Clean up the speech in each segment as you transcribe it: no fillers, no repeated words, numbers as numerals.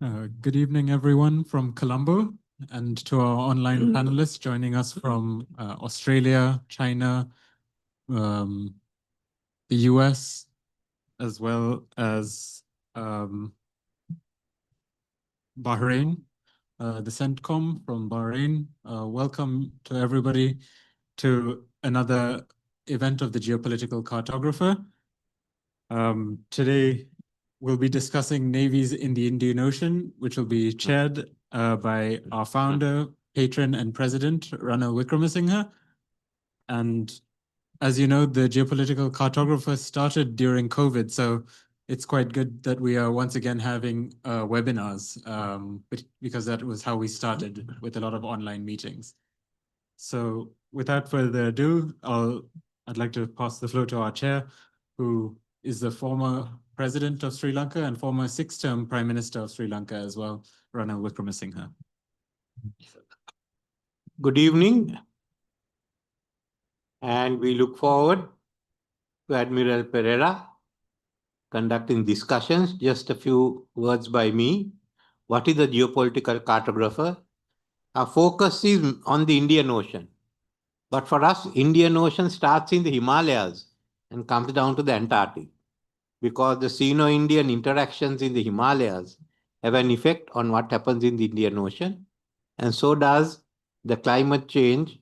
Good evening, everyone from Colombo, and to our online panelists joining us from Australia, China, the US, as well as Bahrain, the CENTCOM from Bahrain. Welcome to everybody to another event of the Geopolitical Cartographer. Today, we'll be discussing navies in the Indian Ocean, which will be chaired by our founder, patron, and president, Ranil Wickremesinghe. And as you know, the Geopolitical Cartographer started during COVID, so it's quite good that we are once again having webinars, because that was how we started, with a lot of online meetings. So without further ado, I'd like to pass the floor to our chair, who is the former president of Sri Lanka and former six-term prime minister of Sri Lanka as well, Ranil Wickremesinghe. Good evening, and we look forward to Admiral Perera conducting discussions. Just a few words by me. What is the geopolitical cartographer? Our focus is on the Indian Ocean. But for us, Indian Ocean starts in the Himalayas and comes down to the Antarctic, because the Sino-Indian interactions in the Himalayas have an effect on what happens in the Indian Ocean, and so does the climate change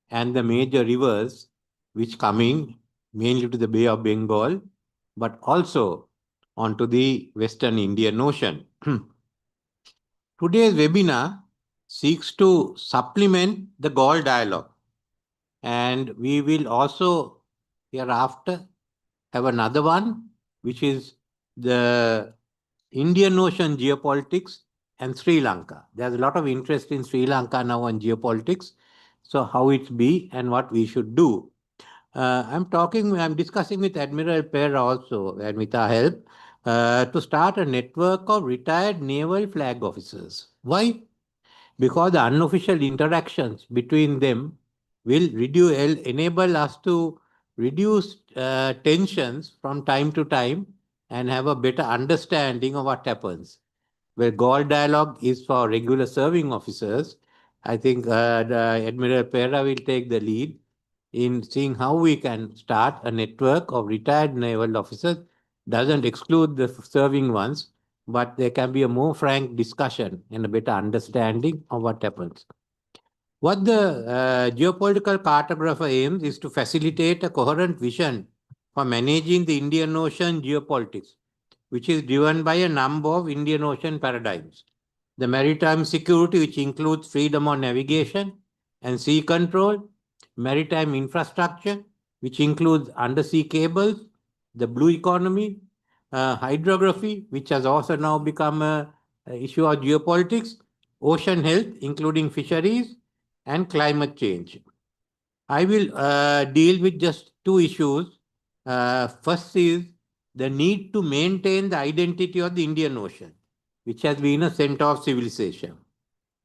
and the major rivers which come in mainly to the Bay of Bengal, but also onto the Western Indian Ocean. Today's webinar seeks to supplement the Gaul dialogue, and we will also hereafter have another one, which is the Indian Ocean geopolitics and Sri Lanka. There's a lot of interest in Sri Lanka now on geopolitics. So how it be and what we should do. I'm discussing with Admiral Perera also, and with our help, to start a network of retired naval flag officers. Why? Because the unofficial interactions between them will enable us to reduce tensions from time to time and have a better understanding of what happens. Where Gaul dialogue is for regular serving officers, I think Admiral Perera will take the lead in seeing how we can start a network of retired naval officers. Doesn't exclude the serving ones, but there can be a more frank discussion and a better understanding of what happens. What the geopolitical cartographer aims is to facilitate a coherent vision for managing the Indian Ocean geopolitics, which is driven by a number of Indian Ocean paradigms. The maritime security, which includes freedom of navigation and sea control, maritime infrastructure, which includes undersea cables, the blue economy, hydrography, which has also now become an issue of geopolitics, ocean health, including fisheries, and climate change. I will deal with just two issues. First is the need to maintain the identity of the Indian Ocean, which has been a center of civilization.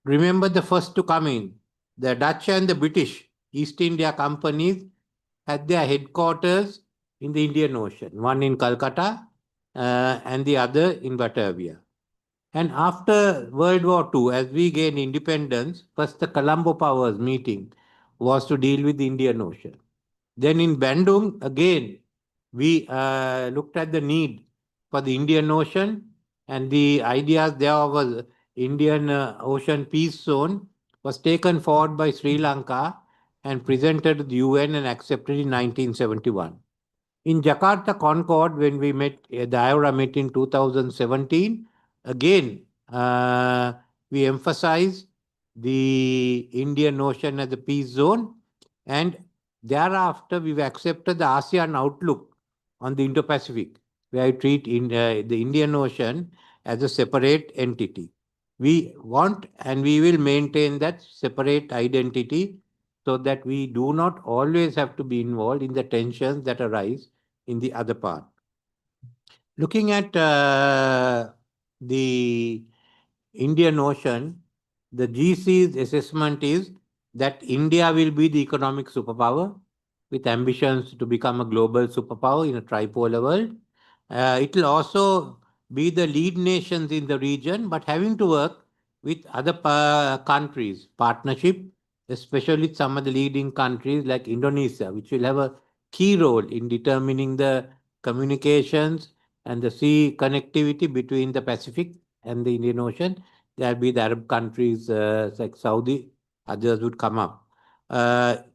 Remember the first to come in, the Dutch and the British East India companies had their headquarters in the Indian Ocean, one in Calcutta and the other in Batavia. And after World War II, as we gained independence, first the Colombo powers meeting was to deal with the Indian Ocean. Then in Bandung, again, we looked at the need for the Indian Ocean, and the ideas there was Indian Ocean Peace Zone was taken forward by Sri Lanka and presented to the UN and accepted in 1971. In Jakarta Concord, when we met, the IORA met in 2017, again, we emphasized the Indian Ocean as a peace zone, and thereafter we've accepted the ASEAN outlook on the Indo-Pacific, where I treat the Indian Ocean as a separate entity. We want and we will maintain that separate identity so that we do not always have to be involved in the tensions that arise in the other part. Looking at the Indian Ocean, the GC's assessment is that India will be the economic superpower with ambitions to become a global superpower in a tripolar world. It will also be the lead nations in the region, but having to work with other countries, partnership, especially some of the leading countries like Indonesia, which will have a key role in determining the communications and the sea connectivity between the Pacific and the Indian Ocean. There'll be the Arab countries like Saudi, others would come up.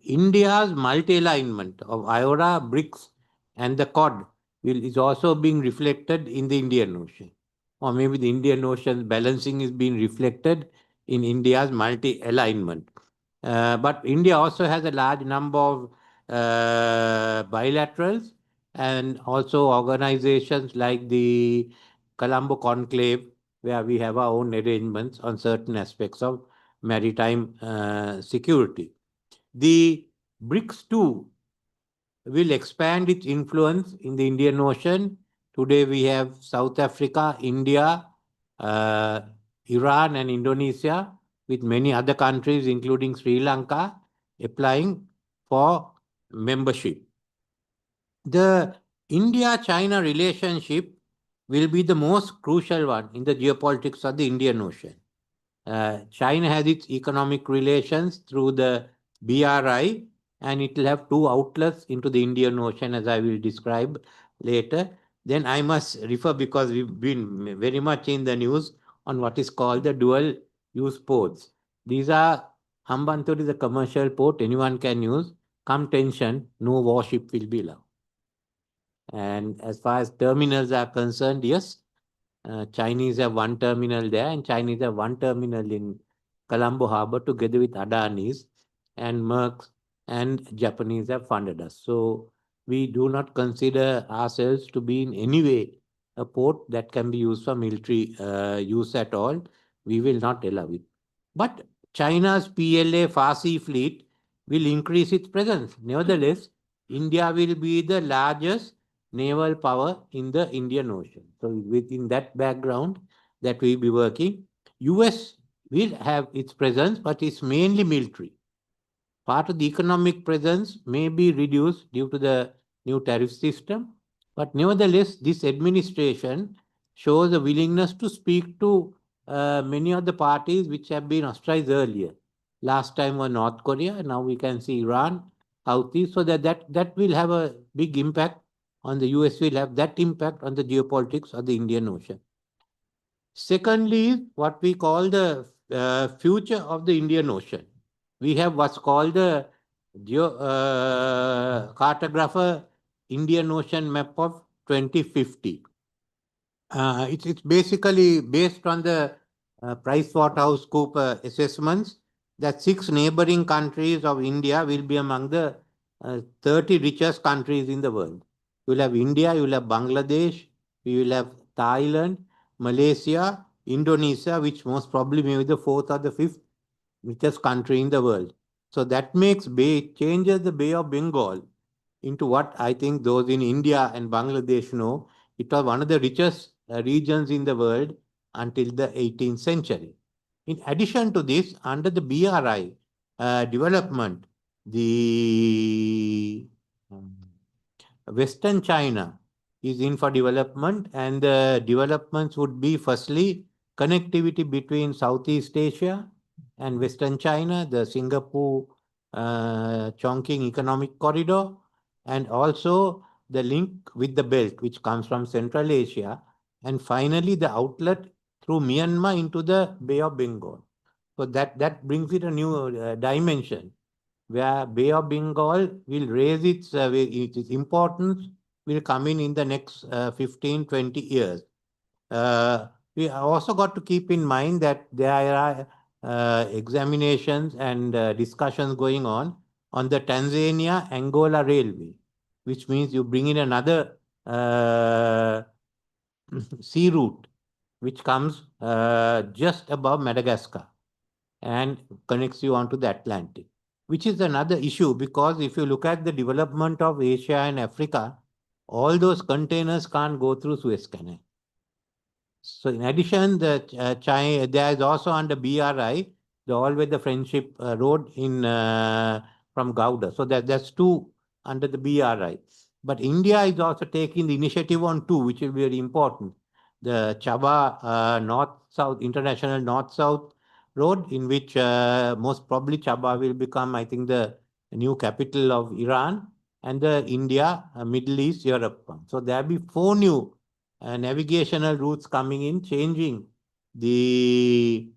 India's multi-alignment of IORA, BRICS, and the Quad is also being reflected in the Indian Ocean. Or maybe the Indian Ocean balancing is being reflected in India's multi-alignment. But India also has a large number of bilaterals and also organizations like the Colombo Conclave, where we have our own arrangements on certain aspects of maritime security. The BRICS too will expand its influence in the Indian Ocean. Today we have South Africa, India, Iran and Indonesia, with many other countries, including Sri Lanka, applying for membership. The India-China relationship will be the most crucial one in the geopolitics of the Indian Ocean. China has its economic relations through the BRI, and it will have two outlets into the Indian Ocean, as I will describe later. Then I must refer, because we've been very much in the news, on what is called the dual-use ports. These are, Hambantota is a commercial port, anyone can use. Come tension, no warship will be allowed. And as far as terminals are concerned, yes, Chinese have one terminal there, and Chinese have one terminal in Colombo Harbor together with Adani's, and Merck and Japanese have funded us. So we do not consider ourselves to be in any way a port that can be used for military use at all. We will not allow it. But China's PLA Farsi fleet will increase its presence. Nevertheless, India will be the largest naval power in the Indian Ocean. So within that background that we'll be working, US will have its presence, but it's mainly military. Part of the economic presence may be reduced due to the new tariff system, but nevertheless, this administration shows a willingness to speak to many of the parties which have been ostracized earlier. Last time was North Korea, now we can see Iran, Houthis, so that will have a big impact on the US, will have that impact on the geopolitics of the Indian Ocean. Secondly, what we call the future of the Indian Ocean. We have what's called the Cartographer Indian Ocean Map of 2050. It's basically based on the PricewaterhouseCoopers assessments that 6 neighboring countries of India will be among the 30 richest countries in the world. You will have India, you will have Bangladesh, you will have Thailand, Malaysia, Indonesia, which most probably may be the 4th or the 5th richest country in the world. So that changes the Bay of Bengal into what I think those in India and Bangladesh know. It was one of the richest regions in the world until the 18th century. In addition to this, under the BRI development, the Western China is in for development, and the developments would be firstly connectivity between Southeast Asia and Western China, the Singapore Chongqing Economic Corridor, and also the link with the belt which comes from Central Asia, and finally the outlet through Myanmar into the Bay of Bengal. So that brings it a new dimension, where Bay of Bengal will raise its importance, will come in the next 15, 20 years. We also got to keep in mind that there are examinations and discussions going on the Tanzania-Angola Railway, which means you bring in another sea route, which comes just above Madagascar and connects you onto the Atlantic, which is another issue, because if you look at the development of Asia and Africa, all those containers can't go through Suez Canal. So in addition, there is also under BRI, the All-Weather Friendship Road in from Gouda. So that's 2 under the BRI. But India is also taking the initiative on 2, which will be very important. the Chawla North-South International North-South Road, in which most probably Chawla will become, I think, the new capital of Iran, and the India, Middle East, Europe. So there will be 4 new navigational routes coming in, changing the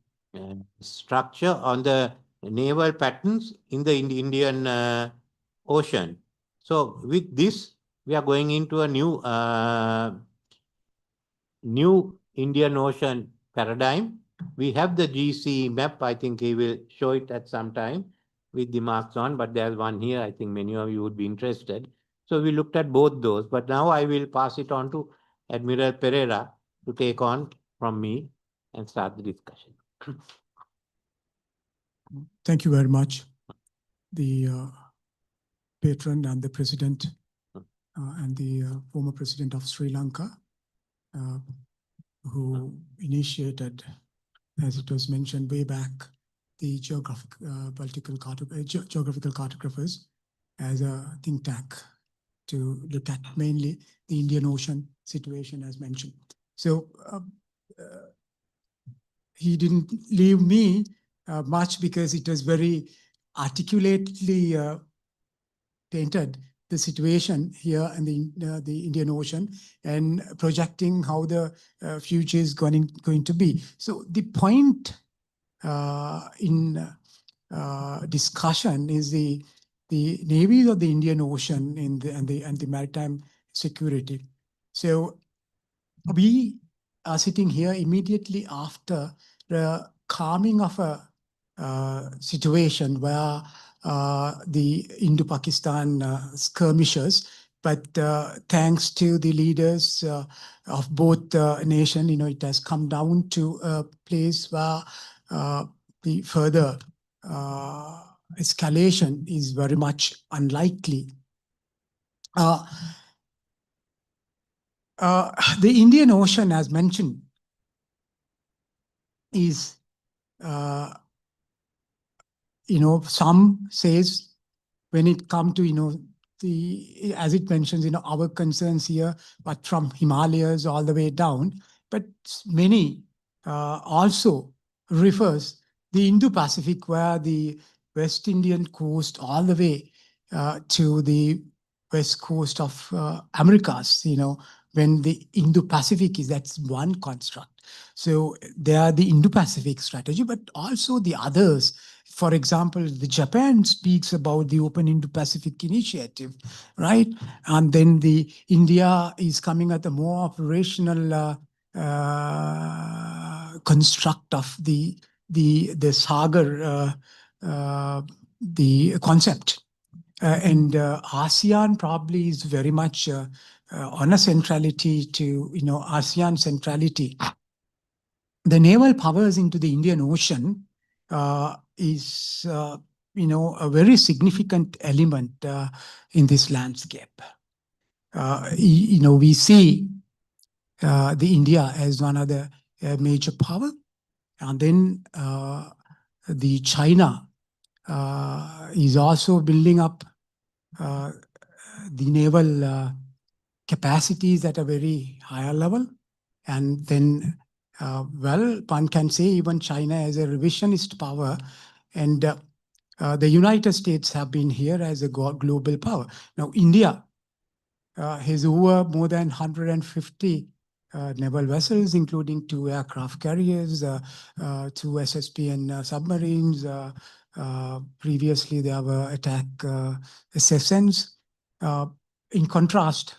structure on the naval patterns in the Indian Ocean. So with this, we are going into a new Indian Ocean paradigm. We have the GC map. I think he will show it at some time with the marks on, but there's one here. I think many of you would be interested. So we looked at both those, but now I will pass it on to Admiral Perera to take on from me and start the discussion. Thank you very much. The patron and the president and the former president of Sri Lanka, who initiated, as it was mentioned way back, the geographical cartographers as a think tank to look at mainly the Indian Ocean situation as mentioned. So he didn't leave me much because it was very articulately painted the situation here in the Indian Ocean and projecting how the future is going to be. So the point in discussion is the navies of the Indian Ocean and the maritime security. So we are sitting here immediately after the calming of a situation where the Indo-Pakistan skirmishes, but thanks to the leaders of both nations, it has come down to a place where the further escalation is very much unlikely. The Indian Ocean, as mentioned, is some says when it comes to as it mentions our concerns here, but from Himalayas all the way down, but many also refers the Indo-Pacific, where the West Indian coast all the way to the west coast of Americas, when the Indo-Pacific that's one construct. So they are the Indo-Pacific strategy, but also the others. For example, the Japan speaks about the Open Indo-Pacific Initiative, right? And then the India is coming at a more operational construct of the Sagar, the concept. And ASEAN probably is very much on a centrality to, ASEAN centrality. The naval powers into the Indian Ocean is, a very significant element in this landscape. We see the India as one of the major power, and then the China is also building up the naval capacities at a very higher level. And then, one can say even China as a revisionist power, and the United States have been here as a global power. Now, India has over more than 150 naval vessels, including 2 aircraft carriers, 2 SSPN submarines. Previously, there were attack SSNs. In contrast,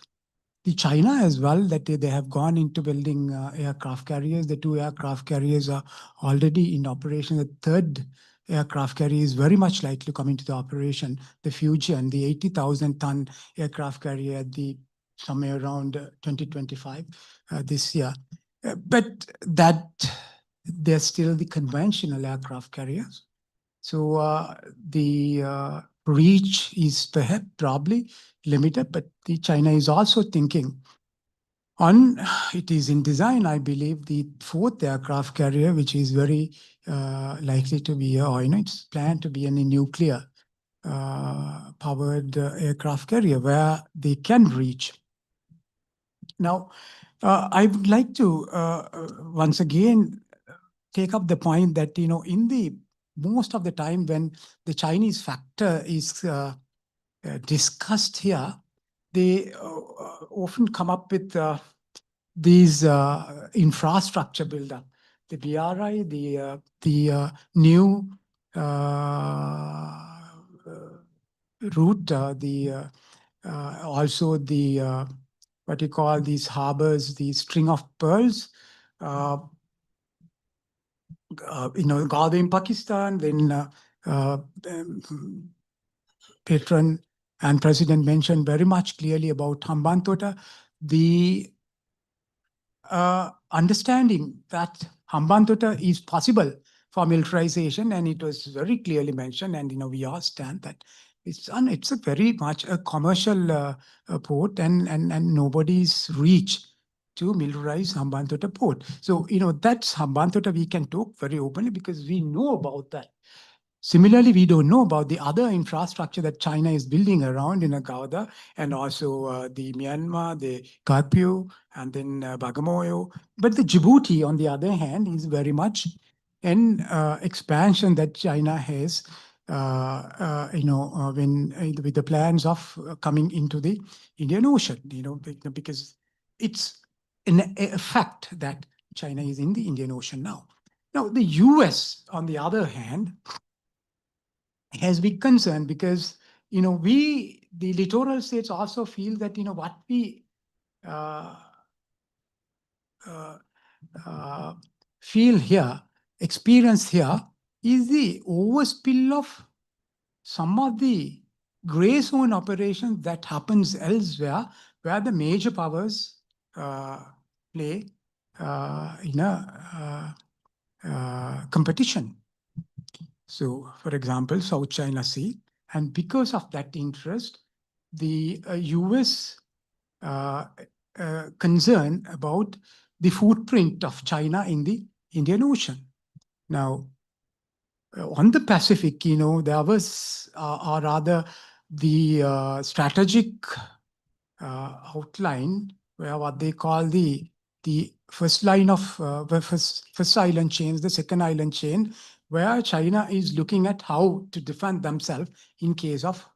the China as well, that they have gone into building aircraft carriers. The 2 aircraft carriers are already in operation. The 3rd aircraft carrier is very much likely to come into the operation, the Fujian, the 80,000-ton aircraft carrier at somewhere around 2025 this year. But that they're still the conventional aircraft carriers. So the reach is perhaps probably limited, but the China is also thinking on, it is in design, I believe, the 4th aircraft carrier, which is very likely to be, it's planned to be a nuclear powered aircraft carrier where they can reach. Now, I would like to once again take up the point that, in the most of the time when the Chinese factor is discussed here, they often come up with these infrastructure build-up. The BRI, the new route, also the what you call these harbors, the string of pearls, Gauda in Pakistan, then Patron and President mentioned very much clearly about Hambantota. The understanding that Hambantota is possible for militarization, and it was very clearly mentioned, and we all stand that it's a very much a commercial port, and nobody's reach to militarize Hambantota port. So that's Hambantota we can talk very openly because we know about that. Similarly, we don't know about the other infrastructure that China is building around in Gauda, and also the Myanmar, the Karpio, and then Bagamoyo. But the Djibouti, on the other hand, is very much an expansion that China has, with the plans of coming into the Indian Ocean, because it's a fact that China is in the Indian Ocean now. Now, the US, on the other hand, has big concern because, the littoral states also feel that, what we feel here, experience here, is the overspill of some of the gray zone operations that happens elsewhere, where the major powers play in a competition. So, for example, South China Sea. And because of that interest, the US concern about the footprint of China in the Indian Ocean. Now, on the Pacific, there was, or rather, the strategic outline, where what they call the first line of first island chains, the second island chain, where China is looking at how to defend themselves in case of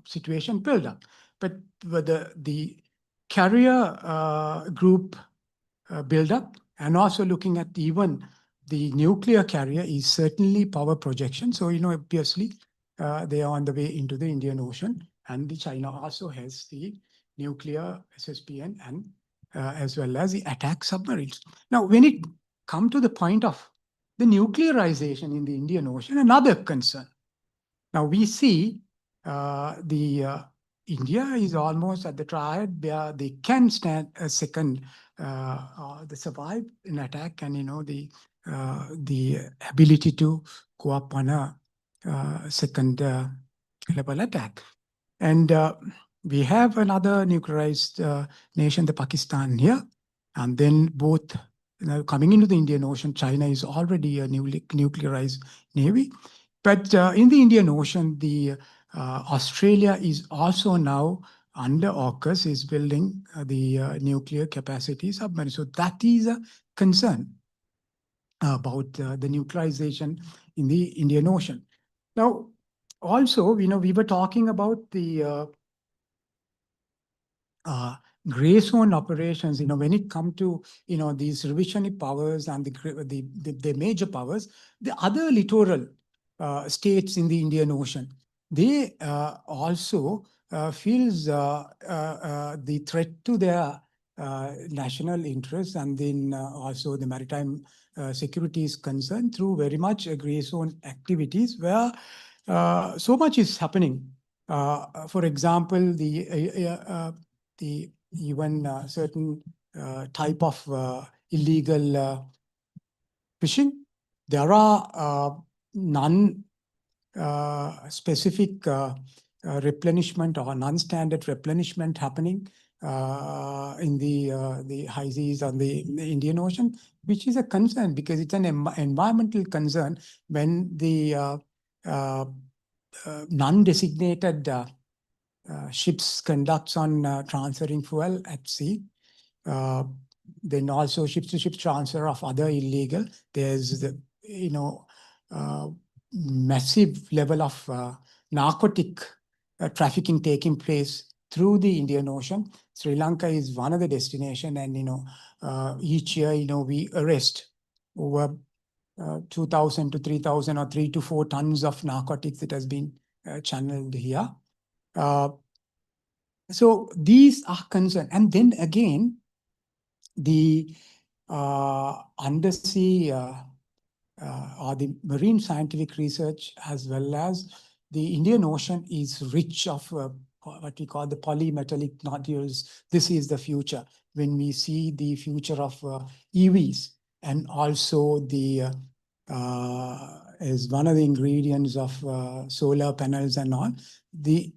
situation build-up. But the carrier group build-up, and also looking at even the nuclear carrier, is certainly power projection. So, obviously, they are on the way into the Indian Ocean, and the China also has the nuclear SSPN and as well as the attack submarines. Now, when it comes to the point of the nuclearization in the Indian Ocean, another concern. Now, we see India is almost at the triad where they can stand a second, they survive an attack, and the ability to go up on a second level attack. And we have another nuclearized nation, the Pakistan here, and then both coming into the Indian Ocean. China is already a nuclearized navy, but in the Indian Ocean, the Australia is also now under AUKUS, is building the nuclear capacity submarine. So that is a concern about the nuclearization in the Indian Ocean. Now, also, we were talking about the gray zone operations. When it comes to these revisionist powers and the major powers, the other littoral states in the Indian Ocean, they also feels the threat to their national interests, and then also the maritime security is concerned through very much gray zone activities, where so much is happening. For example, the even certain type of illegal fishing. There are non-specific replenishment or non-standard replenishment happening in the high seas on the Indian Ocean, which is a concern because it's an environmental concern when the non-designated ships conducts on transferring fuel at sea. then also ship-to-ship transfer of other illegal. There's the, massive level of narcotic trafficking taking place through the Indian Ocean. Sri Lanka is one of the destination, and each year we arrest over 2,000 to 3,000 or 3 to 4 tons of narcotics that has been channeled here. So these are concerns. And then again, the undersea or the marine scientific research, as well as the Indian Ocean, is rich of what we call the polymetallic nodules. This is the future. When we see the future of EVs, and also the as one of the ingredients of solar panels and all, the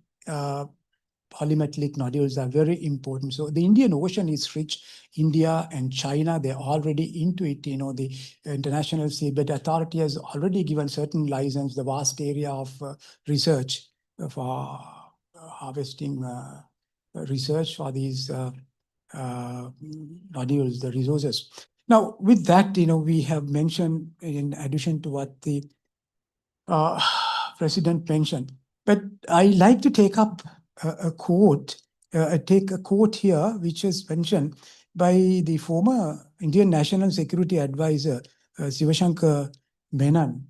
polymetallic nodules are very important. So the Indian Ocean is rich. India and China, they're already into it. The International Seabed Authority has already given certain license, the vast area of research for harvesting research for these nodules, the resources. Now, with that, we have mentioned, in addition to what the President mentioned, but I like to take up a quote, take a quote here, which is mentioned by the former Indian National Security Advisor, Sivashankar Menon.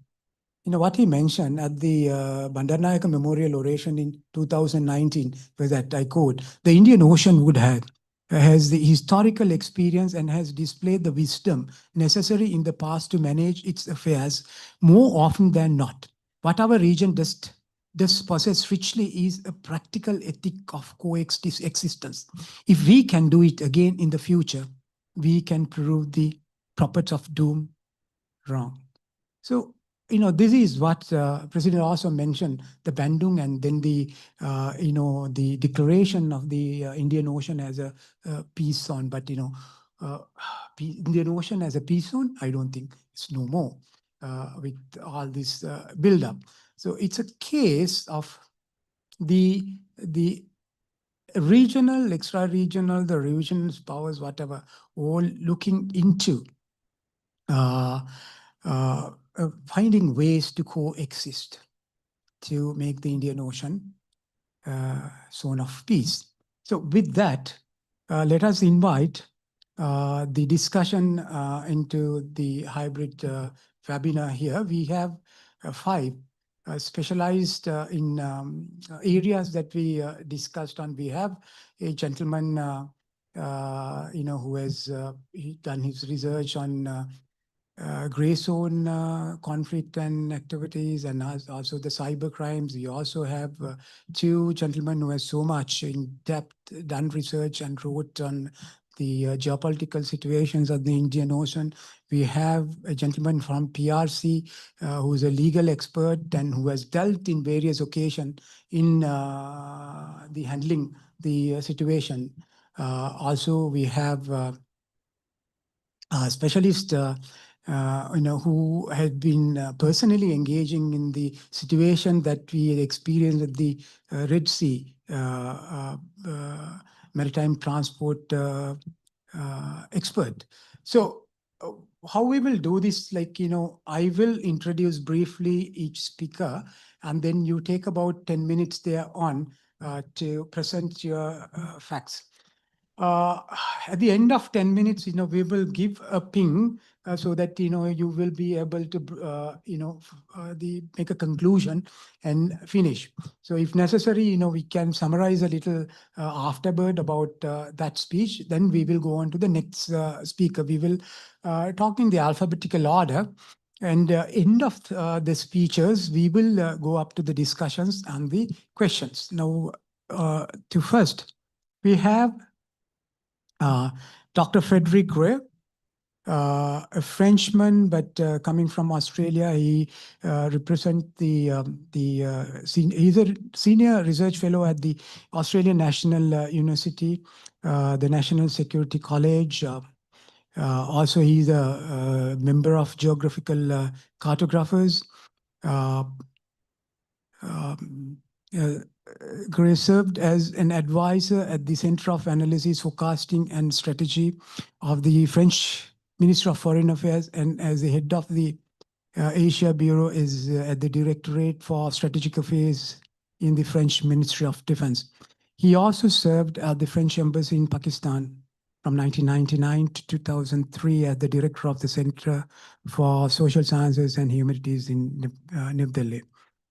What he mentioned at the Bandaranaike Memorial Oration in 2019 was that, I quote, "The Indian Ocean has the historical experience and has displayed the wisdom necessary in the past to manage its affairs more often than not. What our region does possess richly is a practical ethic of coexistence. If we can do it again in the future, we can prove the prophets of doom wrong." So, this is what President also mentioned, the Bandung, and then the, the declaration of the Indian Ocean as a peace zone. But, Indian Ocean as a peace zone, I don't think it's no more with all this build-up. So it's a case of the regional, extra-regional, the regional powers, whatever, all looking into finding ways to coexist to make the Indian Ocean zone of peace. So with that, let us invite the discussion into the hybrid webinar here. We have 5 specialized in areas that we discussed on. We have a gentleman, who has done his research on gray zone conflict and activities, and also the cyber crimes. We also have 2 gentlemen who have so much in depth done research and wrote on the geopolitical situations of the Indian Ocean. We have a gentleman from PRC who is a legal expert and who has dealt in various occasions in the handling the situation. Also, we have a specialist who had been personally engaging in the situation that we had experienced at the Red Sea maritime transport expert. So how we will do this, I will introduce briefly each speaker, and then you take about 10 minutes there on to present your facts. At the end of 10 minutes, we will give a ping so that, you will be able to, make a conclusion and finish. So if necessary, we can summarize a little afterward about that speech. Then we will go on to the next speaker. We will talk in the alphabetical order. And end of the speeches, we will go up to the discussions and the questions. Now, to first, we have Dr. Frédéric Grare, a Frenchman, but coming from Australia. He represents he's a senior research fellow at the Australian National University, the National Security College. Also, he's a member of Geographical Cartographers. Grare served as an advisor at the Center of Analysis, Forecasting and Strategy of the French Ministry of Foreign Affairs, and as the head of the Asia Bureau is at the Directorate for Strategic Affairs in the French Ministry of Defense. He also served at the French Embassy in Pakistan from 1999 to 2003 as the Director of the Center for Social Sciences and Humanities in New Delhi.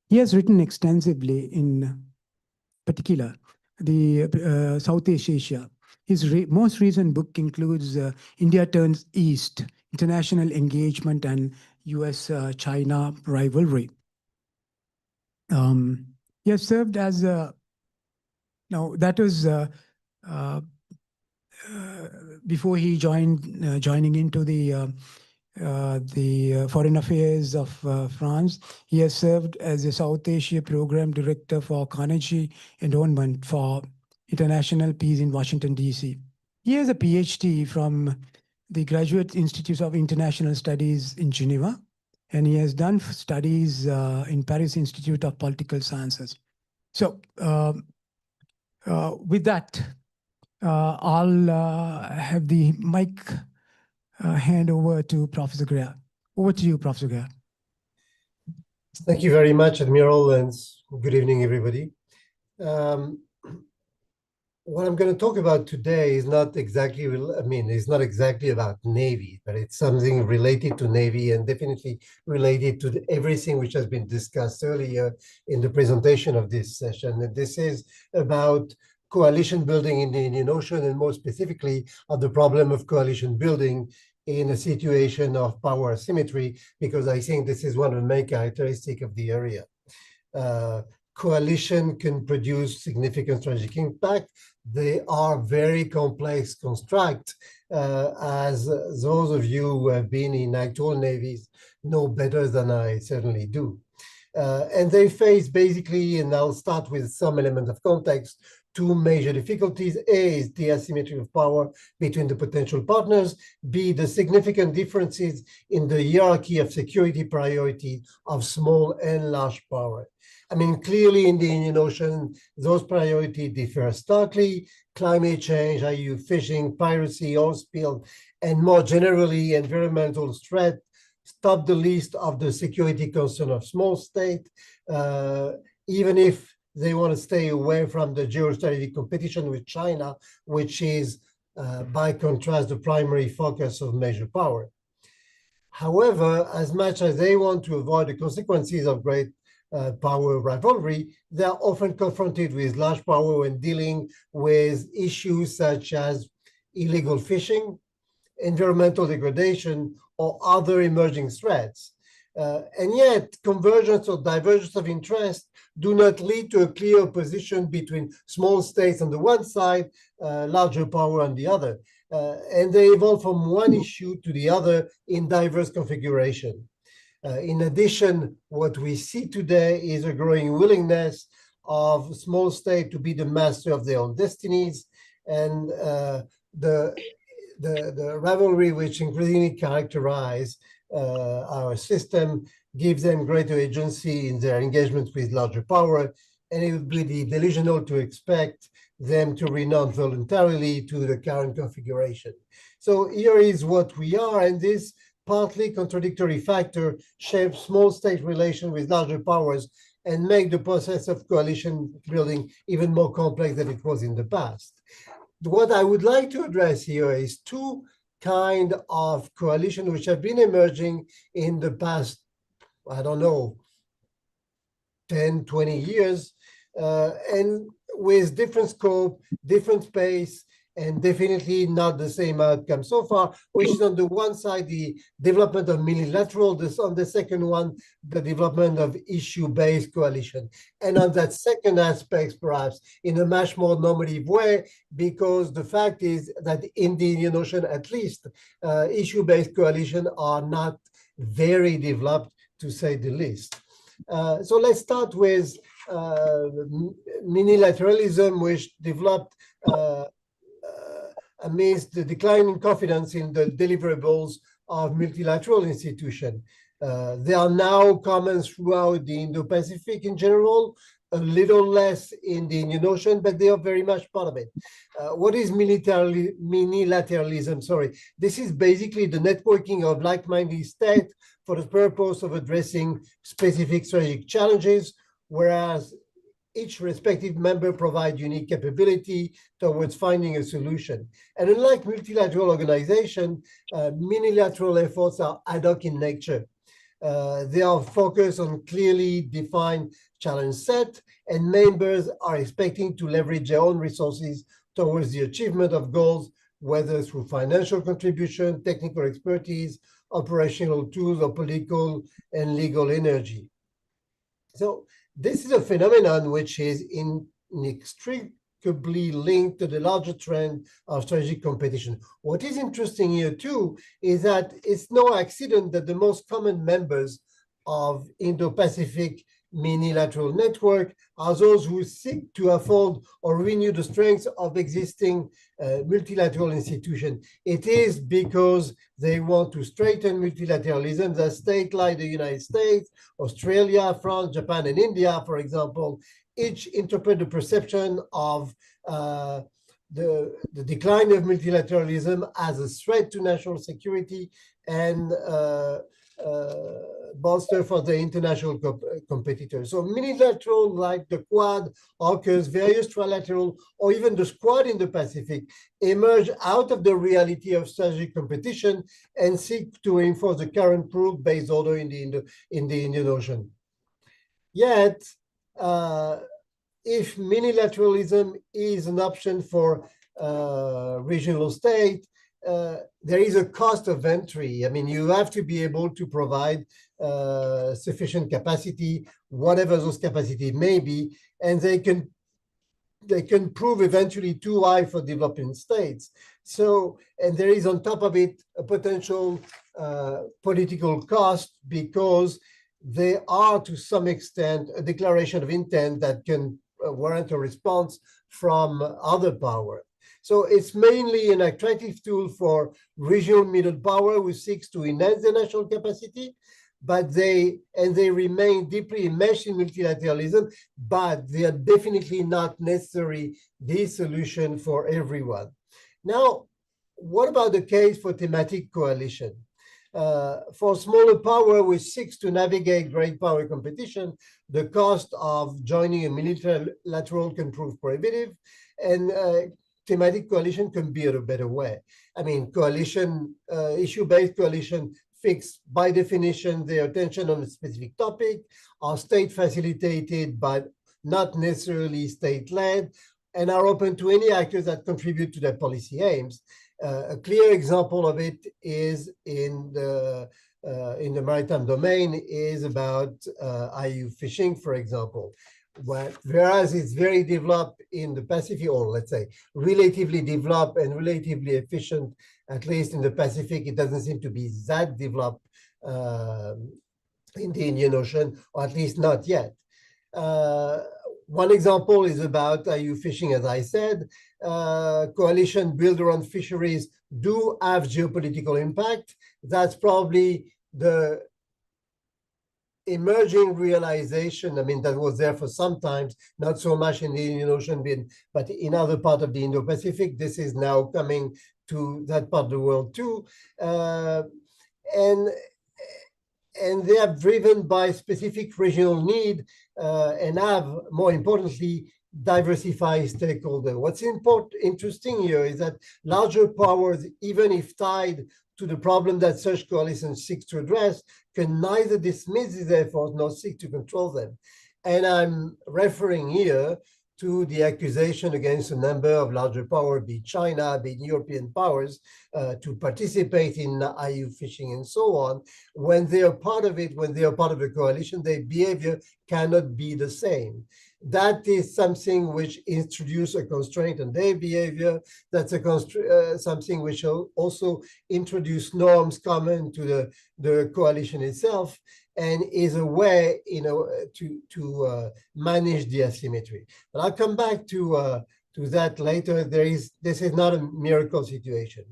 He has written extensively in particular the Southeast Asia. His most recent book includes India Turns East, International Engagement and US-China Rivalry. He has served as that was before he joining into the Foreign Affairs of France. He has served as a South Asia Program Director for Carnegie Endowment for International Peace in Washington, D.C. He has a PhD from the Graduate Institute of International Studies in Geneva, and he has done studies in Paris Institute of Political Sciences. So with that, I'll have the mic hand over to Professor Grare. Over to you, Professor Grare. Thank you very much, Admiral, and good evening, everybody. What I'm going to talk about today is not exactly, it's not exactly about Navy, but it's something related to Navy and definitely related to everything which has been discussed earlier in the presentation of this session. And this is about coalition building in the Indian Ocean, and more specifically of the problem of coalition building in a situation of power asymmetry, because I think this is one of the main characteristics of the area. Coalition can produce significant strategic impact. They are very complex constructs, as those of you who have been in actual navies know better than I certainly do. And they face basically, and I'll start with some element of context, two major difficulties. A is the asymmetry of power between the potential partners. B, the significant differences in the hierarchy of security priority of small and large power. I mean, clearly in the Indian Ocean, those priorities differ starkly. Climate change, i.e. fishing, piracy, oil spill, and more generally, environmental threat top the list of the security concern of small state, even if they want to stay away from the geostrategic competition with China, which is, by contrast, the primary focus of major power. However, as much as they want to avoid the consequences of great power rivalry, they are often confronted with large power when dealing with issues such as illegal fishing, environmental degradation, or other emerging threats. And yet, convergence or divergence of interest do not lead to a clear opposition between small states on the one side, larger power on the other. And they evolve from one issue to the other in diverse configuration. In addition, what we see today is a growing willingness of small states to be the master of their own destinies, and the rivalry which increasingly characterize our system gives them greater agency in their engagement with larger power, and it would be delusional to expect them to renounce voluntarily to the current configuration. So here is what we are, and this partly contradictory factor shapes small state relations with larger powers and make the process of coalition building even more complex than it was in the past. What I would like to address here is two kinds of coalition which have been emerging in the past, I don't know, 10, 20 years, and with different scope, different pace, and definitely not the same outcome so far, which is on the one side, the development of multilateral, on the second one, the development of issue-based coalition. And on that second aspect, perhaps, in a much more normative way, because the fact is that in the Indian Ocean, at least, issue-based coalition are not very developed, to say the least. So let's start with minilateralism, which developed amidst the decline in confidence in the deliverables of multilateral institutions. They are now common throughout the Indo-Pacific in general, a little less in the Indian Ocean, but they are very much part of it. What is minilateralism? Sorry, this is basically the networking of like-minded states for the purpose of addressing specific strategic challenges, whereas each respective member provides unique capability towards finding a solution. And unlike multilateral organization, minilateral efforts are ad hoc in nature. They are focused on clearly defined challenge set, and members are expecting to leverage their own resources towards the achievement of goals, whether through financial contribution, technical expertise, operational tools, or political and legal energy. So this is a phenomenon which is inextricably linked to the larger trend of strategic competition. What is interesting here too is that it's no accident that the most common members of Indo-Pacific minilateral network are those who seek to afford or renew the strengths of existing multilateral institutions. It is because they want to strengthen multilateralism that states like the United States, Australia, France, Japan, and India, for example, each interpret the perception of the decline of multilateralism as a threat to national security and bolster for the international competitors. So minilateral, like the Quad, AUKUS, various trilateral, or even the Squad in the Pacific, emerge out of the reality of strategic competition and seek to reinforce the current rule-based order in the Indian Ocean. Yet, if minilateralism is an option for regional state, there is a cost of entry. I mean, you have to be able to provide sufficient capacity, whatever those capacity may be, and they can prove eventually too high for developing states. So, and there is on top of it a potential political cost because they are to some extent a declaration of intent that can warrant a response from other power. So it's mainly an attractive tool for regional middle power who seeks to enhance their national capacity, but they remain deeply enmeshed in multilateralism, but they are definitely not necessarily the solution for everyone. Now, what about the case for thematic coalition? For smaller power which seeks to navigate great power competition, the cost of joining a multilateral can prove prohibitive, and thematic coalition can be a better way. I mean, coalition, issue-based coalition fix by definition their attention on a specific topic, are state-facilitated but not necessarily state-led, and are open to any actors that contribute to their policy aims. A clear example of it is in the maritime domain is about IU fishing, for example. Whereas it's very developed in the Pacific, or let's say relatively developed and relatively efficient, at least in the Pacific, it doesn't seem to be that developed in the Indian Ocean, or at least not yet. One example is about IU fishing, as I said. Coalition built around fisheries do have geopolitical impact. That's probably the emerging realization. I mean, that was there for some times, not so much in the Indian Ocean, but in other parts of the Indo-Pacific. This is now coming to that part of the world too. And they are driven by specific regional need and have, more importantly, diversified stakeholders. What's interesting here is that larger powers, even if tied to the problem that such coalitions seek to address, can neither dismiss these efforts nor seek to control them. And I'm referring here to the accusation against a number of larger powers, be it China, be it European powers, to participate in IU fishing and so on. When they are part of it, when they are part of a coalition, their behavior cannot be the same. That is something which introduces a constraint on their behavior. That's something which will also introduce norms common to the coalition itself, and is a way, to manage the asymmetry. But I'll come back to that later. This is not a miracle situation.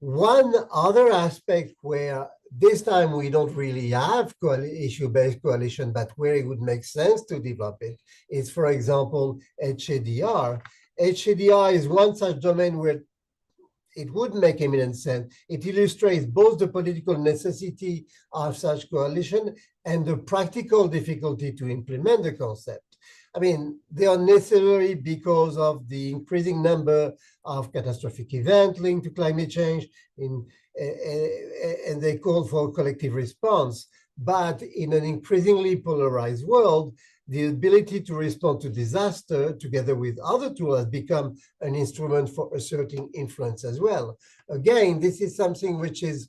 One other aspect where this time we don't really have issue-based coalition, but where it would make sense to develop it is, for example, HADR. HADR is one such domain where it would make eminent sense. It illustrates both the political necessity of such coalition and the practical difficulty to implement the concept. I mean, they are necessary because of the increasing number of catastrophic events linked to climate change, and they call for collective response. But in an increasingly polarized world, the ability to respond to disaster together with other tools has become an instrument for asserting influence as well. Again, this is something which is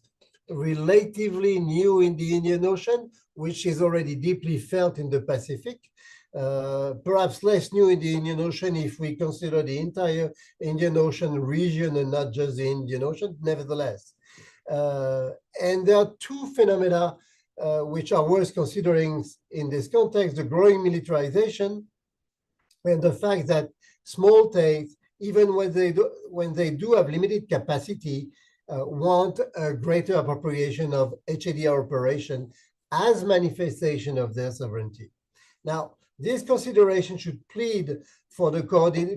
relatively new in the Indian Ocean, which is already deeply felt in the Pacific. Perhaps less new in the Indian Ocean if we consider the entire Indian Ocean region and not just the Indian Ocean, nevertheless. And there are two phenomena which are worth considering in this context: the growing militarization and the fact that small states, even when they do have limited capacity, want a greater appropriation of HADR operation as manifestation of their sovereignty. Now, this consideration should plead for the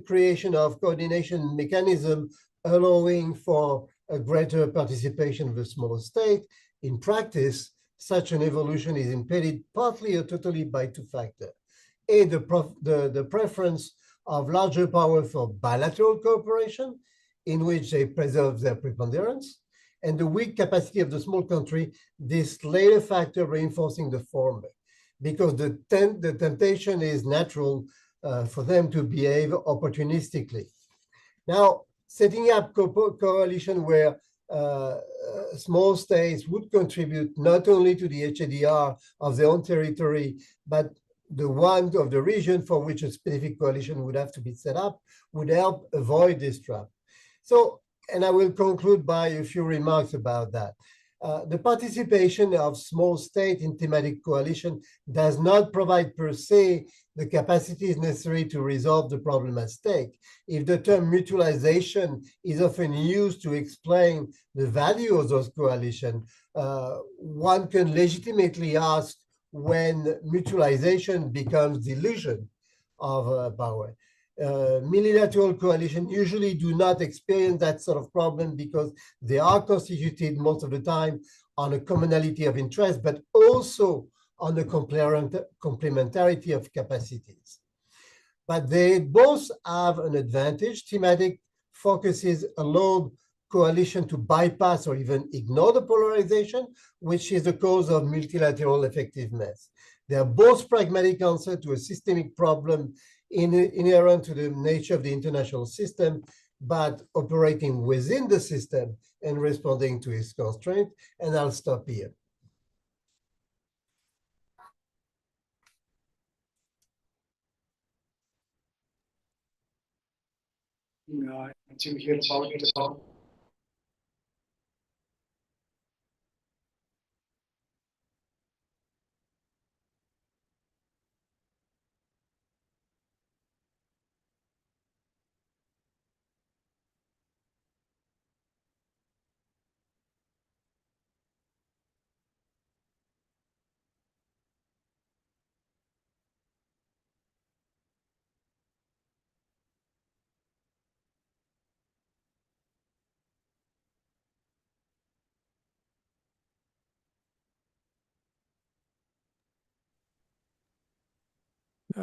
creation of coordination mechanism allowing for a greater participation of the small state. In practice, such an evolution is impeded partly or totally by two factors. A, the preference of larger power for bilateral cooperation, in which they preserve their preponderance, and the weak capacity of the small country, this later factor reinforcing the former, because the temptation is natural for them to behave opportunistically. Now, setting up coalition where small states would contribute not only to the HADR of their own territory, but the one of the region for which a specific coalition would have to be set up, would help avoid this trap. So, and I will conclude by a few remarks about that. The participation of small state in thematic coalition does not provide per se the capacities necessary to resolve the problem at stake. If the term mutualization is often used to explain the value of those coalitions, one can legitimately ask when mutualization becomes the illusion of power. Multilateral coalitions usually do not experience that sort of problem because they are constituted most of the time on a commonality of interest, but also on the complementarity of capacities. But they both have an advantage. Thematic focuses allow coalition to bypass or even ignore the polarization, which is the cause of multilateral effectiveness. They are both pragmatic answer to a systemic problem inherent to the nature of the international system, but operating within the system and responding to its constraint. And I'll stop here. To hear about it.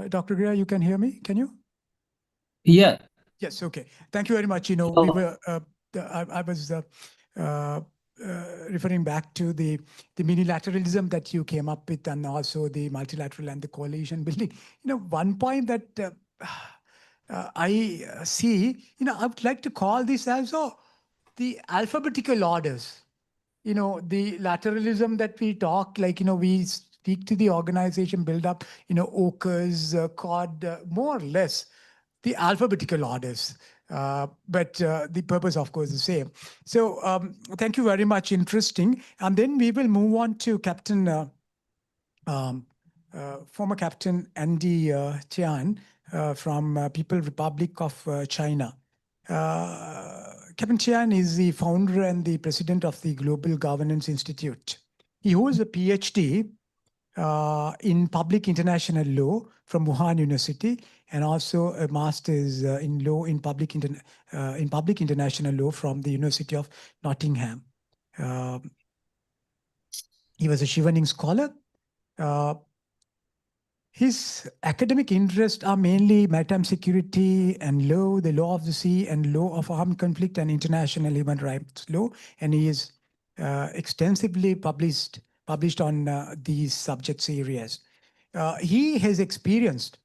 Dr. Grare, you can hear me? Can you? Yeah. Yes. Okay. Thank you very much. You know, we were. I was referring back to the unilateralism that you came up with, and also the multilateral and the coalition building. You know, one point that I see. You know, I would like to call this also the alphabetical orders. You know, the lateralism that we talk, like, you know, we speak to the organization, build up, you know, OCAs, COD, more or less the alphabetical orders. But the purpose, of course, is the same. So thank you very much. Interesting. And then we will move on to Captain, former Captain Andy TIAN from People's Republic of China. Captain TIAN is the founder and the president of the Global Governance Institute. He holds a PhD in public international law from Wuhan University, and also a master's in law in public international law from the University of Nottingham. He was a Chevening scholar. His academic interests are mainly maritime security and law, the law of the sea, and law of armed conflict and international human rights law. And he is extensively published on these subjects areas. He has experienced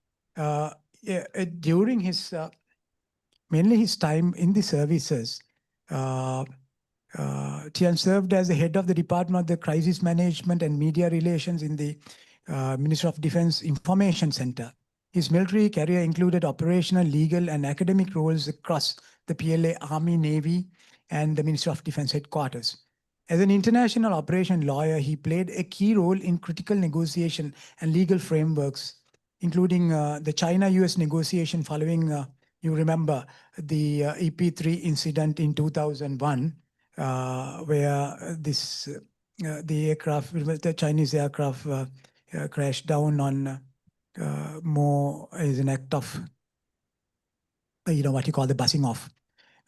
during his mainly his time in the services. TIAN served as the head of the Department of the Crisis Management and Media Relations in the Ministry of Defense Information Center. His military career included operational, legal, and academic roles across the PLA, Army, Navy, and the Ministry of Defense headquarters. As an international operation lawyer, he played a key role in critical negotiation and legal frameworks, including the China-US negotiation following, you remember, the EP3 incident in 2001, where the Chinese aircraft crashed down on more as an act of, what you call the busing off.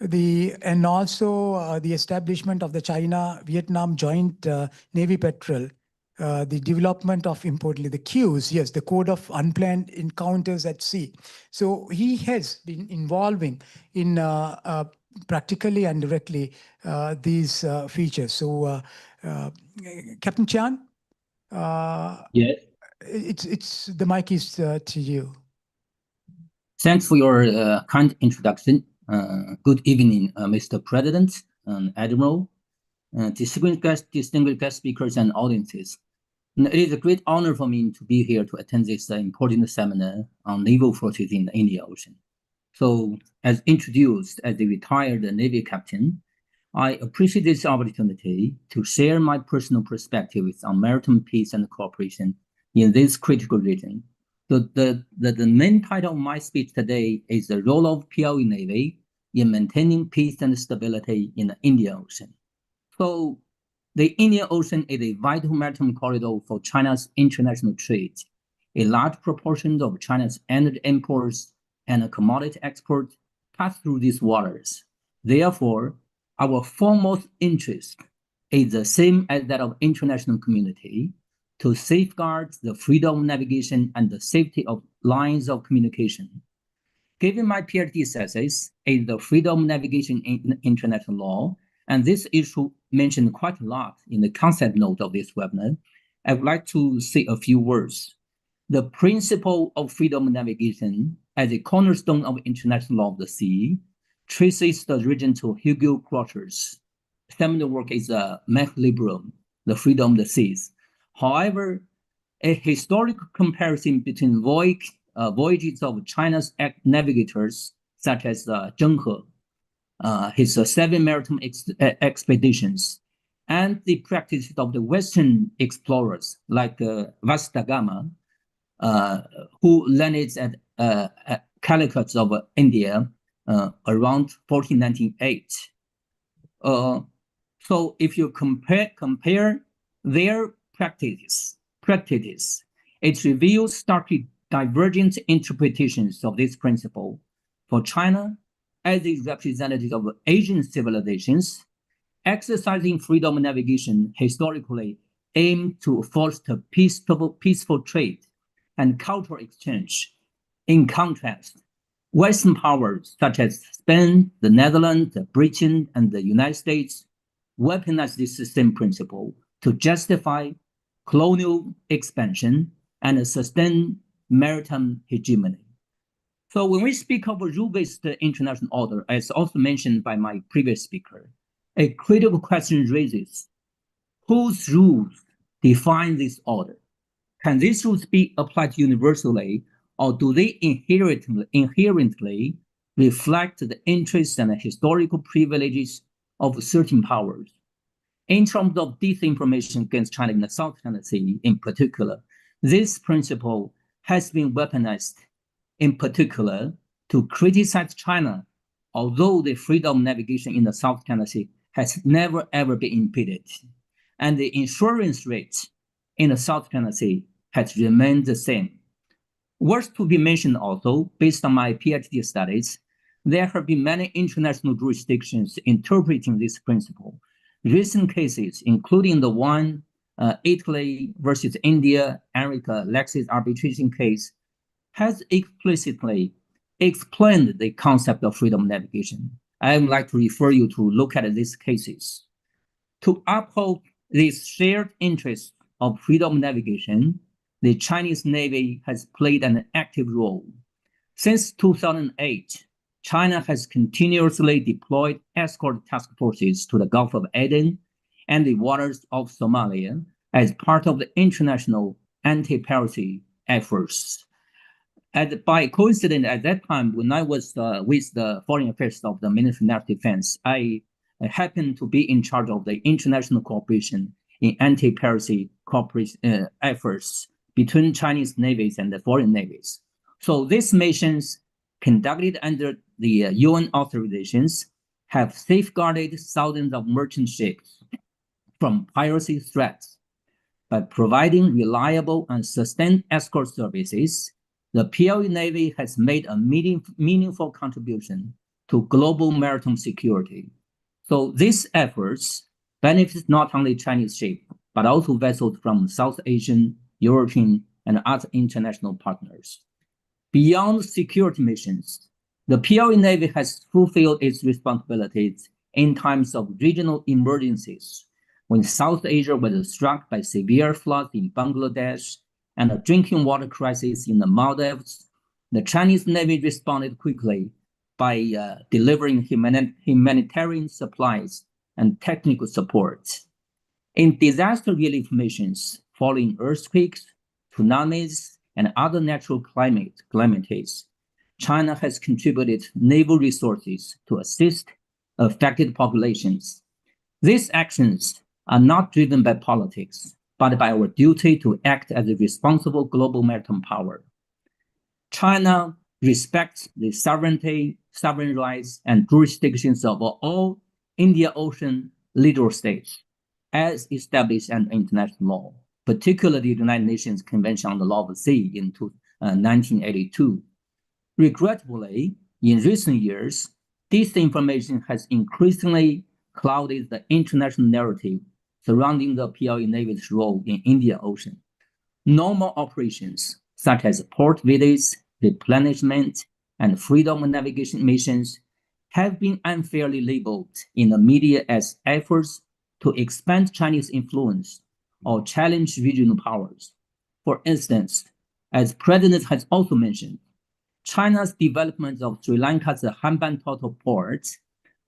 And also the establishment of the China-Vietnam joint Navy patrol, the development of, importantly, the CUES, yes, the Code of Unplanned Encounters at Sea. So he has been involving in practically and directly these features. So Captain Chan, Yes. It's the mic is to you. Thanks for your kind introduction. Good evening, Mr. President and Admiral, distinguished guest speakers and audiences. And it is a great honor for me to be here to attend this important seminar on naval forces in the Indian Ocean. So, as introduced as a retired Navy captain, I appreciate this opportunity to share my personal perspectives on maritime peace and cooperation in this critical region. So the main title of my speech today is the role of PLA Navy in maintaining peace and stability in the Indian Ocean. So the Indian Ocean is a vital maritime corridor for China's international trade. A large proportion of China's energy imports and commodity exports pass through these waters. Therefore, our foremost interest is the same as that of international community, to safeguard the freedom of navigation and the safety of lines of communication. Given my PhD thesis is the freedom of navigation in international law, and this issue mentioned quite a lot in the concept note of this webinar, I would like to say a few words. The principle of freedom of navigation as a cornerstone of international law of the sea traces the origin to Hugo Crotcher's seminal work is Mech Liberum, the freedom of the seas. However, a historical comparison between voyages of China's navigators, such as Zheng He, his 7 maritime expeditions, and the practices of the Western explorers like Vasco da Gama, who landed at Calicut of India around 1498. So if you compare their practices, it reveals starkly divergent interpretations of this principle. For China, as a representative of Asian civilizations, exercising freedom of navigation historically aimed to foster peaceful trade and cultural exchange. In contrast, Western powers such as Spain, the Netherlands, Britain, and the United States weaponized this same principle to justify colonial expansion and sustain maritime hegemony. So when we speak of a rule-based international order, as also mentioned by my previous speaker, a critical question raises, whose rules define this order? Can these rules be applied universally, or do they inherently reflect the interests and historical privileges of certain powers? In terms of disinformation against China in the South China Sea in particular, this principle has been weaponized in particular to criticize China, although the freedom of navigation in the South China Sea has never ever been impeded. and the insurance rate in the South China Sea has remained the same. Worth to be mentioned also, based on my PhD studies, there have been many international jurisdictions interpreting this principle. Recent cases, including the one Italy versus India, America, Lexis arbitration case, has explicitly explained the concept of freedom of navigation. I would like to refer you to look at these cases. To uphold this shared interest of freedom of navigation, the Chinese Navy has played an active role. Since 2008, China has continuously deployed escort task forces to the Gulf of Aden and the waters of Somalia as part of the international anti-piracy efforts. By coincidence, at that time, when I was with the Foreign Affairs of the Ministry of Defense, I happened to be in charge of the international cooperation in anti-piracy cooperation efforts between Chinese navies and the foreign navies. So these missions, conducted under the UN authorizations, have safeguarded thousands of merchant ships from piracy threats. By providing reliable and sustained escort services, the PLA Navy has made a meaningful contribution to global maritime security. So these efforts benefit not only Chinese ships, but also vessels from South Asian, European, and other international partners. Beyond security missions, the PLA Navy has fulfilled its responsibilities in times of regional emergencies. When South Asia was struck by severe floods in Bangladesh and a drinking water crisis in the Maldives, the Chinese Navy responded quickly by delivering humanitarian supplies and technical support. In disaster relief missions following earthquakes, tsunamis, and other natural calamities, China has contributed naval resources to assist affected populations. These actions are not driven by politics, but by our duty to act as a responsible global maritime power. China respects the sovereignty, sovereign rights, and jurisdictions of all Indian Ocean littoral states, as established under international law, particularly the United Nations Convention on the Law of the Sea in 1982. Regrettably, in recent years, this information has increasingly clouded the international narrative surrounding the PLA Navy's role in Indian Ocean. Normal operations, such as port visits, replenishment, and freedom of navigation missions, have been unfairly labeled in the media as efforts to expand Chinese influence or challenge regional powers. For instance, as President has also mentioned, China's development of Sri Lanka's Hambantota port,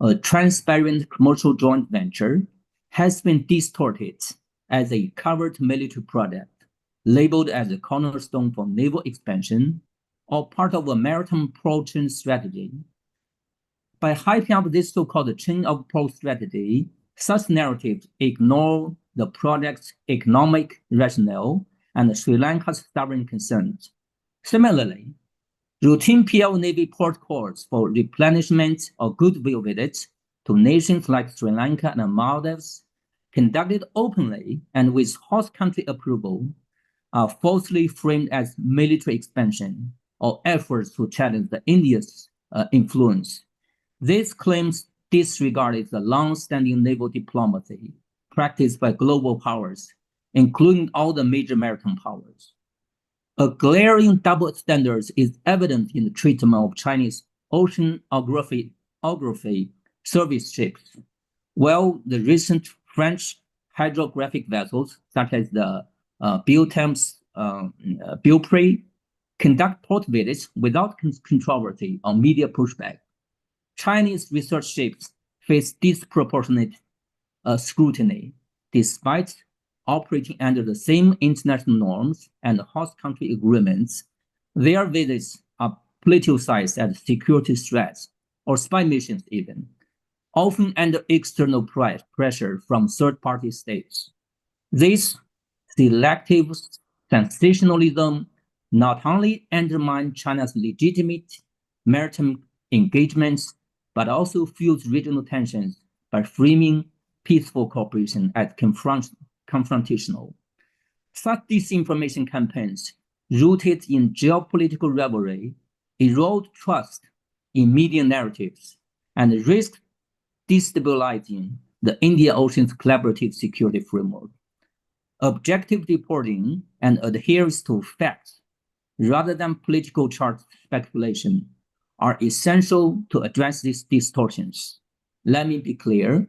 a transparent commercial joint venture, has been distorted as a covert military project, labeled as a cornerstone for naval expansion or part of a maritime pro-chain strategy. By hyping up this so-called chain of pro strategy, such narratives ignore the project's economic rationale and Sri Lanka's sovereign concerns. Similarly, routine PLA Navy port calls for replenishment or goodwill visits to nations like Sri Lanka and Maldives, conducted openly and with host country approval, are falsely framed as military expansion or efforts to challenge India's influence. These claims disregarded the long-standing naval diplomacy practiced by global powers, including all the major maritime powers. A glaring double standard is evident in the treatment of Chinese oceanography service ships. While the recent French hydrographic vessels, such as the Beautemps Beaupré, conduct port visits without controversy or media pushback, Chinese research ships face disproportionate scrutiny, despite operating under the same international norms and host country agreements. Their visits are politicized as security threats or spy missions even, often under external pressure from third-party states. This selective sensationalism not only undermines China's legitimate maritime engagements, but also fuels regional tensions by framing peaceful cooperation as confrontational. Such disinformation campaigns, rooted in geopolitical rivalry, erode trust in media narratives and risk destabilizing the Indian Ocean's collaborative security framework. Objective reporting and adherence to facts rather than political charged speculation are essential to address these distortions. Let me be clear,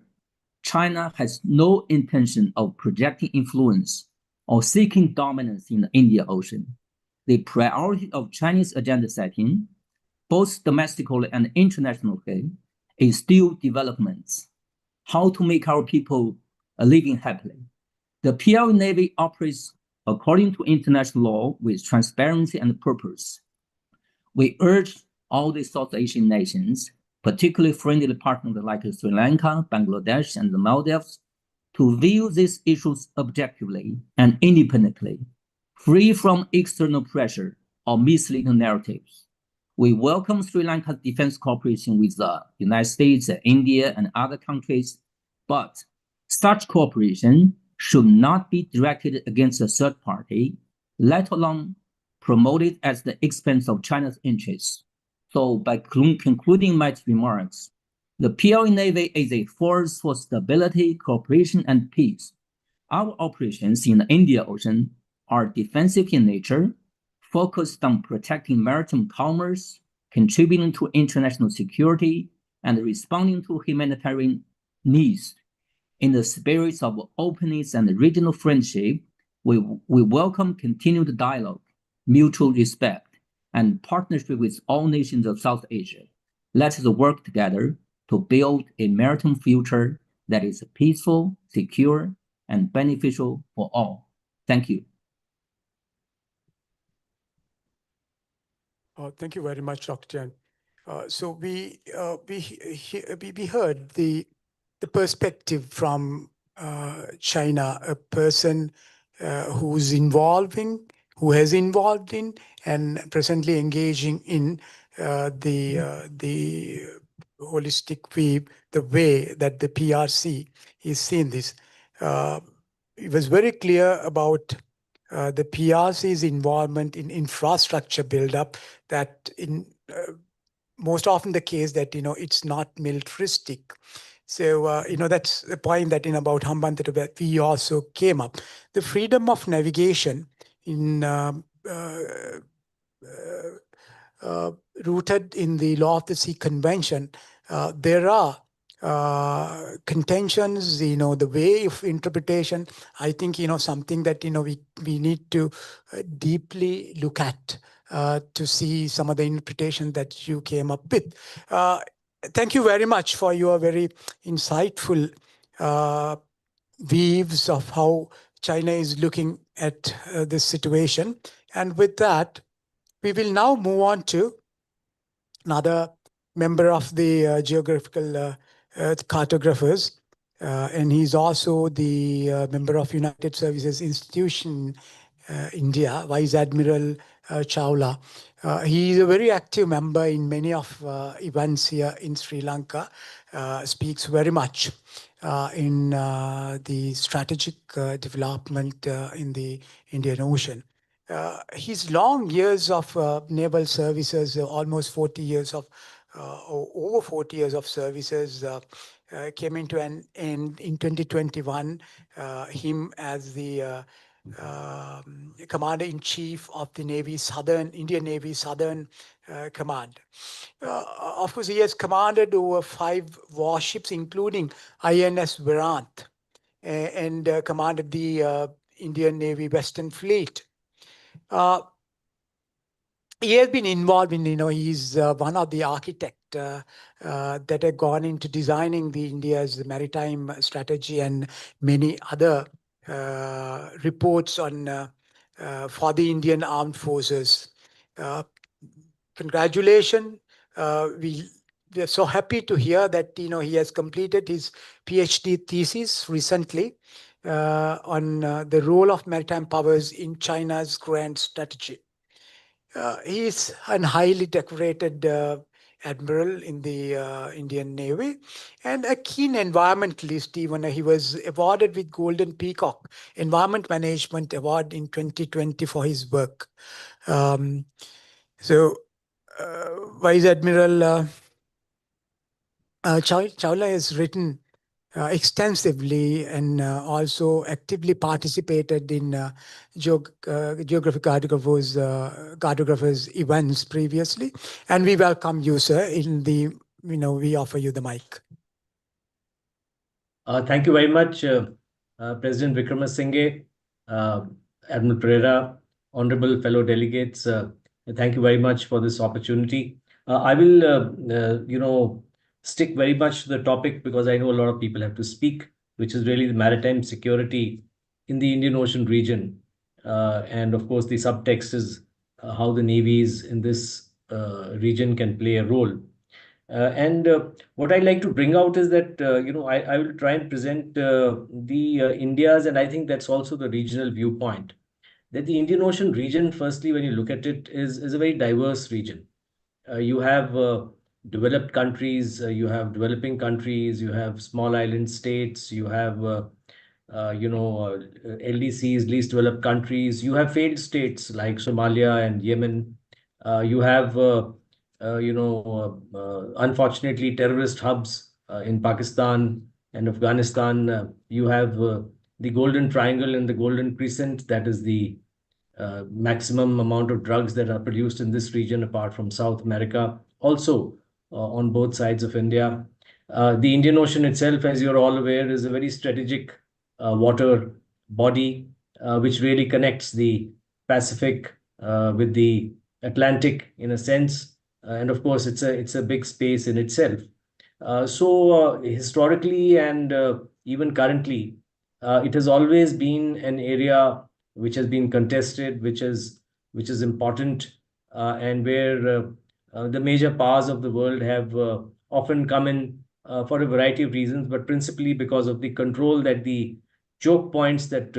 China has no intention of projecting influence or seeking dominance in the Indian Ocean. The priority of Chinese agenda setting, both domestically and internationally, is still developments. How to make our people living happily. The PLA Navy operates according to international law with transparency and purpose. We urge all the South Asian nations, particularly friendly partners like Sri Lanka, Bangladesh, and the Maldives, to view these issues objectively and independently, free from external pressure or misleading narratives. We welcome Sri Lanka's defense cooperation with the United States, India, and other countries, but such cooperation should not be directed against a third party, let alone promoted at the expense of China's interests. So by concluding my remarks, the PLA Navy is a force for stability, cooperation, and peace. Our operations in the Indian Ocean are defensive in nature, focused on protecting maritime commerce, contributing to international security, and responding to humanitarian needs. In the spirit of openness and regional friendship, we welcome continued dialogue, mutual respect, and partnership with all nations of South Asia. Let us work together to build a maritime future that is peaceful, secure, and beneficial for all. Thank you. Thank you very much, Dr. Chen. So we heard the perspective from China, a person who has involved in and presently engaging in the holistic view, the way that the PRC is seeing this. It was very clear about the PRC's involvement in infrastructure buildup, that in most often the case that, it's not militaristic. So, that's the point that in about Hambantota that we also came up. The freedom of navigation in rooted in the Law of the Sea Convention, there are contentions, the way of interpretation. I think, something that, we need to deeply look at to see some of the interpretation that you came up with. Thank you very much for your very insightful views of how China is looking at this situation. And with that, we will now move on to another member of the Geographical Cartographers, and he's also the member of United Services Institution, India, Vice Admiral Chawla. He is a very active member in many of events here in Sri Lanka, speaks very much in the strategic development in the Indian Ocean. His long years of naval services, almost 40 years of, over 40 years of services, came into an end in 2021. Him as the Commander-in-Chief of the Indian Navy Southern Command. Of course, he has commanded over 5 warships, including INS Virant, and commanded the Indian Navy Western Fleet. He has been involved in, he's one of the architects that have gone into designing India's maritime strategy and many other reports on for the Indian Armed Forces. Congratulations. We are so happy to hear that, he has completed his PhD thesis recently on the role of maritime powers in China's grand strategy. He is a highly decorated Admiral in the Indian Navy, and a keen environmentalist. Even he was awarded with Golden Peacock Environment Management Award in 2020 for his work. Vice Admiral Chawla has written extensively and also actively participated in Geographic Cartographers events previously. And we welcome you, sir, we offer you the mic. Thank you very much, President Wickremesinghe, Admiral Perera, honorable fellow delegates. Thank you very much for this opportunity. I will, stick very much to the topic because I know a lot of people have to speak, which is really the maritime security in the Indian Ocean region. And of course, the subtext is how the navies in this region can play a role. What I'd like to bring out is that, I will try and present the India's, and I think that's also the regional viewpoint, that the Indian Ocean region, firstly, when you look at it, is a very diverse region. You have developed countries, you have developing countries, you have small island states, you have, LDCs, least developed countries, you have failed states like Somalia and Yemen, you have unfortunately, terrorist hubs in Pakistan and Afghanistan. You have the Golden Triangle and the Golden Crescent. That is the maximum amount of drugs that are produced in this region, apart from South America. Also, on both sides of India. The Indian Ocean itself, as you're all aware, is a very strategic water body, which really connects the Pacific with the Atlantic in a sense. And of course, it's a big space in itself. So historically and even currently, it has always been an area which has been contested, which is important, and where the major powers of the world have often come in for a variety of reasons, but principally because of the control that the choke points that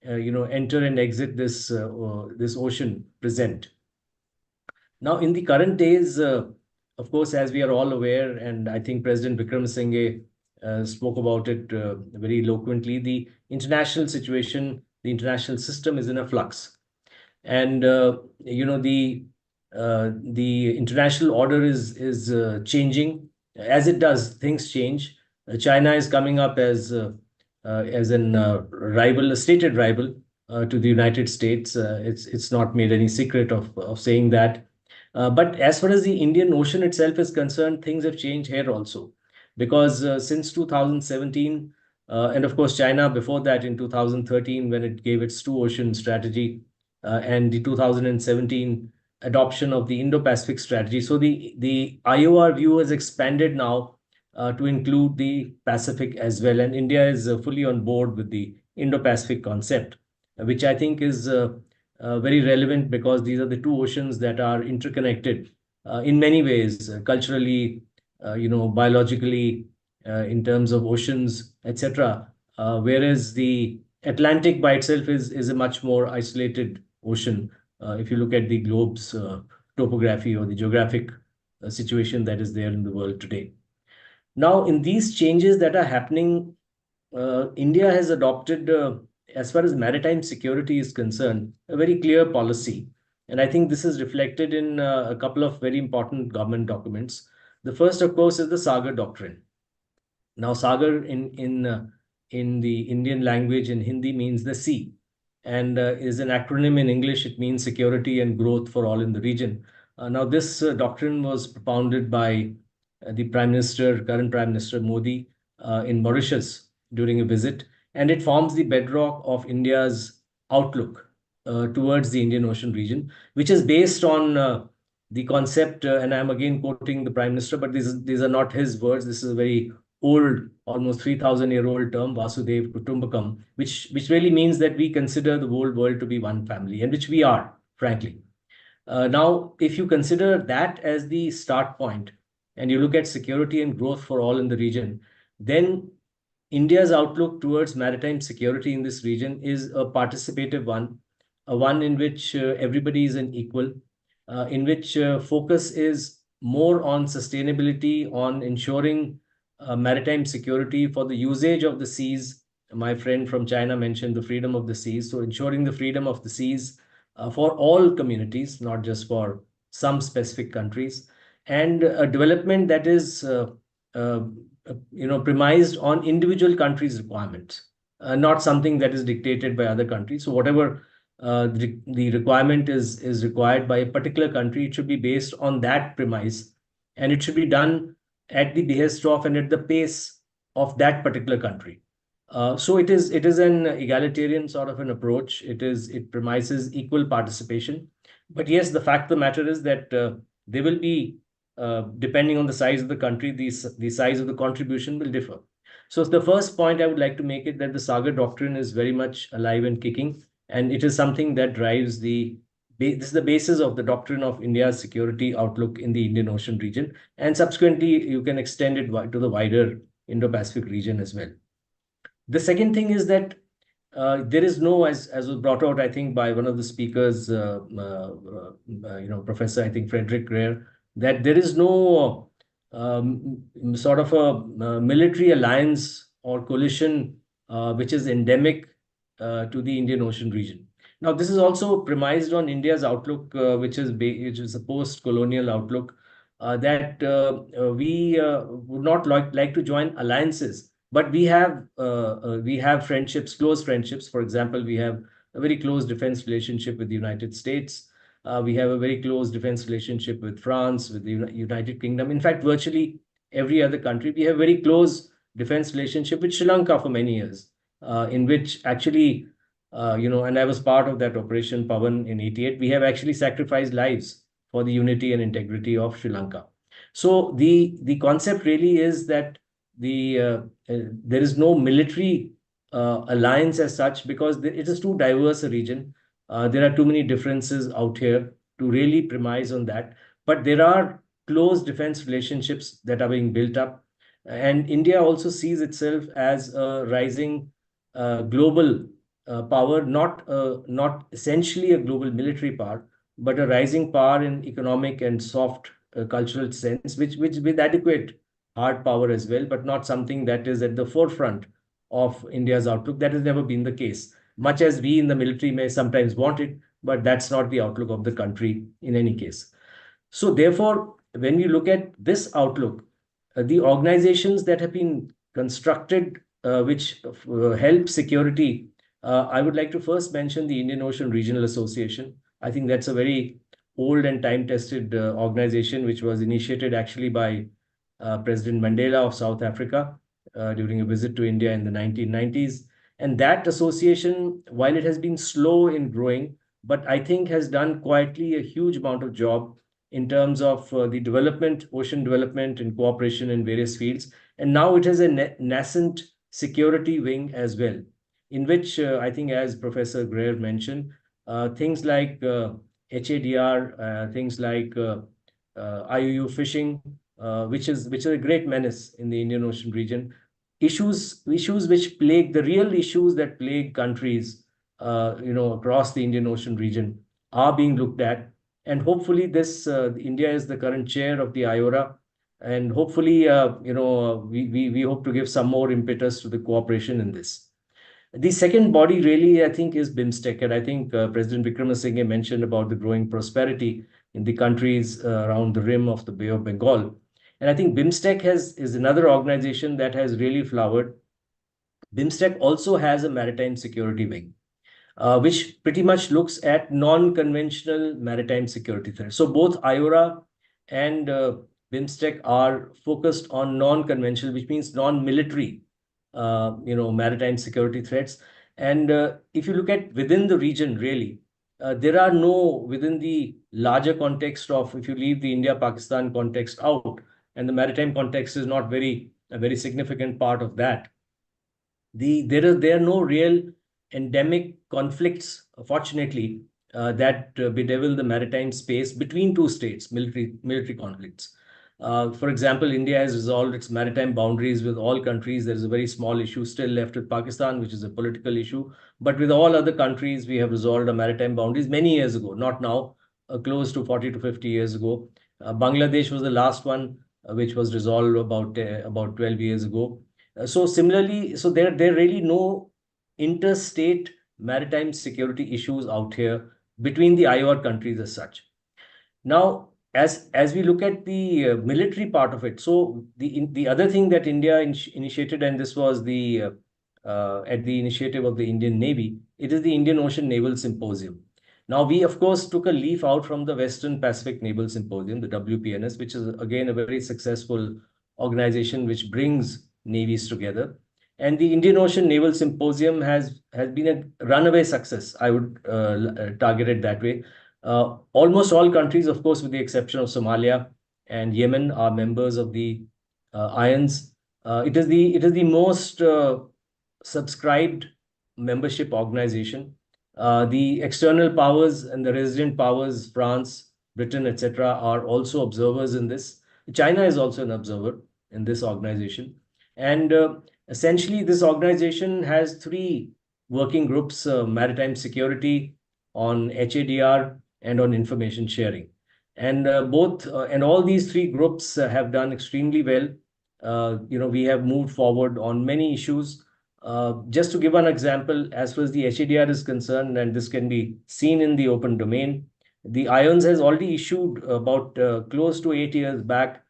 enter and exit this ocean present. Now, in the current days, of course, as we are all aware, and I think President Wickremesinghe spoke about it very eloquently, the international situation, the international system is in a flux. And, the international order is changing. As it does, things change. China is coming up as an rival, a stated rival to the United States. It's not made any secret of saying that. But as far as the Indian Ocean itself is concerned, things have changed here also. Because since 2017, and of course, China before that in 2013, when it gave its two-ocean strategy, and the 2017 adoption of the Indo-Pacific strategy. So the IOR view has expanded now to include the Pacific as well. And India is fully on board with the Indo-Pacific concept, which I think is very relevant because these are the two oceans that are interconnected in many ways, culturally, biologically, in terms of oceans, etc. Whereas the Atlantic by itself is a much more isolated ocean. If you look at the globe's topography or the geographic situation that is there in the world today. Now, in these changes that are happening, India has adopted, as far as maritime security is concerned, a very clear policy. And I think this is reflected in a couple of very important government documents. The first, of course, is the Sagar Doctrine. Now, Sagar in the Indian language in Hindi means the sea, and is an acronym in English. It means security and growth for all in the region. Now, this doctrine was propounded by the current Prime Minister Modi in Mauritius during a visit, and it forms the bedrock of India's outlook towards the Indian Ocean region, which is based on the concept, and I'm again quoting the Prime Minister, but these are not his words. This is a very old, almost 3,000-year-old term, Vasudev Kutumbakam, which really means that we consider the whole world to be one family, and which we are, frankly. Now, if you consider that as the start point, and you look at security and growth for all in the region, then India's outlook towards maritime security in this region is a participative one, a one in which everybody is an equal, in which focus is more on sustainability, on ensuring maritime security for the usage of the seas. My friend from China mentioned the freedom of the seas. So ensuring the freedom of the seas for all communities, not just for some specific countries, and a development that is premised on individual countries' requirements, not something that is dictated by other countries. So whatever the requirement is required by a particular country, it should be based on that premise, and it should be done at the behest of and at the pace of that particular country. So it is an egalitarian sort of an approach. It premises equal participation. But yes, the fact of the matter is that there will be, depending on the size of the country, the size of the contribution will differ. So the first point I would like to make it that the Sagar Doctrine is very much alive and kicking, and it is something that drives this is the basis of the doctrine of India's security outlook in the Indian Ocean region, and subsequently you can extend it to the wider Indo-Pacific region as well. The second thing is that there is no, as was brought out, I think, by one of the speakers, Professor, I think, Frédéric Grare, that there is no sort of a military alliance or coalition which is endemic to the Indian Ocean region. Now, this is also premised on India's outlook, which is a post-colonial outlook, that we would not like to join alliances, but we have friendships, close friendships. For example, we have a very close defense relationship with the United States. We have a very close defense relationship with France, with the United Kingdom. In fact, virtually every other country. We have very close defense relationship with Sri Lanka for many years, in which actually, and I was part of that Operation Pavan in '88. We have actually sacrificed lives for the unity and integrity of Sri Lanka. So the concept really is that there is no military alliance as such, because it is too diverse a region. There are too many differences out here to really premise on that. But there are close defense relationships that are being built up. And India also sees itself as a rising global power, not essentially a global military power, but a rising power in economic and soft cultural sense, which with adequate hard power as well, but not something that is at the forefront of India's outlook. That has never been the case. Much as we in the military may sometimes want it, but that's not the outlook of the country in any case. So therefore, when we look at this outlook, the organizations that have been constructed which help security, I would like to first mention the Indian Ocean Regional Association. I think that's a very old and time-tested organization, which was initiated actually by President Mandela of South Africa during a visit to India in the 1990s. And that association, while it has been slow in growing, but I think has done quietly a huge amount of job in terms of the development, ocean development and cooperation in various fields. And now it has a nascent security wing as well, in which I think, as Professor Grare mentioned, things like HADR, things like IUU fishing, which is a great menace in the Indian Ocean region. Issues which plague, the real issues that plague countries, across the Indian Ocean region are being looked at. And hopefully India is the current chair of the IORA. And hopefully, we hope to give some more impetus to the cooperation in this. The second body really, I think, is BIMSTEC. And I think President Wickremesinghe mentioned about the growing prosperity in the countries around the rim of the Bay of Bengal. And I think BIMSTEC is another organization that has really flowered. BIMSTEC also has a maritime security wing, which pretty much looks at non-conventional maritime security threats. So both IORA and BIMSTEC are focused on non-conventional, which means non-military, maritime security threats. And if you look at within the region, really, there are no, within the larger context of, if you leave the India-Pakistan context out, and the maritime context is not a very significant part of that, there are no real endemic conflicts, fortunately, that bedevil the maritime space between two states, military conflicts. For example, India has resolved its maritime boundaries with all countries. There is a very small issue still left with Pakistan, which is a political issue. But with all other countries, we have resolved our maritime boundaries many years ago, not now, close to 40 to 50 years ago. Bangladesh was the last one, which was resolved about 12 years ago. So similarly, so there are really no interstate maritime security issues out here between the IOR countries as such. Now, as we look at the military part of it, so the other thing that India initiated, and this was at the initiative of the Indian Navy, it is the Indian Ocean Naval Symposium. Now, we of course took a leaf out from the Western Pacific Naval Symposium, the WPNS, which is again a very successful organization which brings navies together. And the Indian Ocean Naval Symposium has been a runaway success. I would target it that way. Almost all countries, of course, with the exception of Somalia and Yemen, are members of the IONS. It is the most subscribed membership organization. The external powers and the resident powers, France, Britain, etc., are also observers in this. China is also an observer in this organization. And essentially, this organization has three working groups: maritime security, on HADR, and on information sharing. And all these three groups have done extremely well. We have moved forward on many issues. Just to give an example, as far as the HADR is concerned, and this can be seen in the open domain, the IONS has already issued about close to 8 years back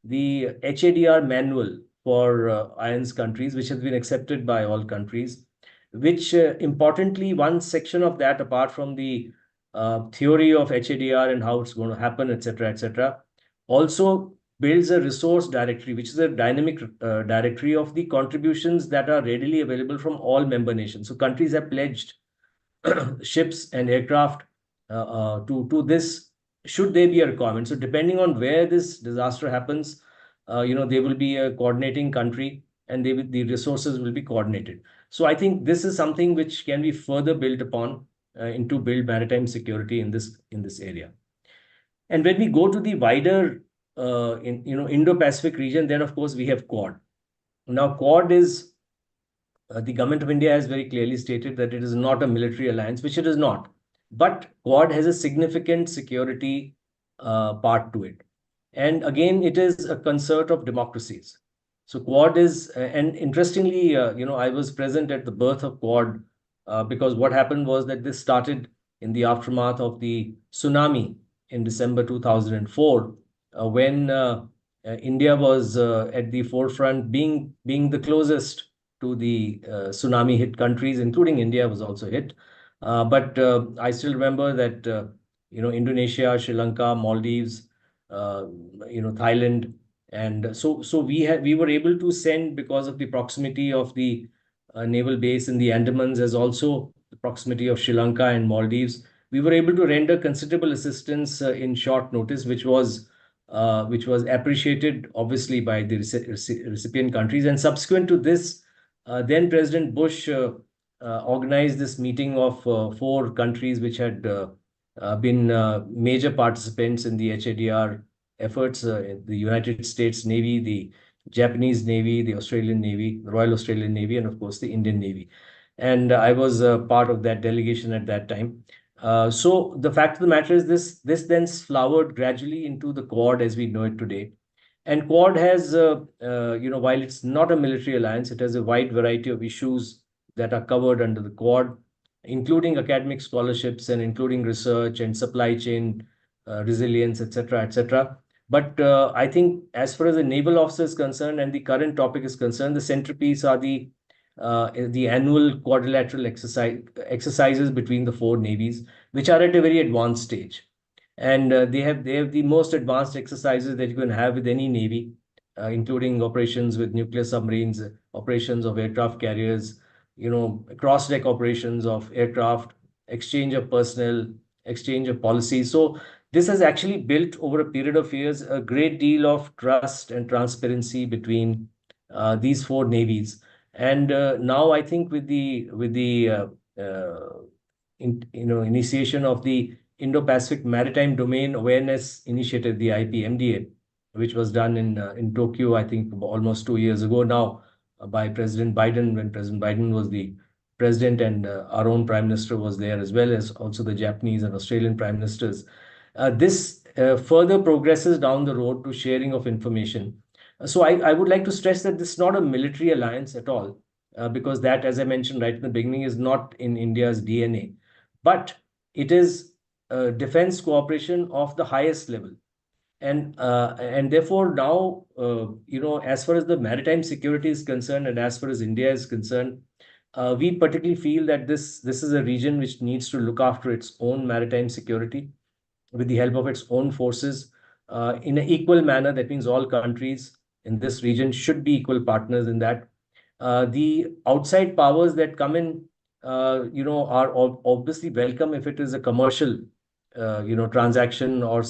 the HADR manual for IONS countries, which has been accepted by all countries, which importantly, one section of that, apart from the theory of HADR and how it's going to happen, etc., also builds a resource directory, which is a dynamic directory of the contributions that are readily available from all member nations. So countries have pledged ships and aircraft to this, should there be a requirement. So depending on where this disaster happens, there will be a coordinating country, and the resources will be coordinated. So I think this is something which can be further built upon to build maritime security in this area. And when we go to the wider Indo-Pacific region, then of course we have Quad. Now Quad is the government of India has very clearly stated that it is not a military alliance, which it is not. But Quad has a significant security part to it. And again, it is a concert of democracies. So Quad is, and interestingly, I was present at the birth of Quad because what happened was that this started in the aftermath of the tsunami in December 2004, when India was at the forefront, being the closest to the tsunami hit countries, including India was also hit. But I still remember that Indonesia, Sri Lanka, Maldives, Thailand, and so we were able to send, because of the proximity of the naval base in the Andamans, as also the proximity of Sri Lanka and Maldives, we were able to render considerable assistance in short notice, which was appreciated obviously by the recipient countries. And subsequent to this, then President Bush organized this meeting of 4 countries which had been major participants in the HADR efforts: the United States Navy, the Japanese Navy, the Australian Navy, the Royal Australian Navy, and of course the Indian Navy. And I was part of that delegation at that time. So the fact of the matter is this then flowered gradually into the Quad as we know it today. And Quad has, while it's not a military alliance, it has a wide variety of issues that are covered under the Quad, including academic scholarships and including research and supply chain resilience, etc. But I think as far as the naval officer is concerned and the current topic is concerned, the centerpiece are the annual quadrilateral exercises between the 4 navies, which are at a very advanced stage. And they have the most advanced exercises that you can have with any navy, including operations with nuclear submarines, operations of aircraft carriers, cross-deck operations of aircraft, exchange of personnel, exchange of policies. So this has actually built over a period of years a great deal of trust and transparency between these 4 navies. And now I think with the initiation of the Indo-Pacific Maritime Domain Awareness Initiative, the IPMDA, which was done in Tokyo, I think almost 2 years ago now, by President Biden, when President Biden was the president, and our own Prime Minister was there, as well as also the Japanese and Australian Prime Ministers. This further progresses down the road to sharing of information. So I would like to stress that this is not a military alliance at all, because that, as I mentioned right in the beginning, is not in India's DNA. But it is defense cooperation of the highest level. And therefore now, as far as the maritime security is concerned and as far as India is concerned, we particularly feel that this is a region which needs to look after its own maritime security with the help of its own forces in an equal manner. That means all countries in this region should be equal partners in that. The outside powers that come in, are obviously welcome if it is a commercial, transaction, or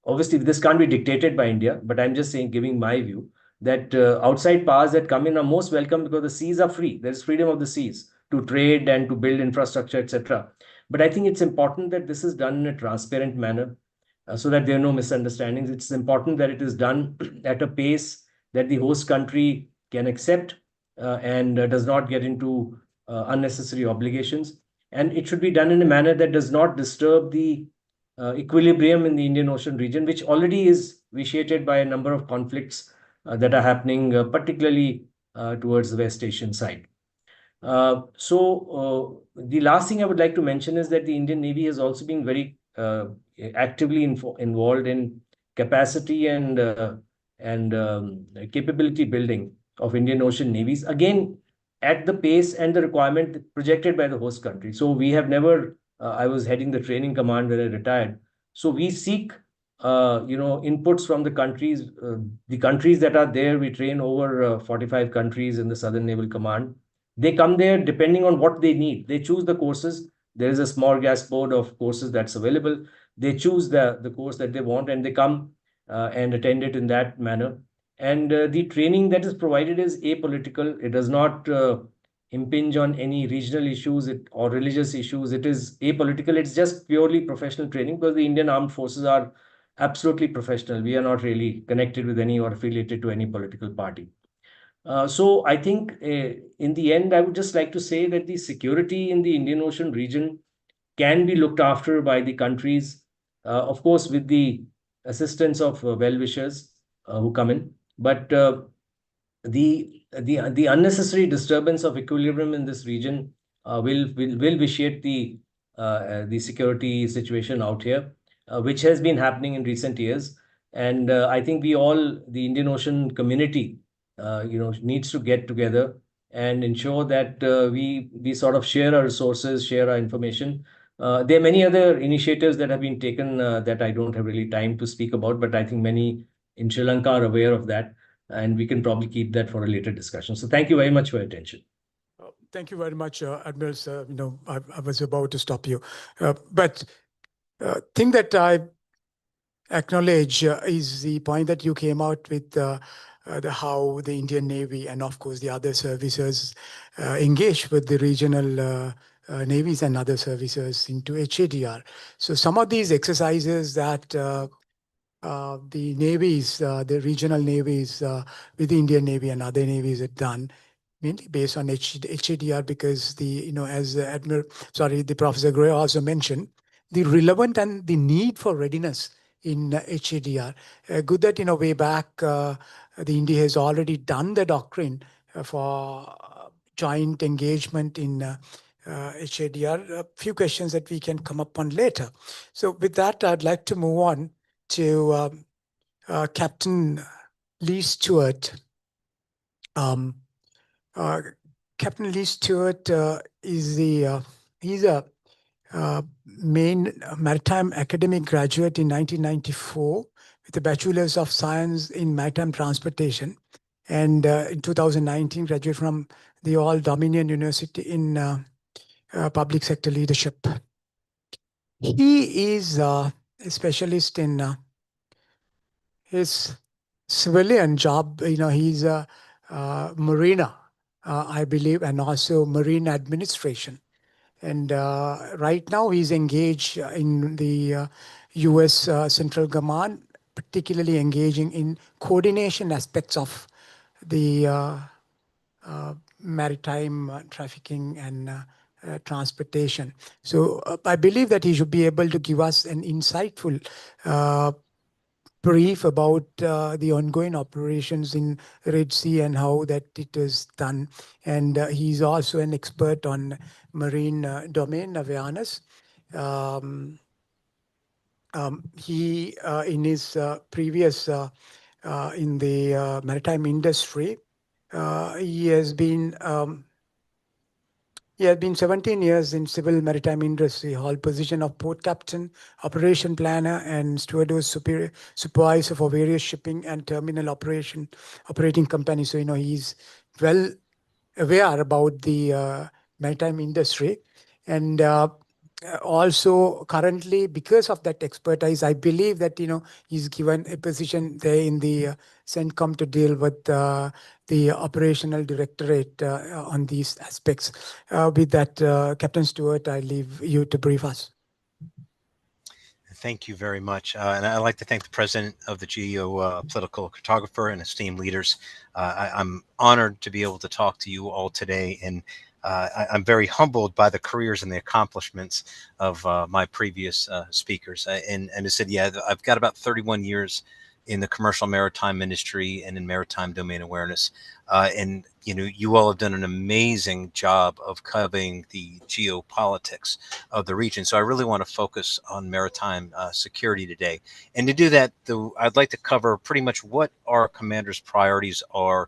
obviously this can't be dictated by India, but I'm just saying, giving my view, that outside powers that come in are most welcome because the seas are free. There is freedom of the seas to trade and to build infrastructure, etc. But I think it's important that this is done in a transparent manner, so that there are no misunderstandings. It's important that it is done at a pace that the host country can accept, and does not get into unnecessary obligations. And it should be done in a manner that does not disturb the equilibrium in the Indian Ocean region, which already is vitiated by a number of conflicts that are happening, particularly towards the West Asian side. The last thing I would like to mention is that the Indian Navy has also been very actively involved in capacity and capability building of Indian Ocean navies, again at the pace and the requirement projected by the host country. So we have never, I was heading the training command when I retired. So we seek inputs from the countries that are there. We train over 45 countries in the Southern Naval Command. They come there depending on what they need. They choose the courses. There is a smorgasbord of courses that's available. They choose the course that they want, and they come and attend it in that manner. And the training that is provided is apolitical. It does not impinge on any regional issues or religious issues. It is apolitical. It's just purely professional training, because the Indian Armed Forces are absolutely professional. We are not really connected with any or affiliated to any political party. So I think in the end, I would just like to say that the security in the Indian Ocean region can be looked after by the countries, of course, with the assistance of well-wishers who come in. But the unnecessary disturbance of equilibrium in this region will vitiate the security situation out here, which has been happening in recent years. And I think the Indian Ocean community, needs to get together and ensure that we sort of share our resources, share our information. There are many other initiatives that have been taken that I don't have really time to speak about, but I think many in Sri Lanka are aware of that, and we can probably keep that for a later discussion. So thank you very much for your attention. Thank you very much, Admiral. Sir. I was about to stop you, but thing that I acknowledge is the point that you came out with, how the Indian Navy and of course the other services engage with the regional navies and other services into HADR. So some of these exercises that the navies, the regional navies with the Indian Navy and other navies have done, mainly based on HADR, because as the Professor Grare also mentioned, the relevant and the need for readiness in HADR. Good that way back, the India has already done the doctrine for joint engagement in HADR. A few questions that we can come up on later. So with that, I'd like to move on to Captain Lee Stuart. Captain Lee Stuart is he's a main maritime academic graduate in 1994 with a Bachelor's of Science in Maritime Transportation, and in 2019 graduated from the All Dominion University in Public Sector Leadership. He is a specialist in his civilian job. He's a marina, I believe, and also marine administration. And right now he's engaged in the US Central Command, particularly engaging in coordination aspects of the maritime trafficking and transportation. So I believe that he should be able to give us an insightful brief about the ongoing operations in Red Sea and how that it is done. And he's also an expert on marine domain awareness. He, in his previous, in the maritime industry, he has been 17 years in civil maritime industry, hold position of port captain, operation planner, and stewardess supervisor for various shipping and terminal operating companies. So, he's well aware about the maritime industry. And also currently, because of that expertise, I believe that, he's given a position there in the CENTCOM to deal with the operational directorate on these aspects. With that, Captain Stuart, I leave you to brief us. Thank you very much. And I'd like to thank the president of the Geopolitical Cartographer and esteemed leaders. I'm honored to be able to talk to you all today. And I'm very humbled by the careers and the accomplishments of my previous speakers. And I said, yeah, I've got about 31 years in the commercial maritime industry and in maritime domain awareness. And, you all have done an amazing job of covering the geopolitics of the region. So I really want to focus on maritime security today. And to do that, I'd like to cover pretty much what our commander's priorities are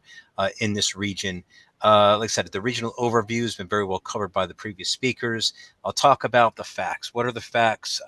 in this region. Like I said, the regional overview has been very well covered by the previous speakers. I'll talk about the facts. What are the facts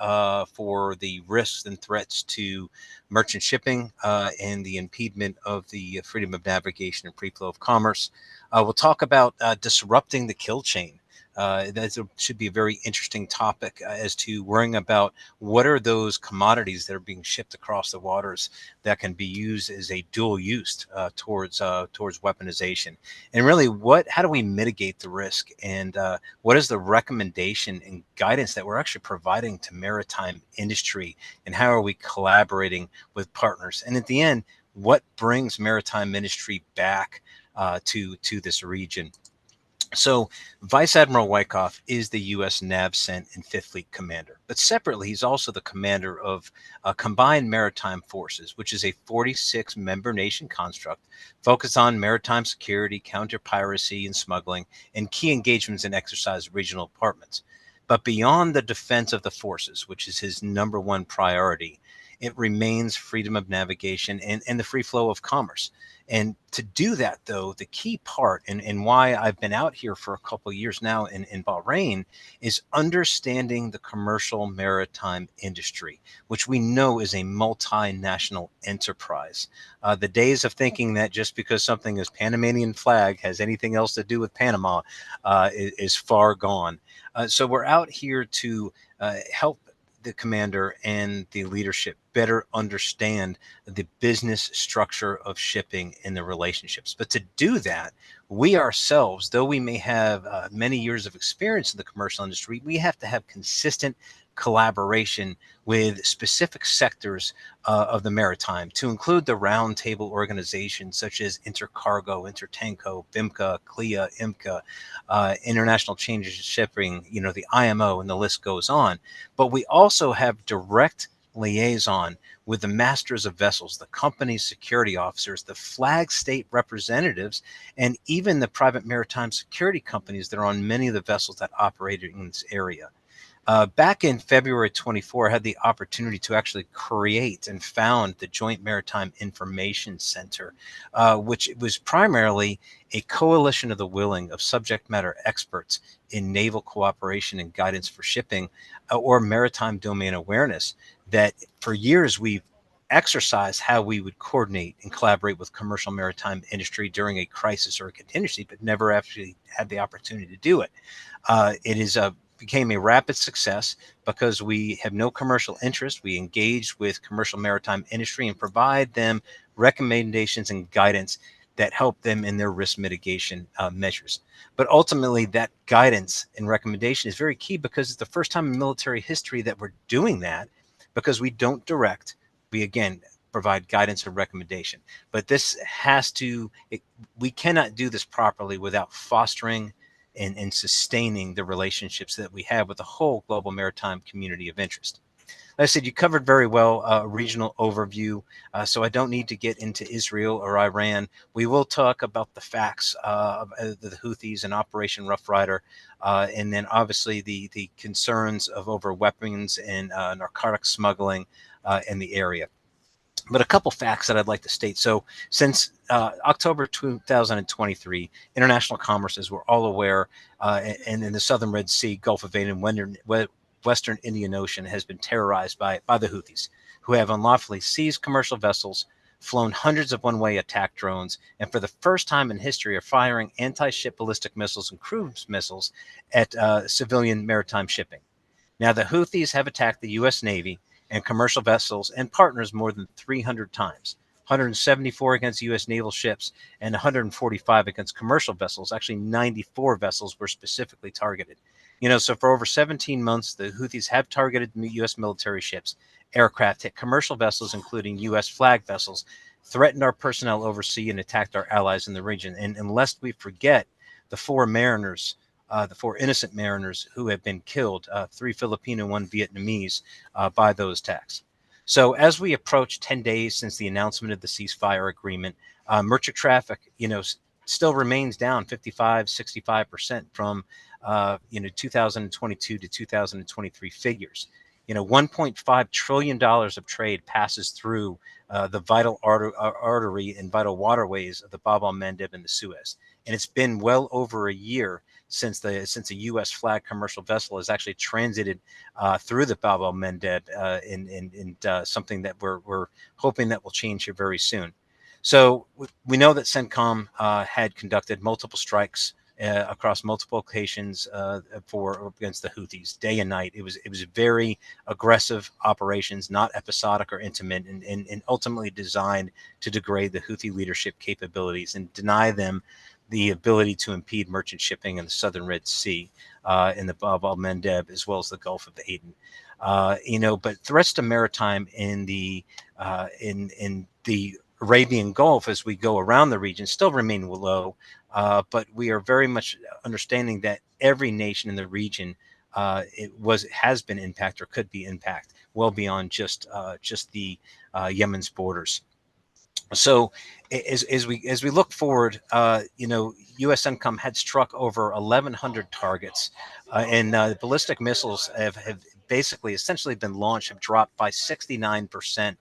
for the risks and threats to merchant shipping and the impediment of the freedom of navigation and free flow of commerce? We'll talk about disrupting the kill chain. That should be a very interesting topic as to worrying about what are those commodities that are being shipped across the waters that can be used as a dual use towards weaponization, and really how do we mitigate the risk, and what is the recommendation and guidance that we're actually providing to maritime industry, and how are we collaborating with partners, and at the end, what brings maritime industry back to this region. So Vice Admiral Wyckoff is the U.S. NAVCENT and Fifth Fleet Commander, but separately, he's also the commander of Combined Maritime Forces, which is a 46-member nation construct focused on maritime security, counter-piracy and smuggling, and key engagements and exercise regional departments. But beyond the defense of the forces, which is his #1 priority, it remains freedom of navigation and the free flow of commerce. And to do that, though, the key part and why I've been out here for a couple of years now in Bahrain is understanding the commercial maritime industry, which we know is a multinational enterprise. The days of thinking that just because something is Panamanian flag has anything else to do with Panama is far gone. So we're out here to help the commander and the leadership better understand the business structure of shipping and the relationships. But to do that, we ourselves, though we may have many years of experience in the commercial industry, we have to have consistent collaboration with specific sectors of the maritime, to include the roundtable organizations such as Intercargo, Intertanko, BIMCA, CLIA, IMCA, International Changes in Shipping, the IMO, and the list goes on. But we also have direct liaison with the masters of vessels, the company's security officers, the flag state representatives, and even the private maritime security companies that are on many of the vessels that operate in this area. Back in February 24, I had the opportunity to actually create and found the Joint Maritime Information Center, which was primarily a coalition of the willing of subject matter experts in naval cooperation and guidance for shipping or maritime domain awareness, that for years we've exercised how we would coordinate and collaborate with commercial maritime industry during a crisis or a contingency, but never actually had the opportunity to do it. It became a rapid success because we have no commercial interest. We engage with commercial maritime industry and provide them recommendations and guidance that help them in their risk mitigation measures. But ultimately, that guidance and recommendation is very key because it's the first time in military history that we're doing that, because we don't direct. We, again, provide guidance and recommendation. But this we cannot do this properly without fostering in sustaining the relationships that we have with the whole global maritime community of interest. Like I said, you covered very well a regional overview, so I don't need to get into Israel or Iran. We will talk about the facts of the Houthis and Operation Rough Rider, and then obviously the concerns of over weapons and narcotics smuggling in the area. But a couple facts that I'd like to state. So since October 2023, international commerce, as we're all aware, and in the southern Red Sea, Gulf of Aden, Western Indian Ocean has been terrorized by the Houthis, who have unlawfully seized commercial vessels, flown hundreds of one-way attack drones, and for the first time in history are firing anti-ship ballistic missiles and cruise missiles at civilian maritime shipping. Now, the Houthis have attacked the U.S. Navy and commercial vessels and partners more than 300 times, 174 against U.S. naval ships and 145 against commercial vessels. Actually, 94 vessels were specifically targeted. So for over 17 months, the Houthis have targeted U.S. military ships, aircraft, hit commercial vessels, including U.S. flag vessels, threatened our personnel overseas, and attacked our allies in the region. And lest we forget the four innocent mariners who have been killed, 3 Filipino, 1 Vietnamese, by those attacks. So as we approach 10 days since the announcement of the ceasefire agreement, merchant traffic, still remains down 65% from 2022 to 2023 figures. $1.5 trillion of trade passes through the vital artery and vital waterways of the Bab el-Mandeb and the Suez. And it's been well over a year since a U.S. flag commercial vessel has actually transited through the Bab el-Mandeb, in something that we're hoping that will change here very soon. So we know that CENTCOM had conducted multiple strikes across multiple locations against the Houthis, day and night. It was very aggressive operations, not episodic or intermittent, and ultimately designed to degrade the Houthi leadership capabilities and deny them the ability to impede merchant shipping in the southern Red Sea, in the Bab el-Mandeb, as well as the Gulf of Aden. But threats to maritime in the Arabian Gulf as we go around the region still remain low, but we are very much understanding that every nation in the region has been impacted or could be impacted well beyond just the Yemen's borders. So as we look forward, U.S. CENTCOM had struck over 1,100 targets, and ballistic missiles have basically essentially been launched, have dropped by 69%,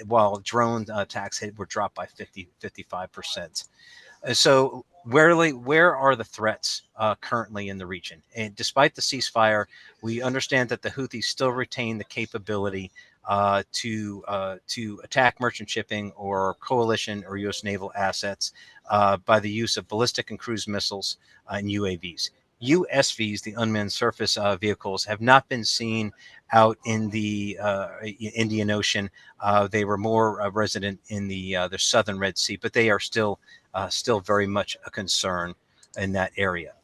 while drone attacks were dropped by 55%. So where are the threats currently in the region? And despite the ceasefire, we understand that the Houthis still retain the capability to attack merchant shipping or coalition or U.S. naval assets by the use of ballistic and cruise missiles and UAVs. USVs, the unmanned surface vehicles, have not been seen out in the Indian Ocean. They were more resident in the southern Red Sea, but they are still very much a concern in that area.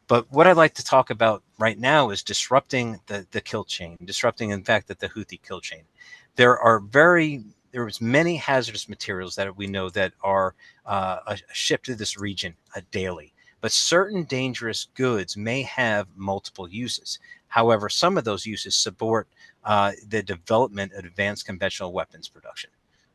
But what I'd like to talk about right now is disrupting the kill chain, disrupting, in fact, the Houthi kill chain. There's many hazardous materials that we know that are shipped to this region daily, but certain dangerous goods may have multiple uses. However, some of those uses support the development of advanced conventional weapons production.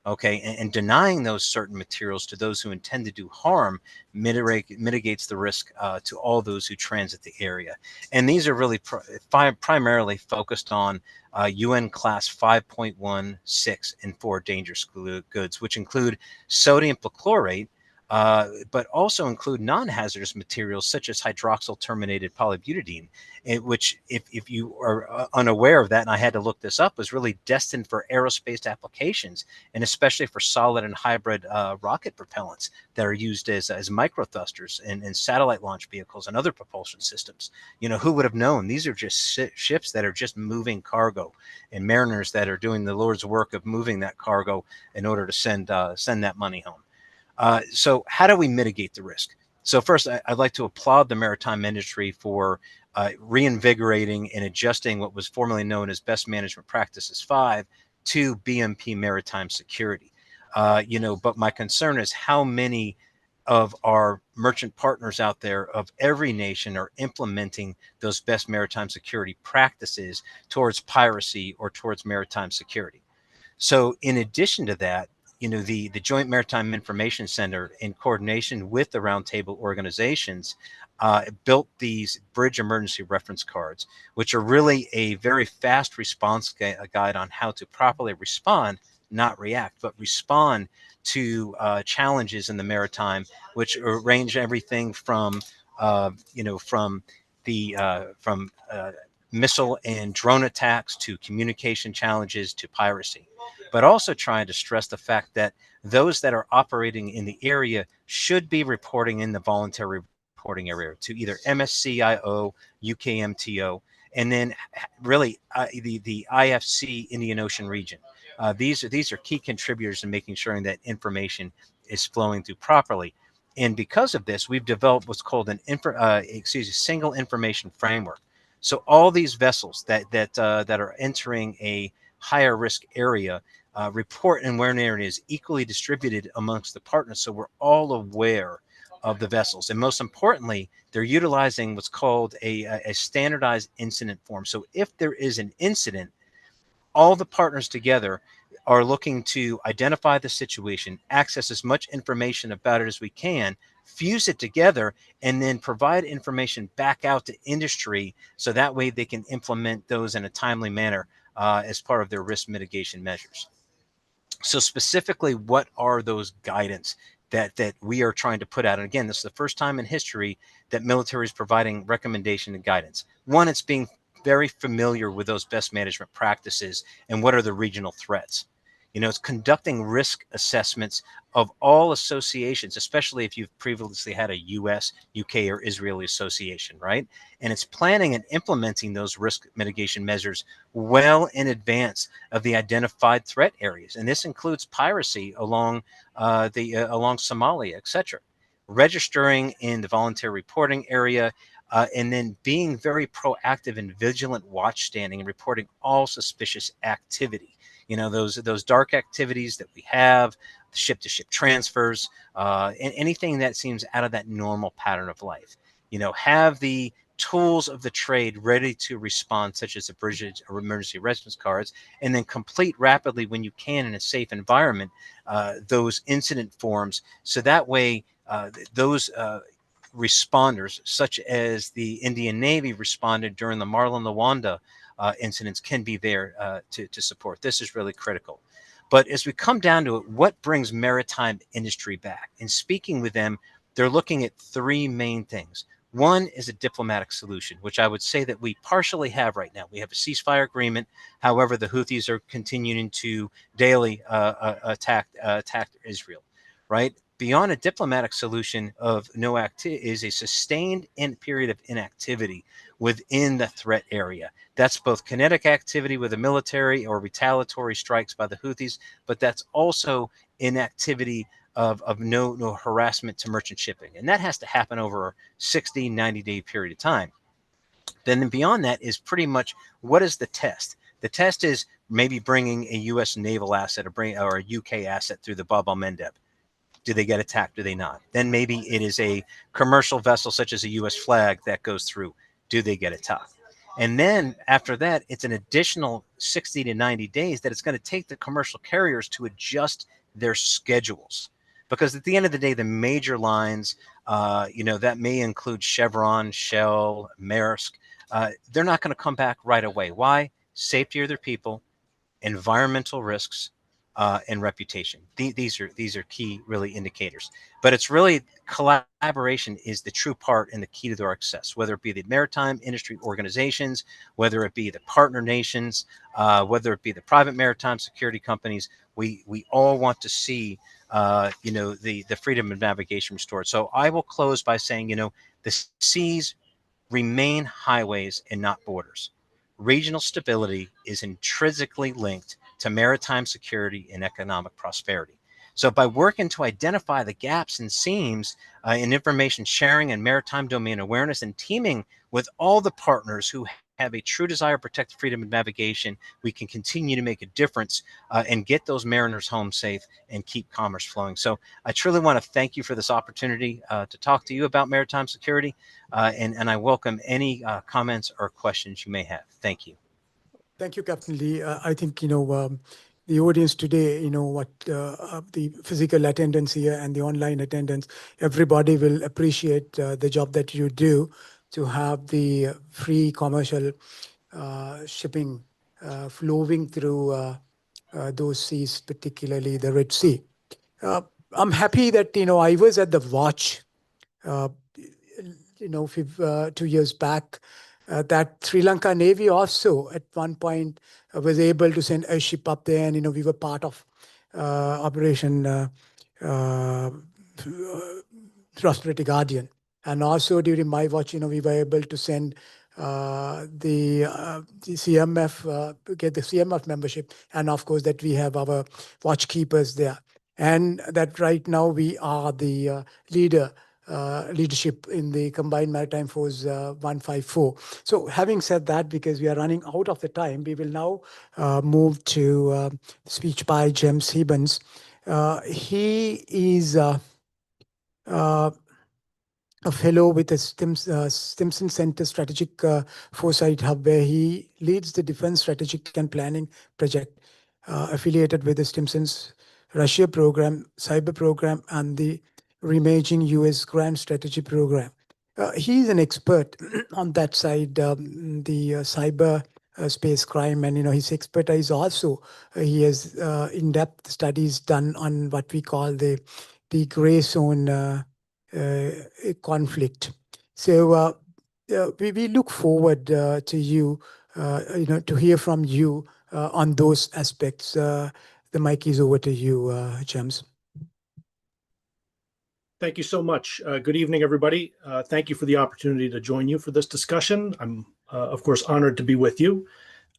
Okay, and denying those certain materials to those who intend to do harm mitigates the risk to all those who transit the area. And these are really primarily focused on UN Class 5.1, 6, and 4 dangerous goods, which include sodium perchlorate, but also include non-hazardous materials such as hydroxyl terminated polybutadiene, which, if you are unaware of that, and I had to look this up, was really destined for aerospace applications, and especially for solid and hybrid rocket propellants that are used as microthrusters in satellite launch vehicles and other propulsion systems. Who would have known? These are just ships that are just moving cargo, and mariners that are doing the Lord's work of moving that cargo in order to send that money home. So how do we mitigate the risk? So first, I'd like to applaud the maritime industry for reinvigorating and adjusting what was formerly known as Best Management Practices 5 to BMP Maritime Security. But my concern is how many of our merchant partners out there of every nation are implementing those best maritime security practices towards piracy or towards maritime security. So in addition to that, you know, the Joint Maritime Information Center, in coordination with the roundtable organizations, built these bridge emergency reference cards, which are really a very fast response guide on how to properly respond, not react, but respond to challenges in the maritime, which range everything from, you know, from the missile and drone attacks to communication challenges to piracy, but also trying to stress the fact that those that are operating in the area should be reporting in the voluntary reporting area to either MSCIO, UKMTO, and then really the IFC Indian Ocean region. These are key contributors in making sure that information is flowing through properly. And because of this, we've developed what's called an single information framework. So all these vessels that are entering a higher risk area report in where an area is equally distributed amongst the partners, so we're all aware of the vessels. And most importantly, they're utilizing what's called a standardized incident form. So if there is an incident, all the partners together are looking to identify the situation, access as much information about it as we can, fuse it together, and then provide information back out to industry so that way they can implement those in a timely manner as part of their risk mitigation measures. So specifically, what are those guidance that we are trying to put out? And again, this is the first time in history that military is providing recommendation and guidance. One, it's being very familiar with those best management practices and what are the regional threats. You know, it's conducting risk assessments of all associations, especially if you've previously had a US, UK, or Israeli association, right? And it's planning and implementing those risk mitigation measures well in advance of the identified threat areas. And this includes piracy along along Somalia, etc. Registering in the voluntary reporting area, and then being very proactive and vigilant watch standing and reporting all suspicious activity. You know, those dark activities that we have, the ship-to-ship transfers, and anything that seems out of that normal pattern of life. You know, have the tools of the trade ready to respond, such as the bridge or emergency response cards, and then complete rapidly when you can in a safe environment those incident forms. So that way, those responders, such as the Indian Navy responded during the Marlin Lawanda incidents, can be there to support. This is really critical. But as we come down to it, what brings maritime industry back? In speaking with them, they're looking at three main things. One is a diplomatic solution, which I would say that we partially have right now. We have a ceasefire agreement. However, the Houthis are continuing to daily attack Israel, right? Beyond a diplomatic solution of no activity is a sustained period of inactivity within the threat area. That's both kinetic activity with the military or retaliatory strikes by the Houthis, but that's also inactivity of no harassment to merchant shipping. And that has to happen over a 60, 90-day period of time. Then beyond that is pretty much what is the test? The test is maybe bringing a U.S. naval asset or a UK asset through the Bab el-Mandeb. Do they get attacked? Do they not? Then maybe it is a commercial vessel such as a U.S. flag that goes through. Do they get attacked? And then after that, it's an additional 60 to 90 days that it's going to take the commercial carriers to adjust their schedules. Because at the end of the day, the major lines, you know, that may include Chevron, Shell, Maersk, they're not going to come back right away. Why? Safety of their people, environmental risks, and reputation. These are key really indicators. But it's really collaboration is the true part and the key to their success, whether it be the maritime industry organizations, whether it be the partner nations, whether it be the private maritime security companies. We all want to see you know, the freedom of navigation restored. So I will close by saying, you know, the seas remain highways and not borders. Regional stability is intrinsically linked to maritime security and economic prosperity. So by working to identify the gaps and seams in information sharing and maritime domain awareness and teaming with all the partners who have a true desire to protect the freedom of navigation, we can continue to make a difference and get those mariners home safe and keep commerce flowing. So I truly want to thank you for this opportunity to talk to you about maritime security, and I welcome any comments or questions you may have. Thank you. Thank you, Captain Lee. I think, the audience today, what the physical attendance here and the online attendance, everybody will appreciate the job that you do to have the free commercial shipping flowing through those seas, particularly the Red Sea. I'm happy that, I was at the watch, 2 years back, that Sri Lanka Navy also at one point was able to send a ship up there, and we were part of Operation Prosperity Guardian. And also during my watch, we were able to send the CMF, get the CMF membership, and of course that we have our watchkeepers there, and that right now we are the leadership in the Combined Maritime Force 154. So having said that, because we are running out of the time, we will now move to speech by James Hibbons. He is a fellow with the Stimson Center Strategic Foresight Hub, where he leads the Defense Strategic and Planning Project affiliated with the Stimson's Russia program, cyber program, and the Reimaging US Grand Strategy program. He's an expert on that side, the cyber space crime, and his expertise also, he has in-depth studies done on what we call the gray zone conflict. So we look forward to you, to hear from you on those aspects. The mic is over to you, James. Thank you so much. Good evening, everybody. Thank you for the opportunity to join you for this discussion. I'm, of course, honored to be with you.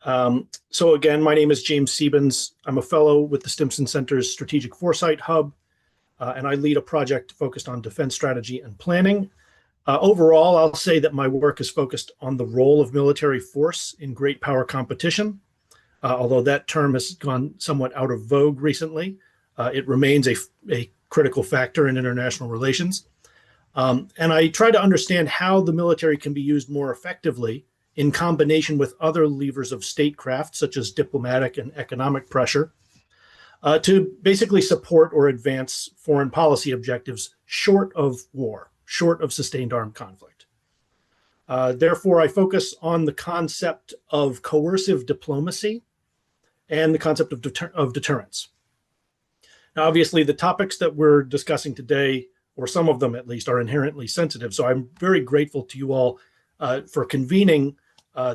So again, my name is James Hibbons. I'm a fellow with the Stimson Center's Strategic Foresight Hub, and I lead a project focused on defense strategy and planning. Overall, I'll say that my work is focused on the role of military force in great power competition. Although that term has gone somewhat out of vogue recently, it remains a critical factor in international relations. And I try to understand how the military can be used more effectively in combination with other levers of statecraft, such as diplomatic and economic pressure, to basically support or advance foreign policy objectives short of war, short of sustained armed conflict. Therefore, I focus on the concept of coercive diplomacy and the concept of deterrence. Now, obviously, the topics that we're discussing today, or some of them at least, are inherently sensitive. So I'm very grateful to you all for convening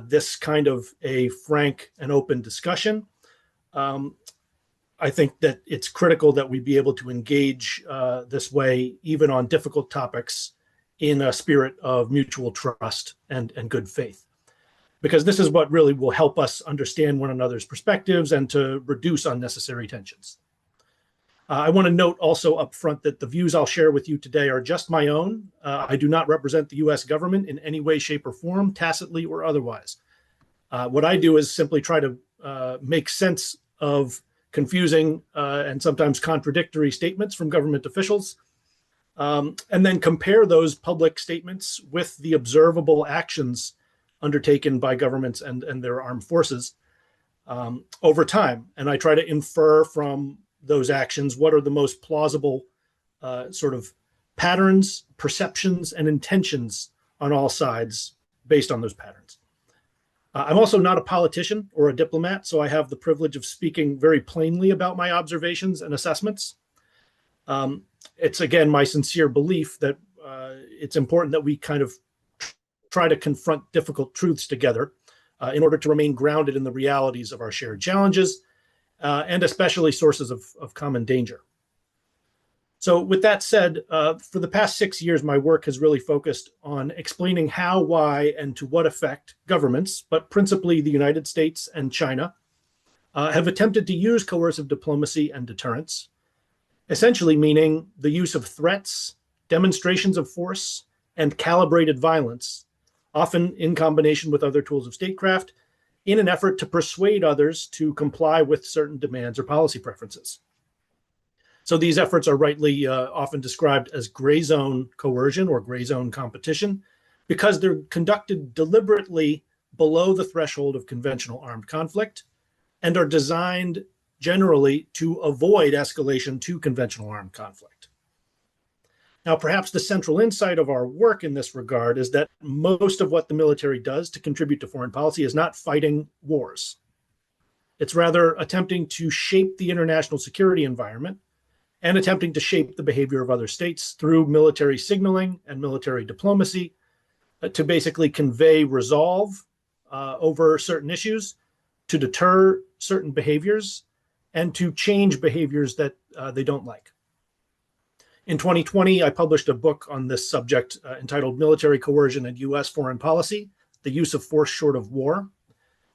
this kind of a frank and open discussion. I think that it's critical that we be able to engage this way, even on difficult topics, in a spirit of mutual trust and good faith, because this is what really will help us understand one another's perspectives and to reduce unnecessary tensions. I want to note also up front that the views I'll share with you today are just my own. I do not represent the US government in any way, shape, or form, tacitly or otherwise. What I do is simply try to make sense of confusing and sometimes contradictory statements from government officials, and then compare those public statements with the observable actions undertaken by governments and their armed forces over time. And I try to infer from those actions what are the most plausible sort of patterns, perceptions, and intentions on all sides based on those patterns. I'm also not a politician or a diplomat, so I have the privilege of speaking very plainly about my observations and assessments. It's, again, my sincere belief that it's important that we kind of try to confront difficult truths together in order to remain grounded in the realities of our shared challenges, and especially sources of common danger. So with that said, for the past 6 years, my work has really focused on explaining how, why, and to what effect governments, but principally the United States and China, have attempted to use coercive diplomacy and deterrence essentially meaning the use of threats, demonstrations of force, and calibrated violence, often in combination with other tools of statecraft, in an effort to persuade others to comply with certain demands or policy preferences. So these efforts are rightly often described as gray zone coercion or gray zone competition, because they're conducted deliberately below the threshold of conventional armed conflict and are designed generally to avoid escalation to conventional armed conflict. Now, perhaps the central insight of our work in this regard is that most of what the military does to contribute to foreign policy is not fighting wars. It's rather attempting to shape the international security environment and attempting to shape the behavior of other states through military signaling and military diplomacy to basically convey resolve over certain issues, to deter certain behaviors, and to change behaviors that they don't like. In 2020, I published a book on this subject entitled Military Coercion and U.S. Foreign Policy, The Use of Force Short of War,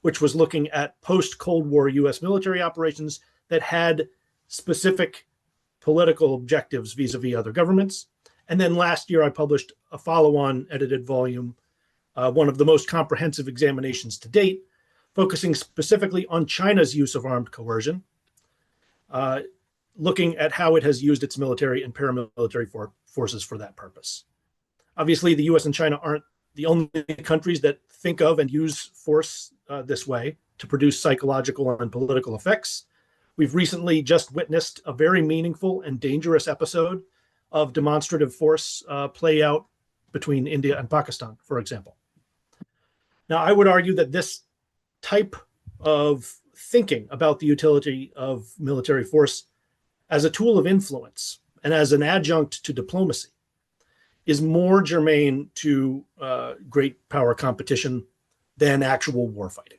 which was looking at post-Cold War U.S. military operations that had specific political objectives vis-a-vis other governments. And then last year, I published a follow-on edited volume, one of the most comprehensive examinations to date, focusing specifically on China's use of armed coercion, looking at how it has used its military and paramilitary forces for that purpose. Obviously, the US and China aren't the only countries that think of and use force this way to produce psychological and political effects. We've recently just witnessed a very meaningful and dangerous episode of demonstrative force play out between India and Pakistan, for example. Now, I would argue that this type of thinking about the utility of military force as a tool of influence and as an adjunct to diplomacy is more germane to great power competition than actual warfighting.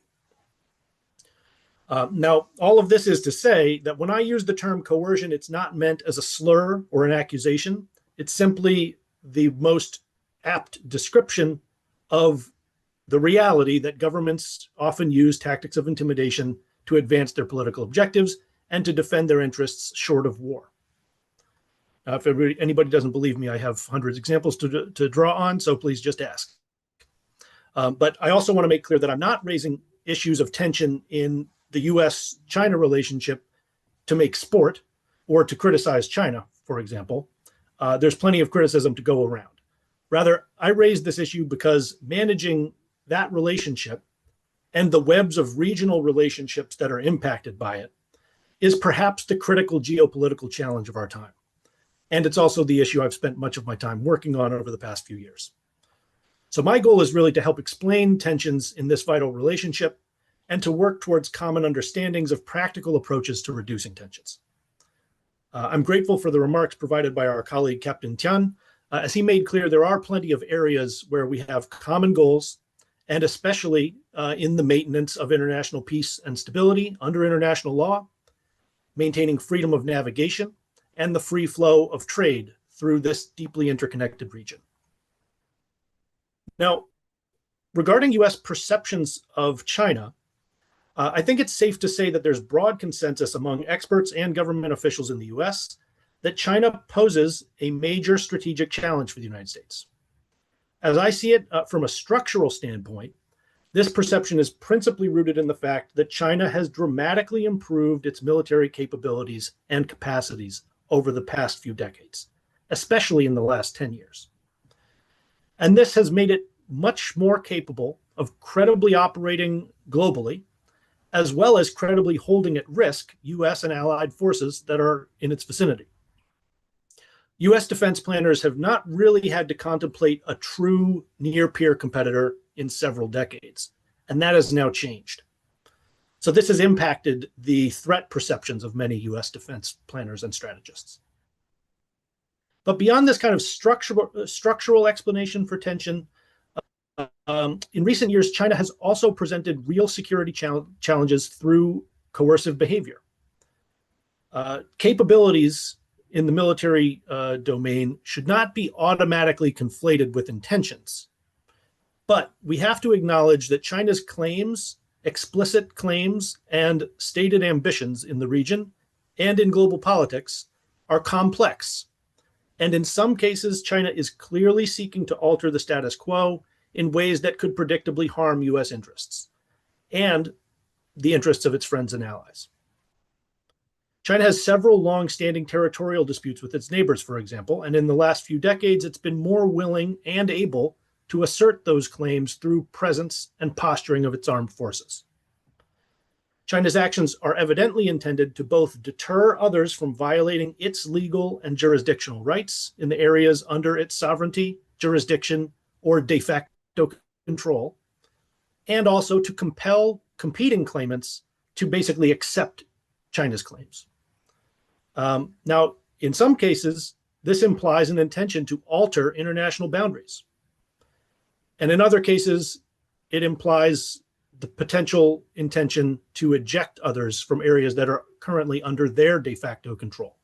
Now, all of this is to say that when I use the term coercion, it's not meant as a slur or an accusation. It's simply the most apt description of the reality that governments often use tactics of intimidation to advance their political objectives and to defend their interests short of war. If anybody doesn't believe me, I have hundreds of examples to draw on, so please just ask. But I also want to make clear that I'm not raising issues of tension in the US-China relationship to make sport or to criticize China, for example. There's plenty of criticism to go around. Rather, I raised this issue because managing that relationship and the webs of regional relationships that are impacted by it is perhaps the critical geopolitical challenge of our time. And it's also the issue I've spent much of my time working on over the past few years. So my goal is really to help explain tensions in this vital relationship and to work towards common understandings of practical approaches to reducing tensions. I'm grateful for the remarks provided by our colleague, Captain TIAN. As he made clear, there are plenty of areas where we have common goals, and especially in the maintenance of international peace and stability under international law, maintaining freedom of navigation, and the free flow of trade through this deeply interconnected region. Now, regarding US perceptions of China, I think it's safe to say that there's broad consensus among experts and government officials in the US that China poses a major strategic challenge for the United States. As I see it, from a structural standpoint, this perception is principally rooted in the fact that China has dramatically improved its military capabilities and capacities over the past few decades, especially in the last 10 years. And this has made it much more capable of credibly operating globally, as well as credibly holding at risk US and allied forces that are in its vicinity. US defense planners have not really had to contemplate a true near-peer competitor in several decades, and that has now changed. So this has impacted the threat perceptions of many US defense planners and strategists. But beyond this kind of structural explanation for tension, in recent years, China has also presented real security challenges through coercive behavior. Capabilities in the military domain should not be automatically conflated with intentions. But we have to acknowledge that China's claims, explicit claims, and stated ambitions in the region and in global politics are complex, and in some cases, China is clearly seeking to alter the status quo in ways that could predictably harm US interests and the interests of its friends and allies. China has several long-standing territorial disputes with its neighbors, for example, and in the last few decades, it's been more willing and able to assert those claims through presence and posturing of its armed forces. China's actions are evidently intended to both deter others from violating its legal and jurisdictional rights in the areas under its sovereignty, jurisdiction, or de facto control, and also to compel competing claimants to basically accept China's claims. Now, in some cases, this implies an intention to alter international boundaries. And in other cases, it implies the potential intention to eject others from areas that are currently under their de facto control.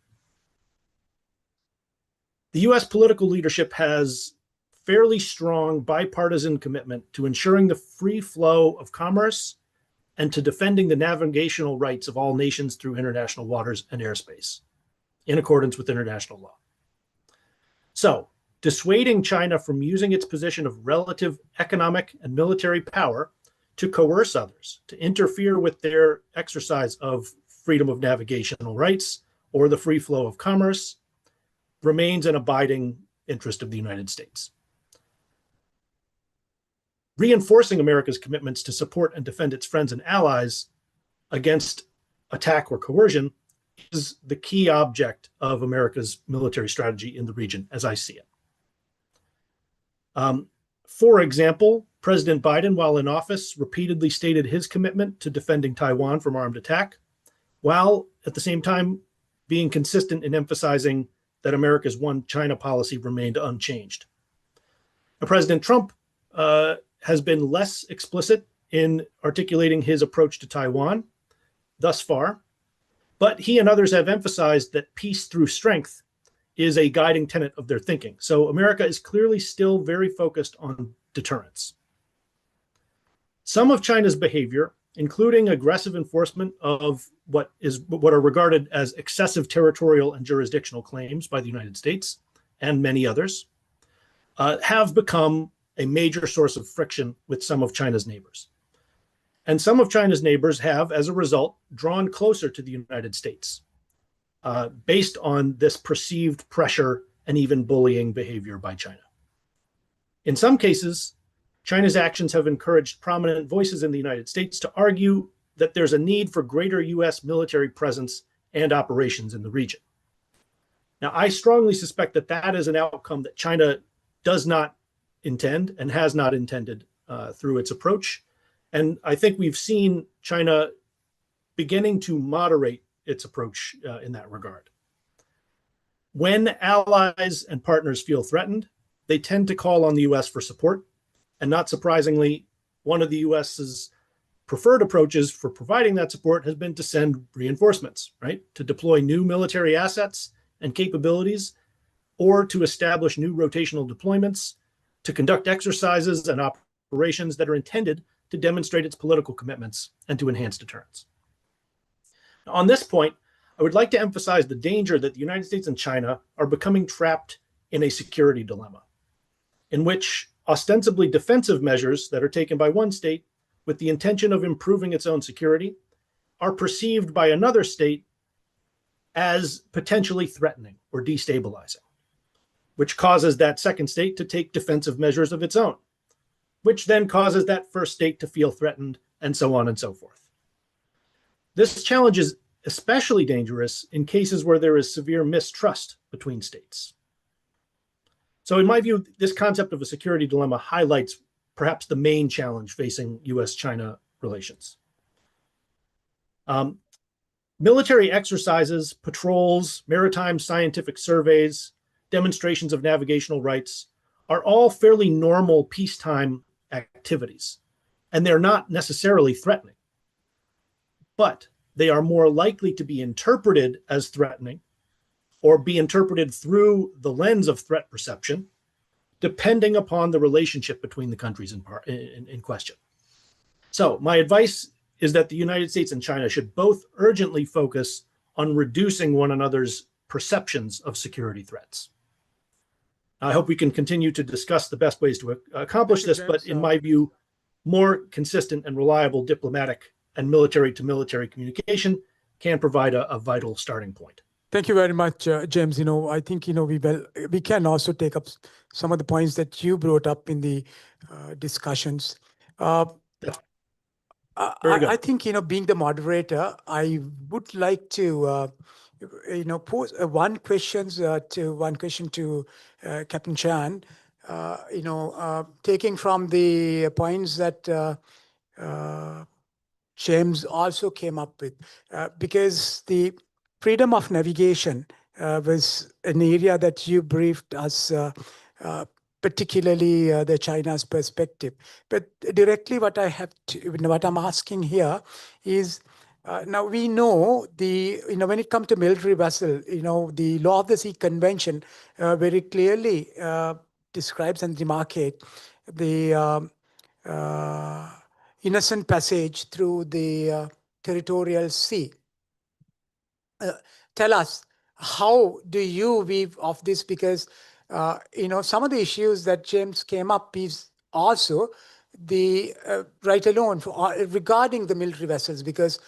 The US political leadership has fairly strong bipartisan commitment to ensuring the free flow of commerce and to defending the navigational rights of all nations through international waters and airspace in accordance with international law. So, dissuading China from using its position of relative economic and military power to coerce others, to interfere with their exercise of freedom of navigational rights or the free flow of commerce, remains an abiding interest of the United States. Reinforcing America's commitments to support and defend its friends and allies against attack or coercion is the key object of America's military strategy in the region, as I see it. For example, President Biden, while in office, repeatedly stated his commitment to defending Taiwan from armed attack, while at the same time being consistent in emphasizing that America's one China policy remained unchanged. Now, President Trump has been less explicit in articulating his approach to Taiwan thus far, but he and others have emphasized that peace through strength is a guiding tenet of their thinking. So America is clearly still very focused on deterrence. Some of China's behavior, including aggressive enforcement of what are regarded as excessive territorial and jurisdictional claims by the United States and many others, have become a major source of friction with some of China's neighbors. And some of China's neighbors have, as a result, drawn closer to the United States based on this perceived pressure and even bullying behavior by China. In some cases, China's actions have encouraged prominent voices in the United States to argue that there's a need for greater US military presence and operations in the region. Now, I strongly suspect that that is an outcome that China does not intend and has not intended through its approach. And I think we've seen China beginning to moderate its approach in that regard. When allies and partners feel threatened, they tend to call on the US for support. And not surprisingly, one of the US's preferred approaches for providing that support has been to send reinforcements, right? To deploy new military assets and capabilities, or to establish new rotational deployments, to conduct exercises and operations that are intended to demonstrate its political commitments and to enhance deterrence. On this point, I would like to emphasize the danger that the United States and China are becoming trapped in a security dilemma, in which ostensibly defensive measures that are taken by one state with the intention of improving its own security are perceived by another state as potentially threatening or destabilizing, which causes that second state to take defensive measures of its own, which then causes that first state to feel threatened, and so on and so forth. This challenge is especially dangerous in cases where there is severe mistrust between states. So in my view, this concept of a security dilemma highlights perhaps the main challenge facing US-China relations. Military exercises, patrols, maritime scientific surveys, demonstrations of navigational rights are all fairly normal peacetime activities, and they're not necessarily threatening. But they are more likely to be interpreted as threatening or be interpreted through the lens of threat perception, depending upon the relationship between the countries in question. So my advice is that the United States and China should both urgently focus on reducing one another's perceptions of security threats. I hope we can continue to discuss the best ways to accomplish this, but in my view, more consistent and reliable diplomatic and military-to-military communication can provide a vital starting point. Thank you very much, James. I think, we can also take up some of the points that you brought up in the discussions. I think, being the moderator, I would like to, pose one question to Captain Chan, taking from the points that James also came up with, because the freedom of navigation was an area that you briefed us, particularly the China's perspective. But directly what I'm asking here is, now we know when it comes to military vessel, the Law of the Sea Convention very clearly describes and demarcates the innocent passage through the territorial sea. Tell us, how do you weave of this? Because some of the issues that James came up is also the right alone regarding the military vessels, because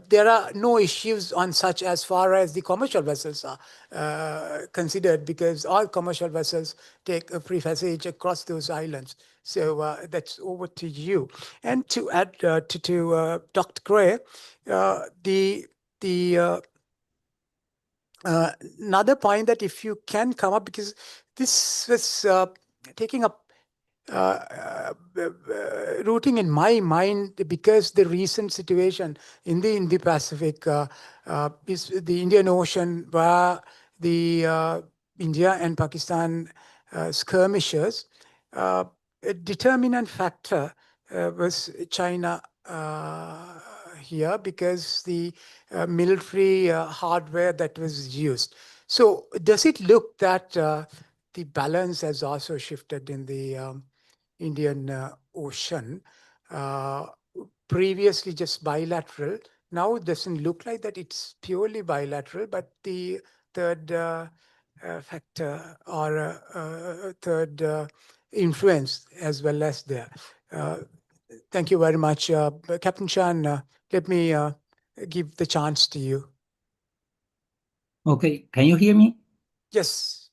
there are no issues on such as far as the commercial vessels are considered, because all commercial vessels take a free passage across those islands. So that's over to you. And to add to Dr. Grare, another point that if you can come up, because this was taking up rooting in my mind, because the recent situation in the Indo-Pacific is the Indian Ocean, where the India and Pakistan skirmishes. A determinant factor was China here, because the military hardware that was used. So does it look that the balance has also shifted in the Indian Ocean? Previously just bilateral. Now it doesn't look like that it's purely bilateral, but the third factor or third influence as well as there. Thank you very much. Captain Chan, let me give the chance to you. Okay, can you hear me? Yes.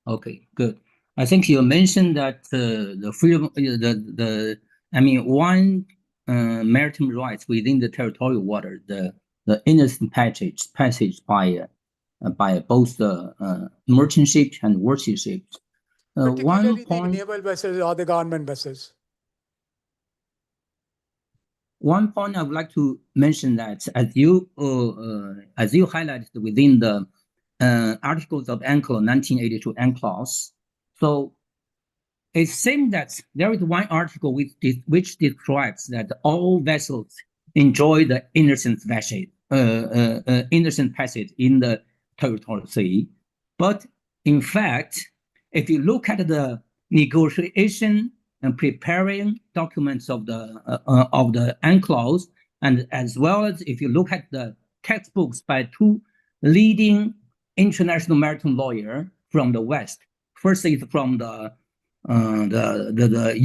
Okay, good. I think you mentioned that the freedom, one maritime rights within the territorial water, the innocent passage by both the merchant ships and warship ships. Particularly the naval vessels or the government vessels. One point I would like to mention that, as you highlighted within the Articles of UNCLOS 1982 UNCLOS, so it seems that there is one article which describes that all vessels enjoy the innocent passage in the territorial sea. But in fact, if you look at the negotiation and preparing documents of the UNCLOS, and as well as if you look at the textbooks by two leading international maritime lawyers from the West, first is from the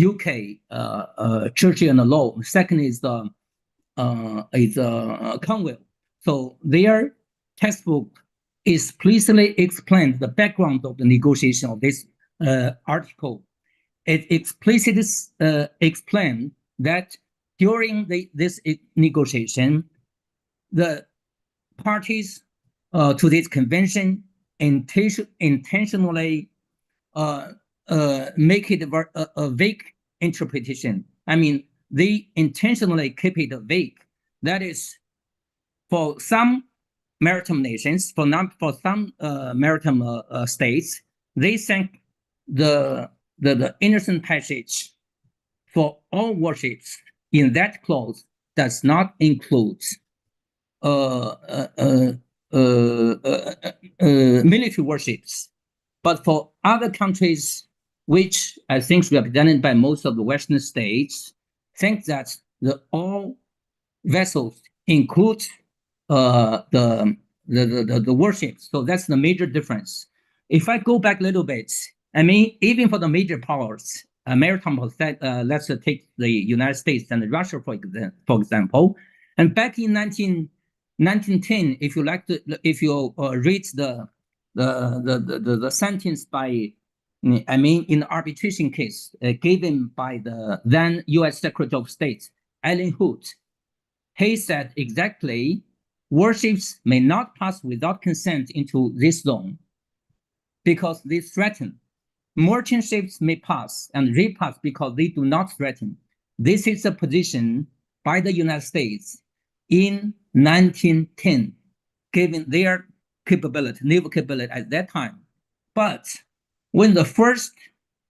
UK Church and Law. Second is Conwell. So their textbook explicitly explains the background of the negotiation of this article. It explicitly explained that during this negotiation, the parties to this convention intentionally make it a vague interpretation. I mean, they intentionally keep it vague. That is, for some maritime nations, for some maritime states, they think the innocent passage for all warships in that clause does not include military warships. But for other countries, which I think is represented by most of the Western states, think that all vessels include the the warships. So that's the major difference. If I go back a little bit, I mean, even for the major powers, maritime powers, let's take the United States and Russia, for example. And back in 1910, if you like to, if you read the sentence by, I mean, in the arbitration case given by the then U.S. Secretary of State, Allen Hood, he said exactly, warships may not pass without consent into this zone because they threaten. Merchant ships may pass and repass because they do not threaten. This is the position by the United States in 1910, given their capability, naval capability at that time. But when the first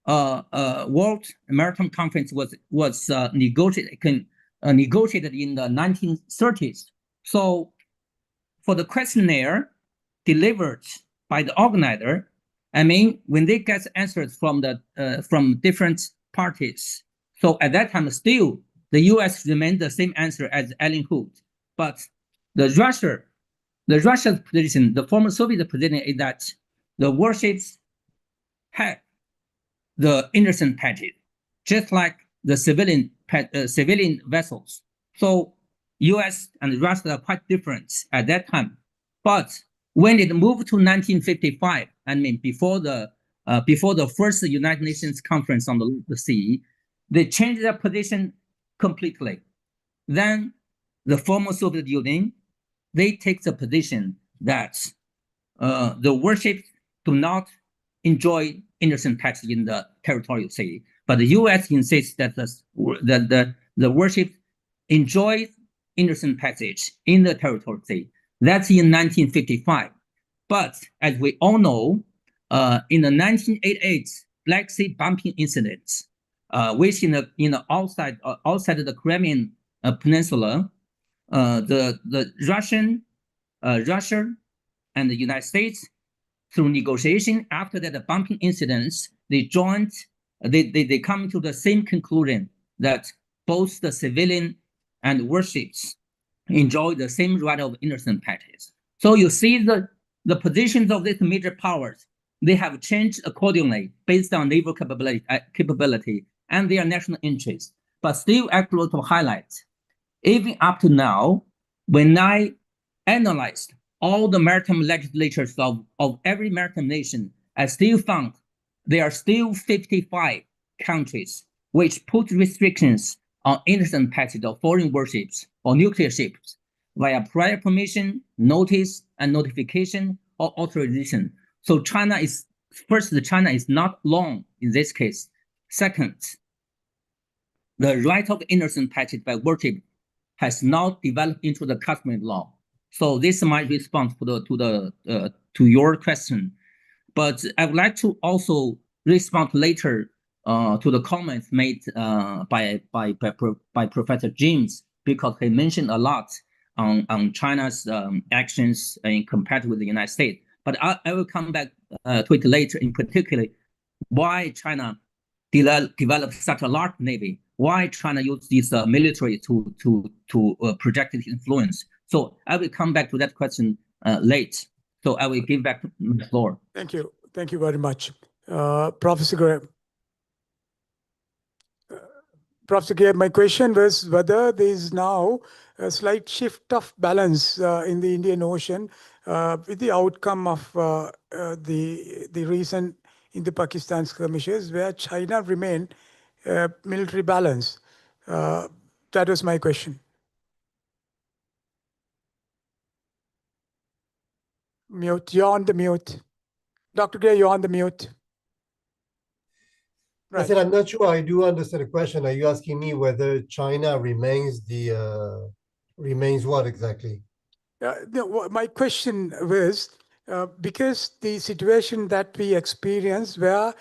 World Maritime Conference was negotiated in the 1930s, so for the questionnaire delivered by the organizer, I mean, when they get answers from different parties, so at that time still the U.S. remained the same answer as Allen Hood, but the Russia's position, the former Soviet position, is that the warships had the innocent package, just like the civilian vessels. So U.S. and Russia are quite different at that time. But when it moved to 1955, I mean before the first United Nations conference on the sea, they changed their position completely. Then the former Soviet Union, they take the position that the warships do not enjoy innocent passage in the territorial sea, but the U.S. insists that the warships enjoy innocent passage in the territorial sea. That's in 1955. But as we all know, in the 1988 Black Sea bumping incidents, which in the outside of the Crimean Peninsula, the Russia and the United States, through negotiation after that, the bumping incidents, they come to the same conclusion that both the civilian and warships enjoy the same right of innocent passage. So you see the positions of these major powers, they have changed accordingly based on naval capability and their national interests. But still, I want to highlight, even up to now, when I analyzed all the maritime legislatures of every maritime nation, I still found there are still 55 countries which put restrictions on innocent passage of foreign warships or nuclear ships via prior permission, notice, and notification or authorization. So China is not alone in this case. Second, the right of innocent passage by warship has not developed into the customary law. So this is my response to your question. But I would like to also respond later to the comments made by Professor James, because he mentioned a lot on China's actions in compared with the United States. But I will come back to it later, in particular, why China developed such a large navy, why China used this military to project its influence. So I will come back to that question late. So I will give back the floor. Thank you. Thank you very much. Professor Grare. Professor Grare, my question was whether there is now a slight shift of balance in the Indian Ocean with the outcome of the recent Indo-Pakistan skirmishes, where China remained military balance. That was my question. Mute. You're on the mute. Dr. Grare, you're on the mute. Right. I said, I'm not sure I do understand the question. Are you asking me whether China remains remains what exactly? No, my question was, because the situation that we experienced where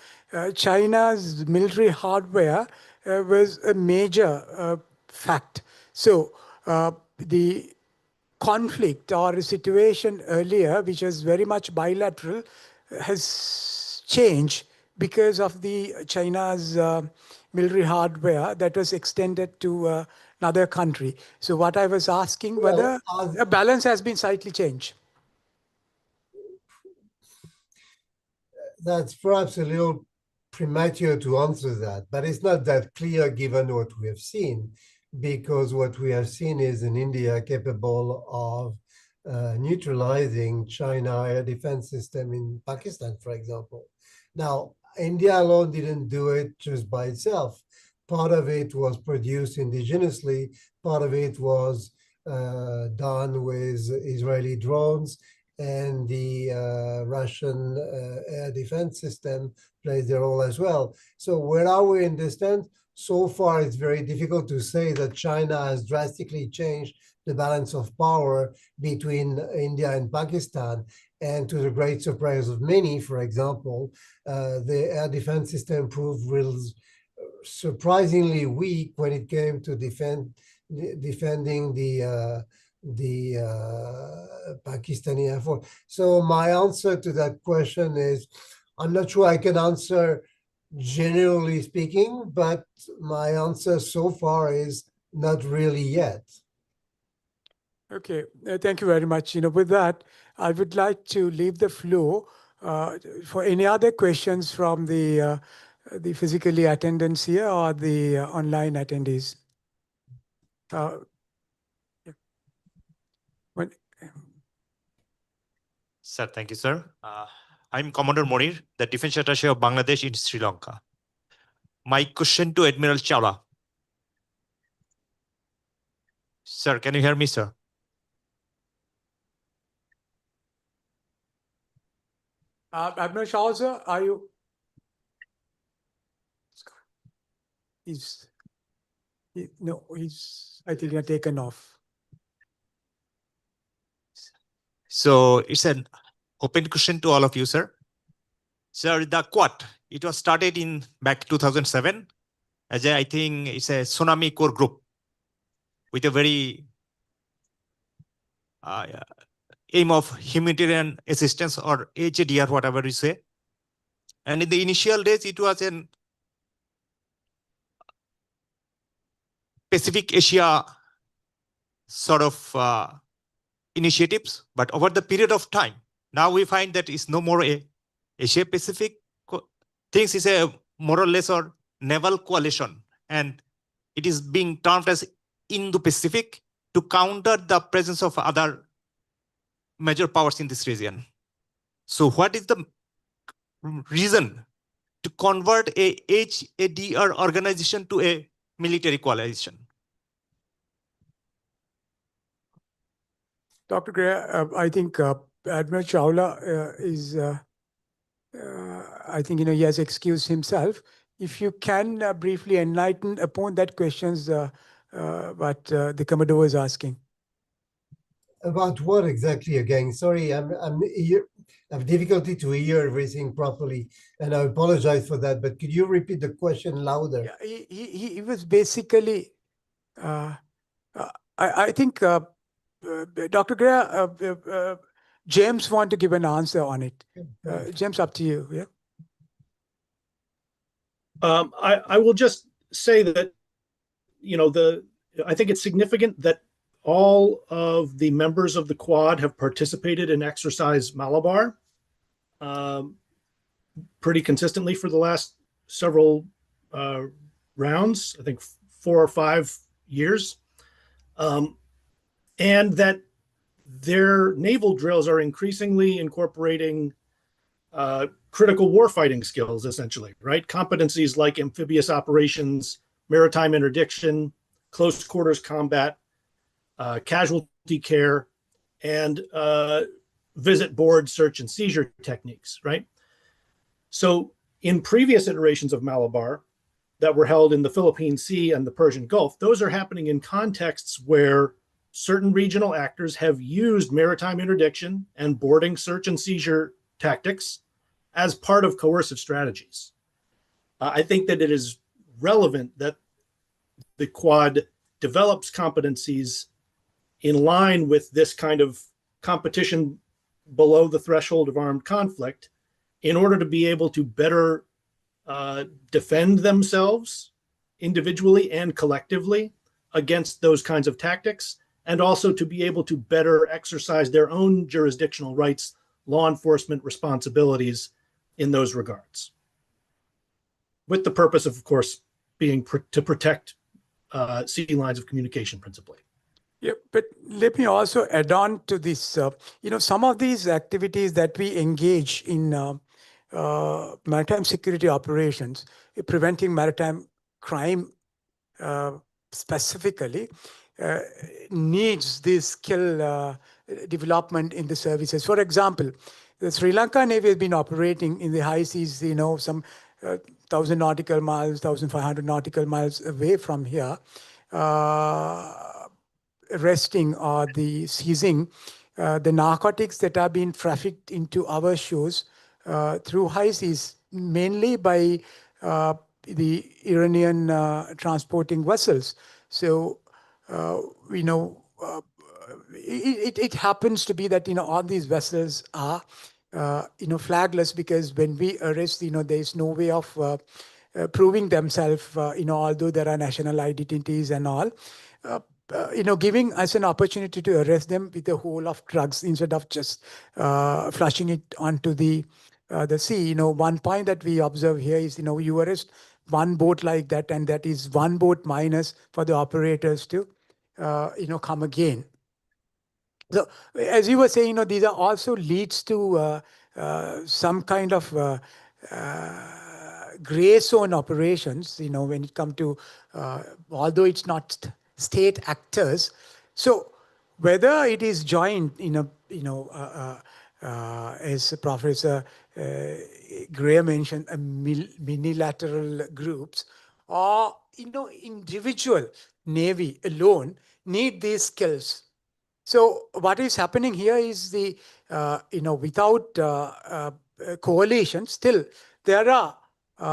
China's military hardware was a major fact. So the conflict or a situation earlier, which was very much bilateral, has changed because of the China's military hardware that was extended to another country. So what I was asking, whether the balance has been slightly changed. That's perhaps a little premature to answer that, but it's not that clear given what we have seen, because what we have seen is an India capable of neutralizing China air defense system in Pakistan, for example. Now, India alone didn't do it just by itself. Part of it was produced indigenously, part of it was done with Israeli drones, and the Russian air defense system plays their role as well. So where are we in this sense? So far, it's very difficult to say that China has drastically changed the balance of power between India and Pakistan. And to the great surprise of many, for example, the air defense system proved surprisingly weak when it came to defending the Pakistani Air Force. So my answer to that question is, I'm not sure I can answer generally speaking, but my answer so far is not really yet. Okay, thank you very much. With that, I would like to leave the floor for any other questions from the physically attendants here or the online attendees. Sir, thank you, sir. I'm Commodore Morir, the Defense Attaché of Bangladesh in Sri Lanka. My question to Admiral Chawla. Sir, can you hear me, sir? Admiral Chawla, sir, are you? I think you're taken off. So it's an open question to all of you, sir. Sir, the Quad, it was started in back 2007 as I think it's a tsunami core group with a very aim of humanitarian assistance or HADR, whatever you say. And in the initial days, it was an Pacific Asia sort of initiatives, but over the period of time, now we find that it's no more a Asia Pacific things, is a more or less or naval coalition, and it is being termed as Indo-Pacific to counter the presence of other major powers in this region. So what is the reason to convert a HADR organization to a military coalition? Dr. Grare, I think Admiral Chawla is, I think, he has excused himself. If you can briefly enlighten upon that questions what the Commodore was asking. About what exactly again? Sorry, I have difficulty to hear everything properly, and I apologize for that, but could you repeat the question louder? Yeah, he was basically, I think, Dr. Grare, James want to give an answer on it. James, up to you. Yeah. I will just say that, I think it's significant that all of the members of the Quad have participated in Exercise Malabar pretty consistently for the last several rounds, I think 4 or 5 years. And that their naval drills are increasingly incorporating critical warfighting skills, essentially, right? Competencies like amphibious operations, maritime interdiction, close quarters combat, casualty care, and visit board search and seizure techniques, right? So in previous iterations of Malabar that were held in the Philippine Sea and the Persian Gulf, those are happening in contexts where certain regional actors have used maritime interdiction and boarding search and seizure tactics as part of coercive strategies. I think that it is relevant that the Quad develops competencies in line with this kind of competition below the threshold of armed conflict in order to be able to better defend themselves individually and collectively against those kinds of tactics, and also to be able to better exercise their own jurisdictional rights, law enforcement responsibilities in those regards, with the purpose of course, being to protect sea lines of communication principally. Yeah, but let me also add on to this. Some of these activities that we engage in maritime security operations, preventing maritime crime specifically, needs this skill development in the services. For example, the Sri Lanka Navy has been operating in the high seas, some 1,000 nautical miles, 1,500 nautical miles away from here, arresting or the seizing the narcotics that are being trafficked into our shores through high seas, mainly by the Iranian transporting vessels. So, it happens to be that, all these vessels are, flagless, because when we arrest, there is no way of proving themselves, although there are national identities and all. Giving us an opportunity to arrest them with a whole of drugs instead of just flushing it onto the sea. One point that we observe here is, you arrest one boat like that, and that is one boat minus for the operators to, come again. So, as you were saying, these are also leads to some kind of gray zone operations, when it comes to, although it's not state actors. So whether it is joined as Professor Grare mentioned, unilateral groups, or individual Navy alone need these skills. So what is happening here is the without coalition, still there are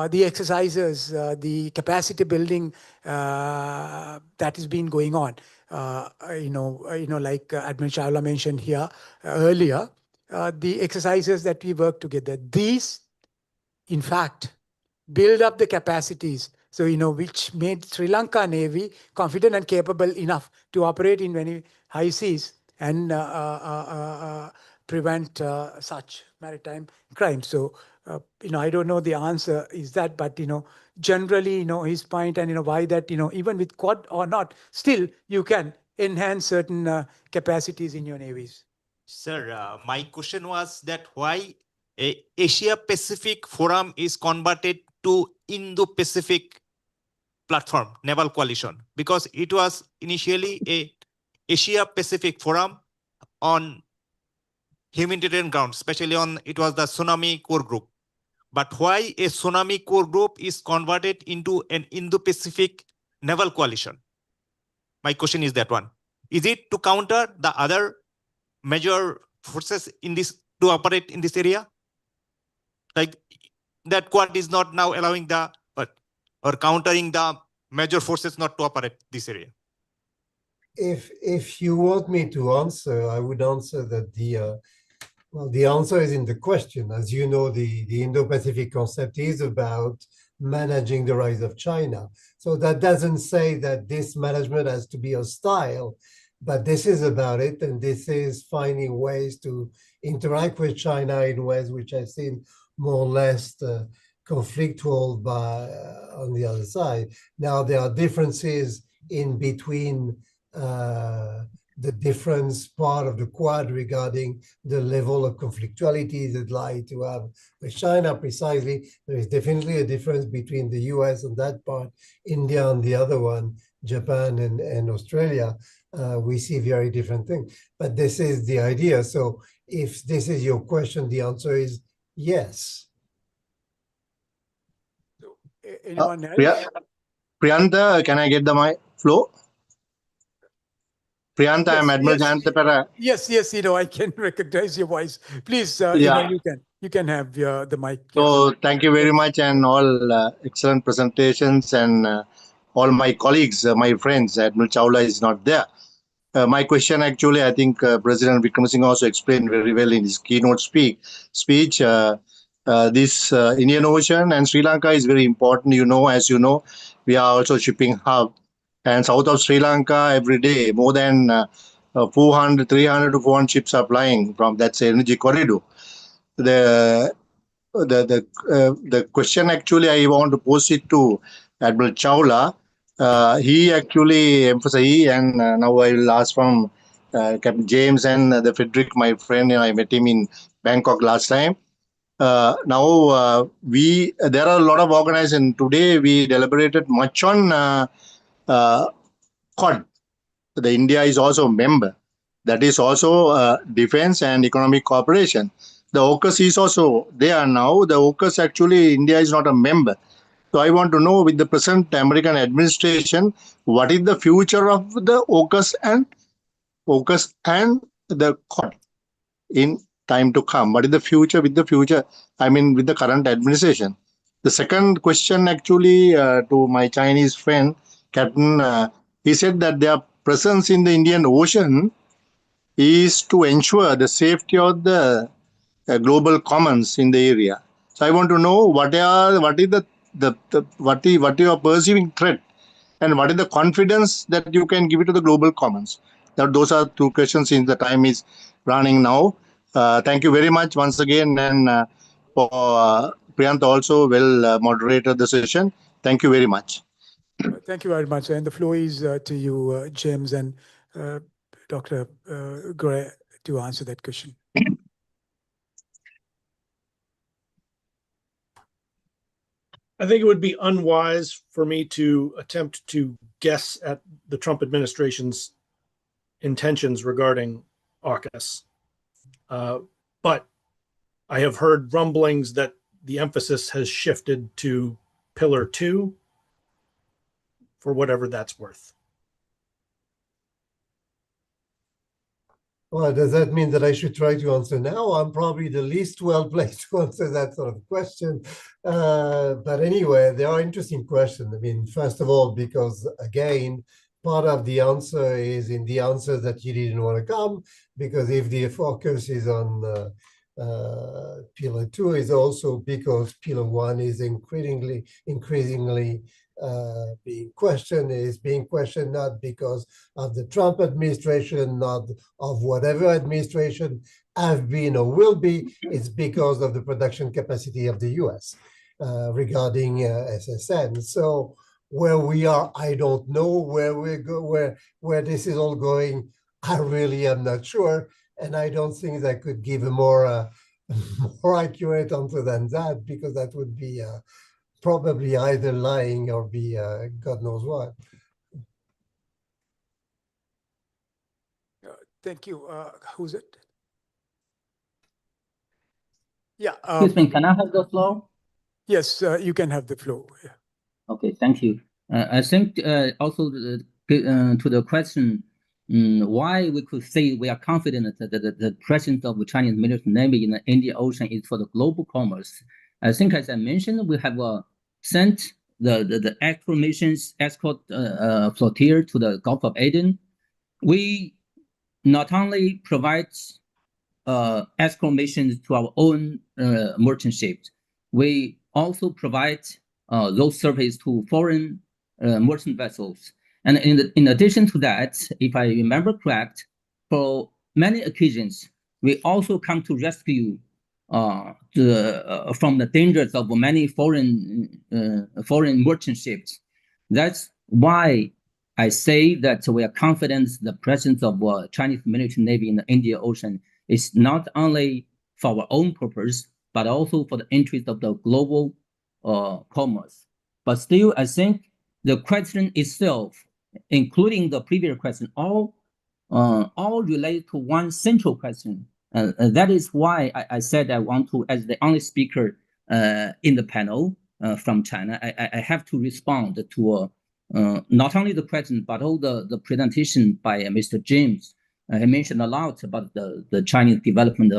the exercises, the capacity building that has been going on. Like Admiral Chawla mentioned here earlier, the exercises that we work together. These, in fact, build up the capacities. So, which made Sri Lanka Navy confident and capable enough to operate in many high seas and prevent such maritime crime. So, I don't know the answer is that, but, generally, his point and, why that, even with Quad or not, still you can enhance certain capacities in your navies. Sir, my question was that why a Asia-Pacific Forum is converted to Indo-Pacific platform, naval coalition, because it was initially a Asia-Pacific Forum on humanitarian grounds, especially on, it was the Tsunami Core Group. But why a Tsunami Core Group is converted into an Indo-Pacific naval coalition? My question is that one. Is it to counter the other major forces in this, to operate in this area? Like that Quad is not now allowing the, or countering the major forces not to operate this area? If you want me to answer, I would answer that the answer is in the question. As you know, the Indo-Pacific concept is about managing the rise of China. So that doesn't say that this management has to be hostile, but this is about it, and this is finding ways to interact with China in ways which I've seen more or less conflictual on the other side. Now, there are differences in between the difference part of the Quad regarding the level of conflictuality they'd like to have with China precisely. There is definitely a difference between the US and that part, India on the other one, Japan and Australia. We see very different things. But this is the idea. So if this is your question, the answer is yes. Anyone else? Priyantha, can I get the mic flow? Priyantha, I'm Admiral Perera. Yes, I can recognize your voice. Please, you can have the mic. So thank you very much, and all excellent presentations, and all my colleagues, my friends. Admiral Chawla is not there. My question, actually, I think President Wickremesinghe also explained very well in his keynote speech. This Indian Ocean and Sri Lanka is very important. As you know, we are also shipping hub. And south of Sri Lanka, every day, more than 300 to 400 ships are flying from that energy corridor. the question actually I want to pose it to Admiral Chawla. He actually emphasized, and now I will ask from Captain James and the Frédéric, my friend, and I met him in Bangkok last time. There are a lot of organizations. Today we deliberated much on Quad. The India is also a member. That is also defense and economic cooperation. The AUKUS is also there now. The AUKUS actually, India is not a member. So I want to know, with the present American administration, what is the future of the AUKUS and the Quad in time to come? What is the future with the current administration? The second question actually to my Chinese friend, Captain, he said that their presence in the Indian Ocean is to ensure the safety of the global commons in the area. So I want to know what you are perceiving threat, and what is the confidence that you can give it to the global commons. Those are two questions since the time is running now. Thank you very much once again, and for Priyantha also moderated the session. Thank you very much. Thank you very much. And the floor is to you, James and Dr. Grare, to answer that question. I think it would be unwise for me to attempt to guess at the Trump administration's intentions regarding AUKUS. But I have heard rumblings that the emphasis has shifted to Pillar 2, for whatever that's worth. Well, does that mean that I should try to answer now? I'm probably the least well-placed to answer that sort of question. But anyway, they are interesting questions. I mean, first of all, because again, part of the answer is in the answer that you didn't want to come, because if the focus is on Pillar 2, is also because Pillar 1 is increasingly being questioned not because of the Trump administration, not of whatever administration have been or will be. It's because of the production capacity of the US regarding SSN. So where we are, I don't know where where this is all going. I really am not sure, and I don't think I could give a more accurate answer than that, because that would be probably either lying or be God knows what. Thank you. Who's it? Yeah. Excuse me, can I have the floor? Yes, you can have the floor. Yeah. Okay, thank you. I think also to the question, why we could say we are confident that the presence of the Chinese military navy in the Indian Ocean is for the global commerce. I think, as I mentioned, we have sent the actual missions escort flotilla to the Gulf of Aden. We not only provide escort missions to our own merchant ships, we also provide those services to foreign merchant vessels. And in addition to that, if I remember correct, for many occasions, we also come to rescue from the dangers of many foreign merchant ships. That's why I say that we are confident the presence of Chinese military navy in the Indian Ocean is not only for our own purpose, but also for the interest of the global commerce. But still, I think the question itself, including the previous question, all relate to one central question. That is why I said I want to, as the only speaker in the panel from China, I have to respond to not only the question, but all the presentation by Mr. James. He mentioned a lot about the Chinese development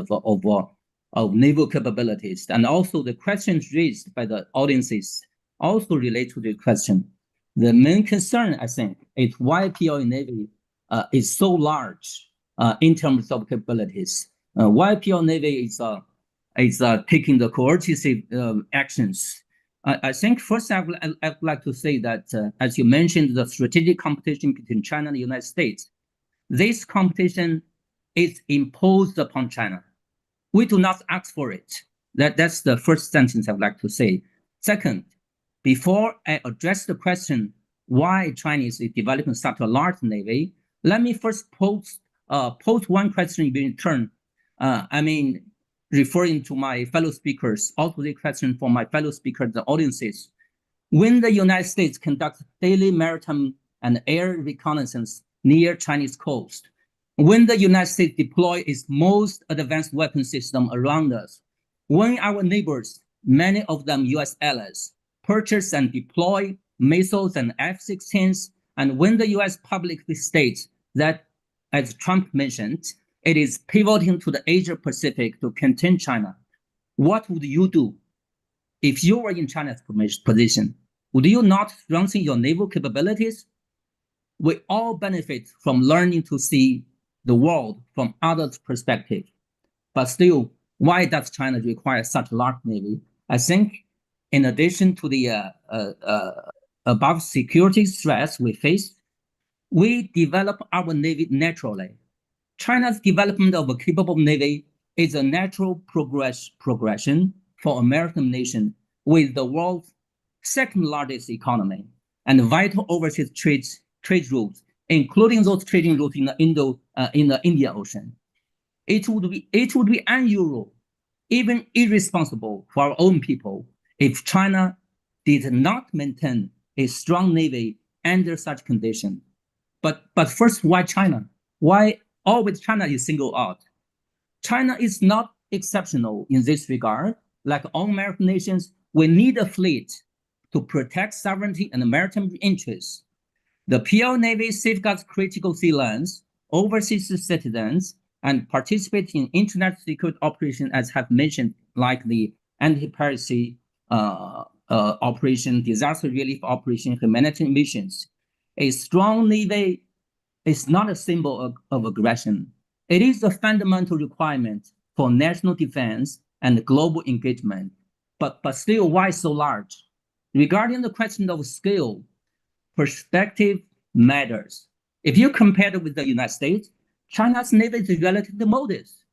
of naval capabilities, and also the questions raised by the audiences also relate to the question. The main concern, I think, is why PLA Navy is so large in terms of capabilities. Why PLA Navy is taking the coercive actions. I think first I would like to say that, as you mentioned, the strategic competition between China and the United States, this competition is imposed upon China. We do not ask for it. That's the first sentence I would like to say. Second, before I address the question why China is developing such a large navy, let me first pose one question in return. Referring to my fellow speakers, also the question for my fellow speakers, the audiences. When the United States conducts daily maritime and air reconnaissance near Chinese coast, when the United States deploy its most advanced weapon system around us, when our neighbors, many of them US allies, purchase and deploy missiles and F-16s, and when the US publicly states that, as Trump mentioned, it is pivoting to the Asia Pacific to contain China, what would you do if you were in China's position? Would you not strengthen your naval capabilities? We all benefit from learning to see the world from others' perspective. But still, why does China require such a large navy? I think in addition to the above security threats we face, we develop our navy naturally. China's development of a capable navy is a natural progression for American nation with the world's second largest economy and vital overseas trade routes, including those trading routes in the Indian Ocean. It would be unusual, even irresponsible for our own people if China did not maintain a strong navy under such conditions. But first, why China? Why always China is singled out? China is not exceptional in this regard. Like all American nations, we need a fleet to protect sovereignty and maritime interests. The PL Navy safeguards critical sea lanes, overseas citizens, and participates in international security operations, as have mentioned, like the anti-piracy operation, disaster relief operation, humanitarian missions. A strong navy is not a symbol of aggression. It is a fundamental requirement for national defense and global engagement. But still, why so large? Regarding the question of scale, perspective matters. If you compare it with the United States, China's navy is relatively modest.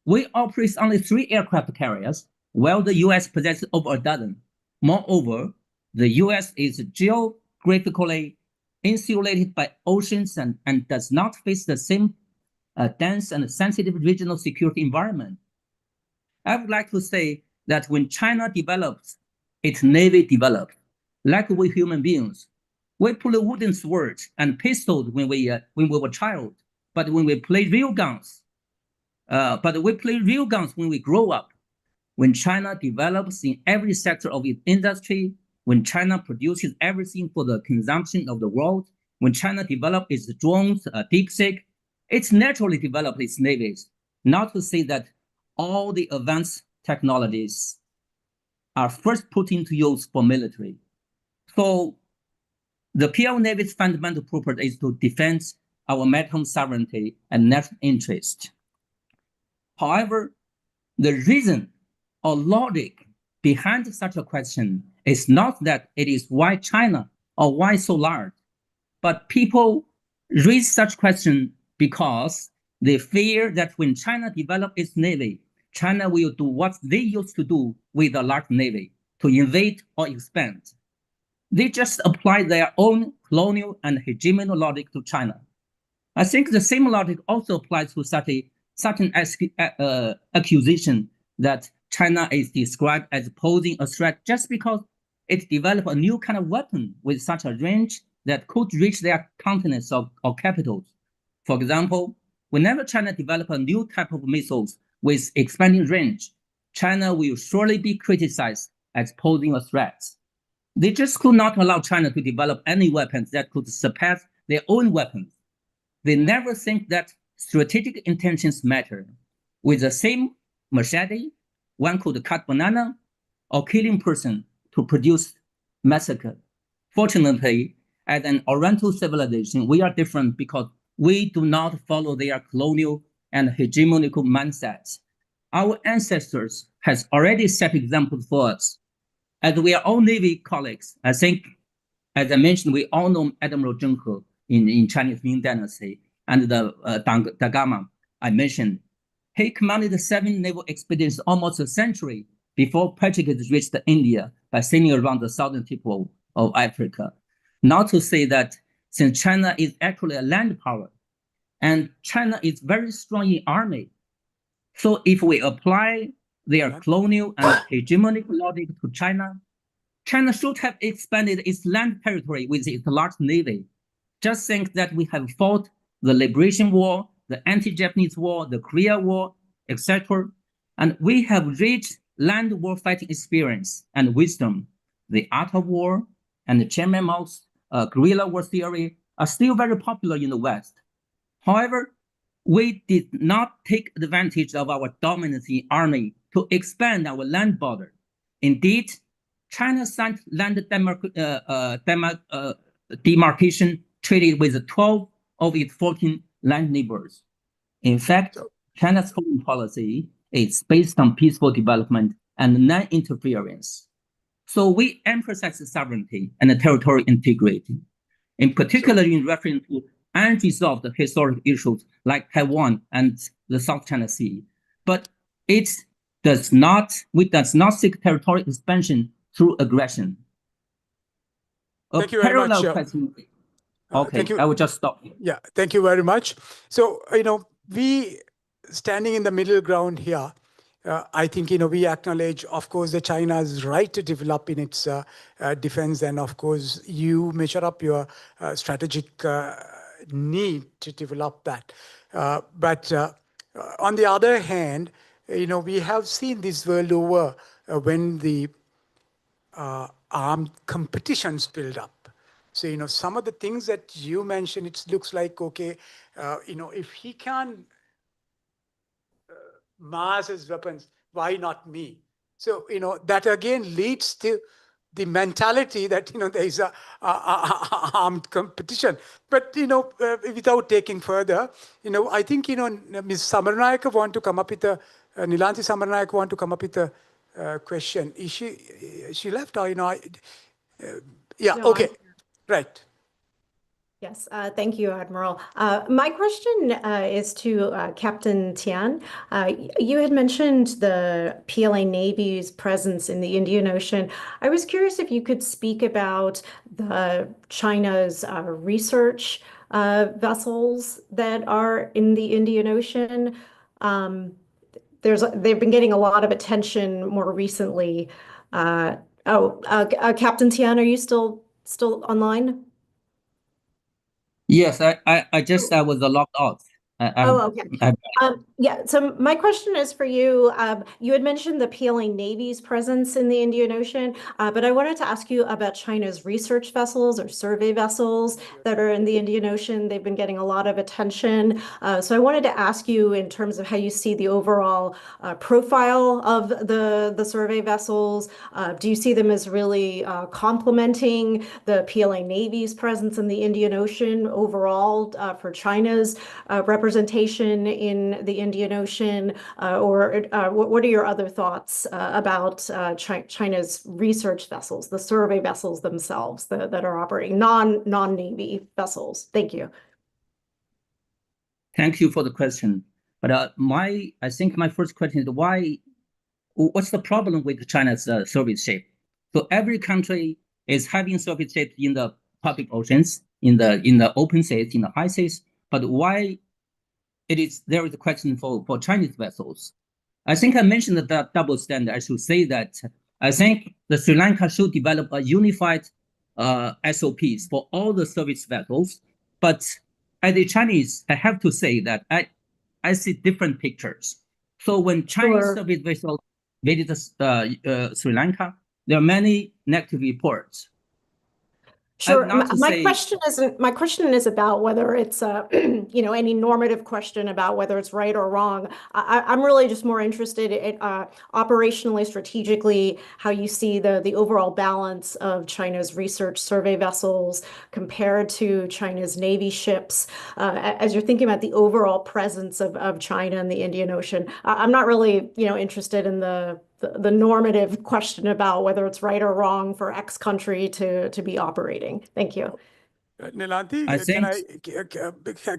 We operate only 3 aircraft carriers, while the US possesses over a dozen. Moreover, the US is geographically insulated by oceans and does not face the same dense and sensitive regional security environment. I would like to say that when China develops, its navy develops. Like we human beings, we pull wooden swords and pistols when we were a child, but when we play real guns, when we grow up. When China develops in every sector of its industry, when China produces everything for the consumption of the world, when China develops its drones, DeepSeek, it's naturally developed its navies. Not to say that all the advanced technologies are first put into use for military. So the PL Navy's fundamental purpose is to defend our maritime sovereignty and national interest. However, the reason or logic behind such a question is not that it is why China or why so large, but people raise such question because they fear that when China develops its navy, China will do what they used to do with a large navy, to invade or expand. They just apply their own colonial and hegemonic logic to China. I think the same logic also applies to such an accusation that China is described as posing a threat just because it developed a new kind of weapon with such a range that could reach their continents or capitals. For example, whenever China develops a new type of missiles with expanding range, China will surely be criticized as posing a threat. They just could not allow China to develop any weapons that could surpass their own weapons. They never think that strategic intentions matter. With the same machete, one could cut banana or killing person to produce massacre. Fortunately, as an Oriental civilization, we are different because we do not follow their colonial and hegemonical mindsets. Our ancestors has already set examples for us. As we are all Navy colleagues, I think, as I mentioned, we all know Admiral Zheng He in Chinese Ming Dynasty, and the Da Gama I mentioned. He commanded 7 naval expeditions almost a century before Portuguese reached India by sailing around the southern tip of Africa. Not to say that since China is actually a land power, and China is very strong in army. So if we apply their colonial and hegemonic logic to China, China should have expanded its land territory with its large navy. Just think that we have fought the Liberation War, the anti-Japanese war, the Korea War, etc. And we have rich land war fighting experience and wisdom. The art of war and the Chairman Mao's guerrilla war theory are still very popular in the West. However, we did not take advantage of our dominance in army to expand our land border. Indeed, China signed land demarcation treaty with 12 of its 14 land neighbors. In fact, China's foreign policy is based on peaceful development and non-interference. So we emphasize sovereignty and territorial integrity, in particular in reference to unresolved historic issues like Taiwan and the South China Sea. But we does not seek territorial expansion through aggression. Thank you very much. Question. Okay, I will just stop here. Yeah, thank you very much. So, we standing in the middle ground here, I think, we acknowledge, of course, the China's right to develop in its defense. And of course, you measure up your strategic need to develop that. But on the other hand, we have seen this world over when the armed competitions build up. So, some of the things that you mentioned, it looks like, okay, if he can mass his weapons, why not me? So, that again leads to the mentality that, there is a armed competition. But, without taking further, I think, Ms. Samaranayak want to come up with a, Nilanthi Samaranayak want to come up with a question. Is she left or, yeah, no, okay. Right. Yes, thank you, Admiral. My question is to Captain Tian. You had mentioned the PLA Navy's presence in the Indian Ocean. I was curious if you could speak about China's research vessels that are in the Indian Ocean. They've been getting a lot of attention more recently. Captain Tian, are you still online? Yes, I was locked out. Okay. Yeah, so my question is for you. You had mentioned the PLA Navy's presence in the Indian Ocean, but I wanted to ask you about China's research vessels or survey vessels that are in the Indian Ocean. They've been getting a lot of attention. So I wanted to ask you in terms of how you see the overall profile of the survey vessels. Do you see them as really complementing the PLA Navy's presence in the Indian Ocean overall for China's representation in the Indian Ocean, or what are your other thoughts about China's research vessels, the survey vessels themselves that are operating, non-Navy vessels? Thank you. Thank you for the question. But I think my first question is what's the problem with China's surface shape? So every country is having surface shapes in the public oceans, in the open seas, in the high seas, but why there is a question for Chinese vessels? I think I mentioned that double standard. I should say that I think the Sri Lanka should develop a unified SOPs for all the service vessels. But as a Chinese, I have to say that I see different pictures. So when Chinese service vessels visit Sri Lanka, there are many negative reports. Sure. My question is about whether it's any normative question about whether it's right or wrong. I'm really just more interested in operationally, strategically, how you see the overall balance of China's research survey vessels compared to China's Navy ships, as you're thinking about the overall presence of China in the Indian Ocean. I'm not really interested in the normative question about whether it's right or wrong for X country to be operating. Thank you. Nilanthi,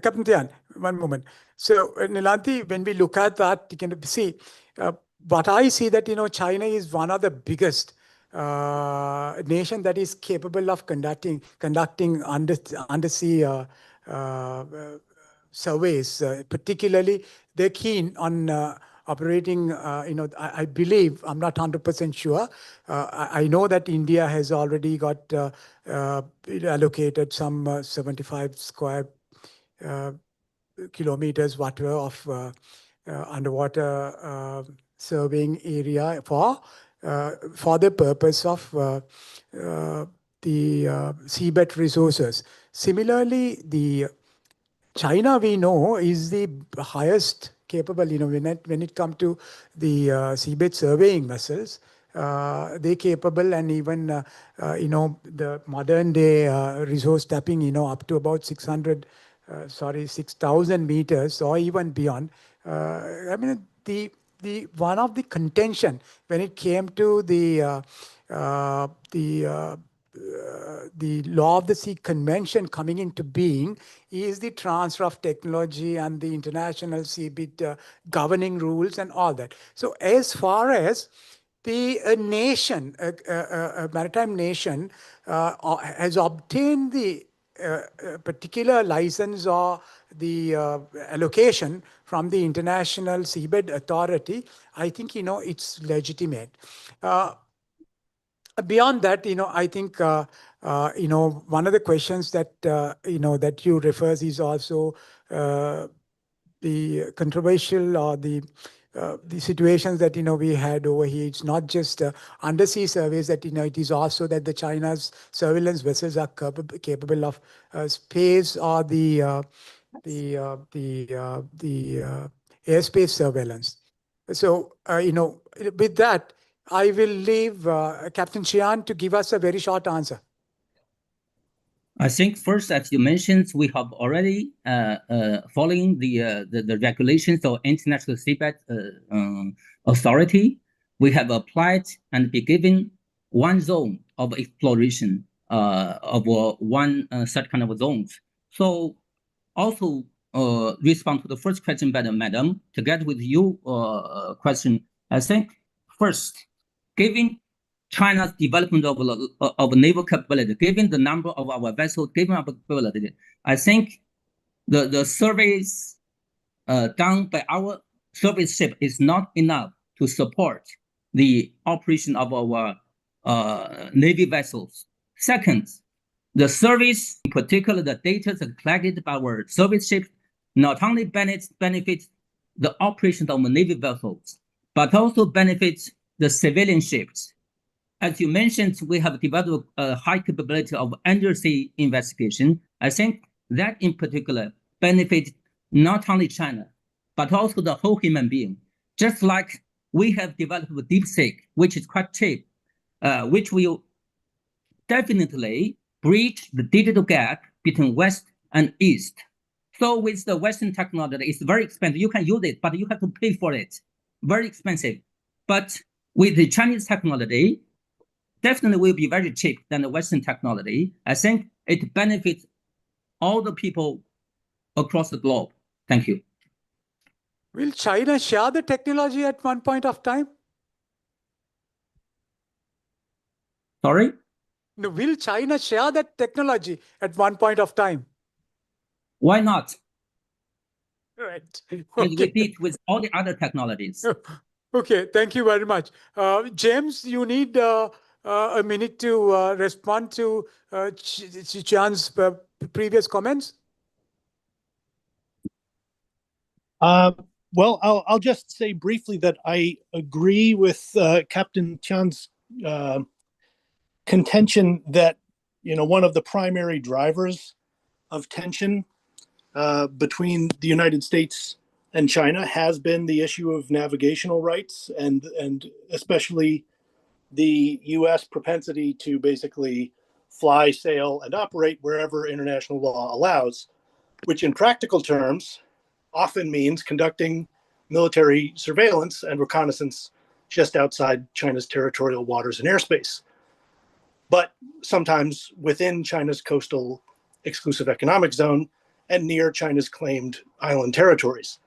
Captain Tian, one moment. So Nilanthi, when we look at that, you can see but I see that, China is one of the biggest nation that is capable of conducting undersea surveys. Particularly, they're keen on operating. I believe, I'm not 100% sure. I know that India has already got allocated some 75 square kilometers whatever of underwater surveying area for the purpose of the seabed resources. Similarly, the China, we know, is the highest capable, when it comes to the seabed surveying vessels, they're capable, and even, the modern day resource tapping, up to about 6,000 meters or even beyond. I mean, the one of the contention when it came to the Law of the Sea Convention coming into being is the transfer of technology and the international seabed governing rules and all that. So as far as the nation, a maritime nation, has obtained the particular license or the allocation from the International Seabed Authority, I think, it's legitimate. Beyond that, I think, one of the questions that, that you refers is also the controversial or the situations that, we had over here. It's not just undersea surveys that, it is also that the China's surveillance vessels are capable of space or the airspace surveillance. So, with that, I will leave Captain Chian to give us a very short answer. I think first, as you mentioned, we have already following the regulations of International Seabed Authority. We have applied and be given one zone of exploration of one such kind of zones. So also respond to the first question by the madam, together with you question. I think first, given China's development of naval capability, given the number of our vessels, given our capability, I think the surveys done by our survey ship is not enough to support the operation of our Navy vessels. Second, the surveys, in particular the data collected by our survey ships, not only benefits the operation of the Navy vessels, but also benefits the civilian ships. As you mentioned, we have developed a high capability of undersea investigation. I think that in particular benefits not only China, but also the whole human being. Just like we have developed a DeepSeek, which is quite cheap, which will definitely bridge the digital gap between West and East. So with the Western technology, it's very expensive. You can use it, but you have to pay for it. Very expensive. But with the Chinese technology, definitely will be very cheap than the Western technology. I think it benefits all the people across the globe. Thank you. Will China share the technology at one point of time? Sorry? No, will China share that technology at one point of time? Why not? Right. And Okay. repeat with all the other technologies. Okay, thank you very much. James, you need a minute to respond to Chian's previous comments. Well, I'll just say briefly that I agree with Captain Tian's contention that one of the primary drivers of tension between the United States and China has been the issue of navigational rights and especially the U.S. propensity to basically fly, sail, and operate wherever international law allows, which in practical terms often means conducting military surveillance and reconnaissance just outside China's territorial waters and airspace, but sometimes within China's coastal exclusive economic zone and near China's claimed island territories.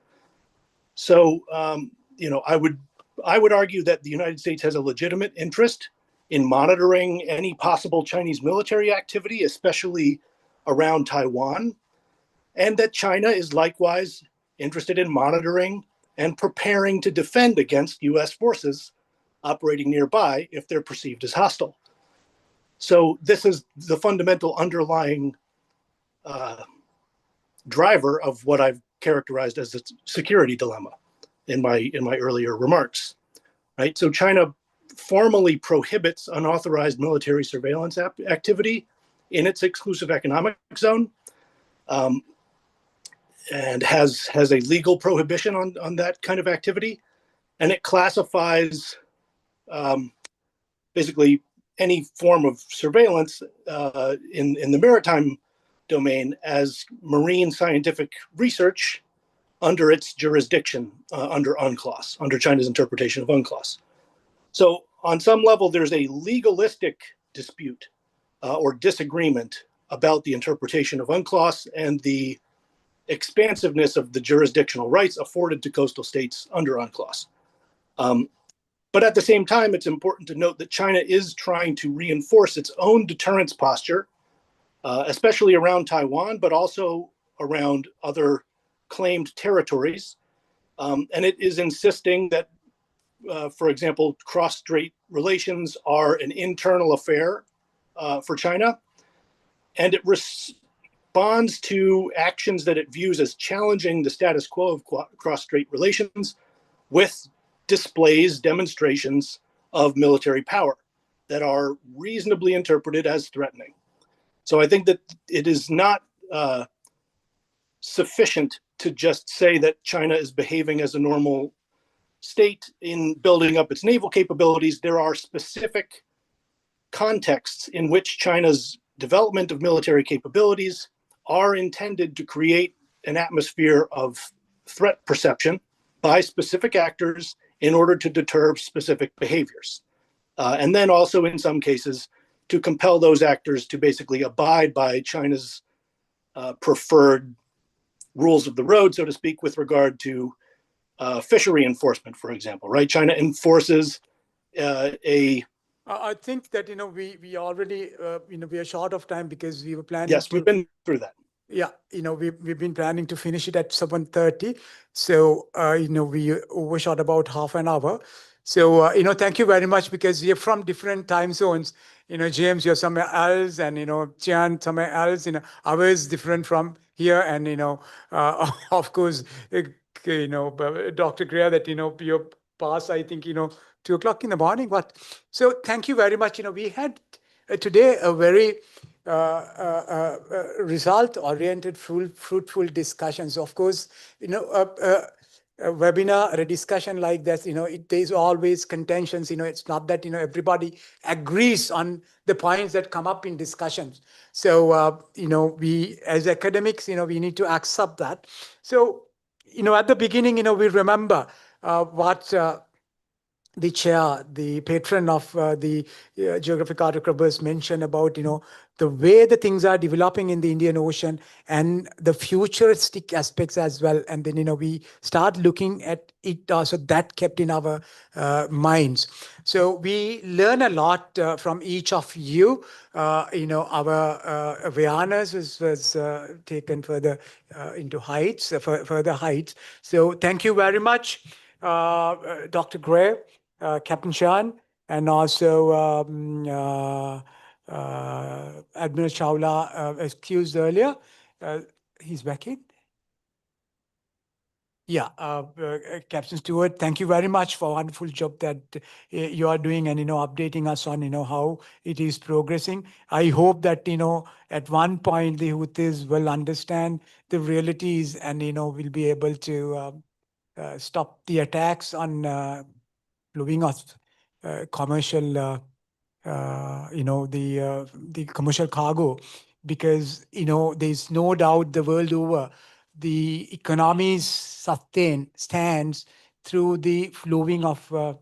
So, I would I would argue that the United States has a legitimate interest in monitoring any possible Chinese military activity, especially around Taiwan, and that China is likewise interested in monitoring and preparing to defend against US forces operating nearby if they're perceived as hostile. So this is the fundamental underlying driver of what I've characterized as a security dilemma in my earlier remarks, right? So China formally prohibits unauthorized military surveillance activity in its exclusive economic zone, and has a legal prohibition on that kind of activity, and it classifies basically any form of surveillance in the maritime domain as marine scientific research under its jurisdiction, under UNCLOS, under China's interpretation of UNCLOS. So on some level, there's a legalistic dispute or disagreement about the interpretation of UNCLOS and the expansiveness of the jurisdictional rights afforded to coastal states under UNCLOS. But at the same time, it's important to note that China is trying to reinforce its own deterrence posture, especially around Taiwan, but also around other claimed territories. And it is insisting that, for example, cross-strait relations are an internal affair for China, and it responds to actions that it views as challenging the status quo of cross-strait relations with displays, demonstrations of military power that are reasonably interpreted as threatening. So I think that it is not sufficient to just say that China is behaving as a normal state in building up its naval capabilities. There are specific contexts in which China's development of military capabilities are intended to create an atmosphere of threat perception by specific actors in order to deter specific behaviors. And then also in some cases to compel those actors to basically abide by China's preferred rules of the road, so to speak, with regard to fishery enforcement, for example, right? China enforces I think that, we already, we are short of time because we were planning. Yes, we've been through that. Yeah, we've been planning to finish it at 7:30. So, we overshot about half an hour. So, thank you very much because we are from different time zones. James, you're somewhere else, and, TIAN somewhere else, ours different from here. And, of course, Dr. Grare, that, you're past, I think, 2 o'clock in the morning. But so thank you very much. We had today a very result-oriented, fruitful discussions. Of course, a webinar or a discussion like this, there's always contentions. It's not that everybody agrees on the points that come up in discussions. So we as academics, we need to accept that. So at the beginning, we remember what the chair, the patron of the Geopolitical Cartographers mentioned about, the way the things are developing in the Indian Ocean and the futuristic aspects as well. And then, we start looking at it also, that kept in our minds. So we learn a lot from each of you. Our awareness was taken further into heights, further heights. So thank you very much, Dr. Grare, Captain Shan, and also Admiral Chawla, excused earlier. He's back in. Yeah, Captain Stuart, thank you very much for a wonderful job that you are doing and, updating us on, how it is progressing. I hope that, at one point the Houthis will understand the realities and, will be able to stop the attacks on blowing off commercial, the commercial cargo, because, there's no doubt the world over, the economies stands through the flowing of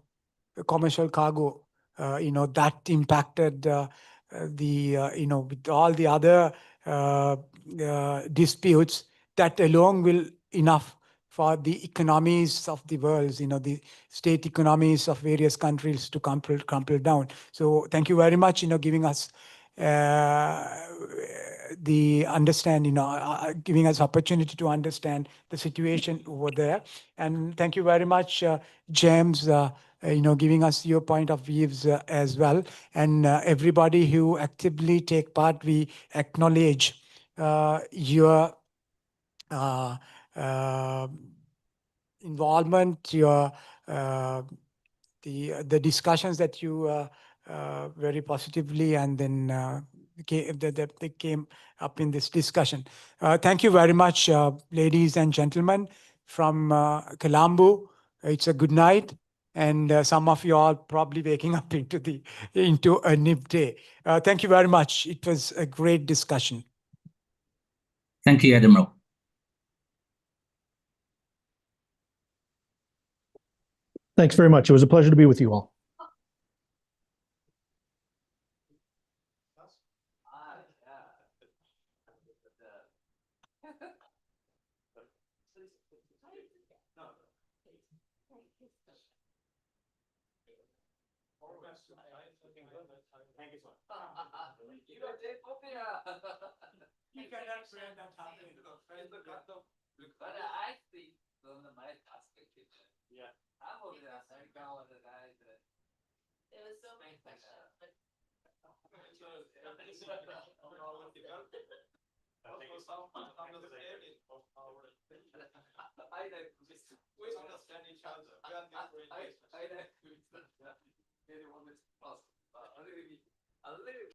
commercial cargo. That impacted with all the other disputes, that alone will enough for the economies of the world, the state economies of various countries to crumple down. So thank you very much, giving us the giving us opportunity to understand the situation over there. And thank you very much, James, giving us your point of views as well. And everybody who actively take part, we acknowledge your involvement, your the discussions that you very positively and then they came up in this discussion. Thank you very much, ladies and gentlemen from Colombo. It's a good night, and some of you are probably waking up into a nib day. Thank you very much. It was a great discussion. Thank you, Admiral. Thanks very much. It was a pleasure to be with you all. Thank you so much. You can represent that happening. Yeah. It was so many questions. I understand each other. We are different.